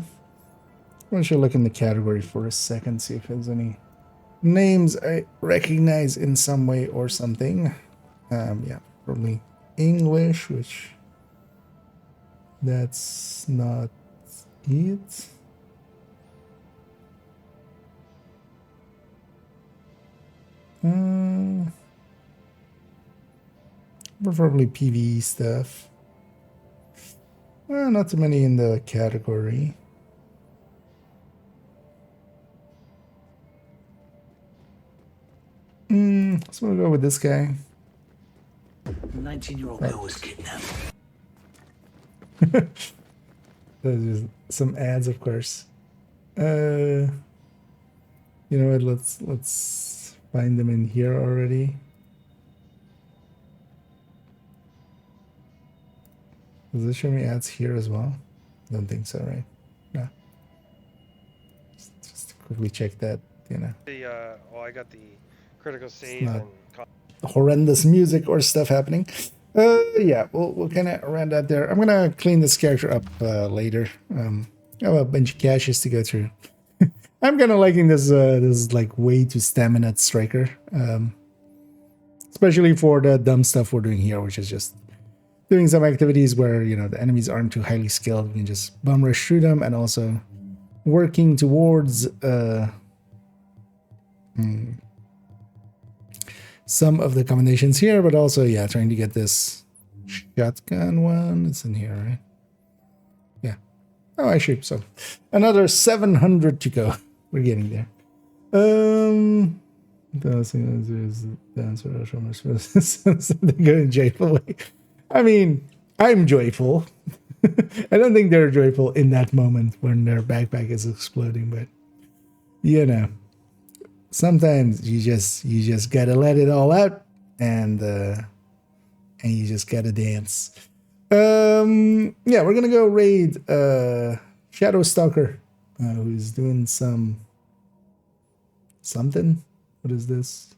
I should look in the category for a second, see if there's any names I recognize in some way or something. Yeah, probably English, which that's not it. Preferably PvE stuff. Not too many in the category. So we'll go with this guy. 19-year-old girl was kidnapped. There's some ads, of course. You know what? Let's find them in here already. Does it show me ads here as well? Don't think so, right? No. Just quickly check that, you know. Well, I got the critical save not and horrendous music or stuff happening. Yeah, we'll kind of run that there. I'm gonna clean this character up later. I have a bunch of caches to go through. I'm kind of liking this this like way too stamina striker, especially for the dumb stuff we're doing here, which is just doing some activities where, you know, the enemies aren't too highly skilled. We can just bum rush through them, and also working towards some of the combinations here, but also, yeah, trying to get this shotgun one. It's in here, right? Yeah. Oh, actually, so another 700 to go. We're getting there. Something going joyful way. I mean, I'm joyful. I don't think they're joyful in that moment when their backpack is exploding, but you know, sometimes you just gotta let it all out, and you just gotta dance. Yeah, we're gonna go raid Shadow Stalker, who's doing something. What is this?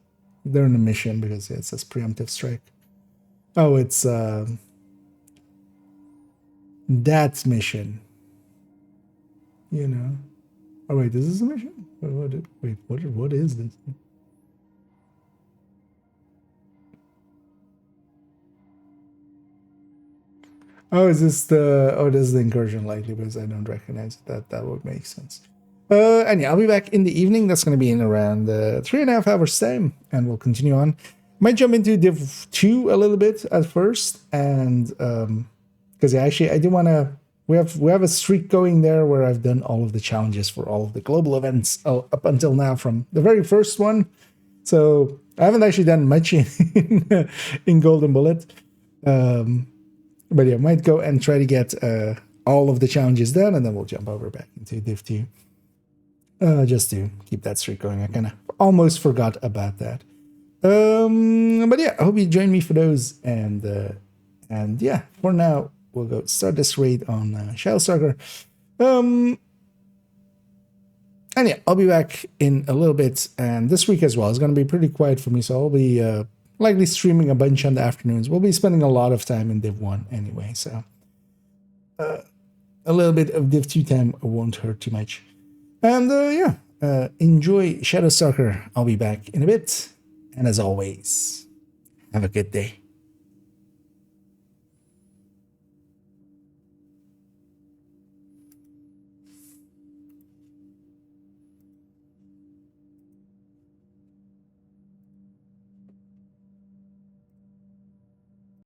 They're on a mission because, yeah, it says preemptive strike. Oh, it's that mission. You know. Oh wait, this is a mission? What is this? Oh, is this the... Oh, this is the incursion, likely, because I don't recognize it. That would make sense. And yeah, I'll be back in the evening. That's going to be in around 3.5 hours time, and we'll continue on. Might jump into Div 2 a little bit at first, and because actually I do want to... We have a streak going there where I've done all of the challenges for all of the global events up until now from the very first one. So I haven't actually done much in Golden Bullet. But yeah, might go and try to get all of the challenges done, and then we'll jump over back into Div 2. Just to keep that streak going. I kind of almost forgot about that. But yeah, I hope you join me for those. And yeah, for now, we'll go start this raid on Shadow Stalker. And yeah, I'll be back in a little bit. And this week as well is going to be pretty quiet for me, so I'll be likely streaming a bunch on the afternoons. We'll be spending a lot of time in Div 1 anyway, so a little bit of Div 2 time won't hurt too much. And yeah, enjoy Shadow Stalker. I'll be back in a bit. And as always, have a good day.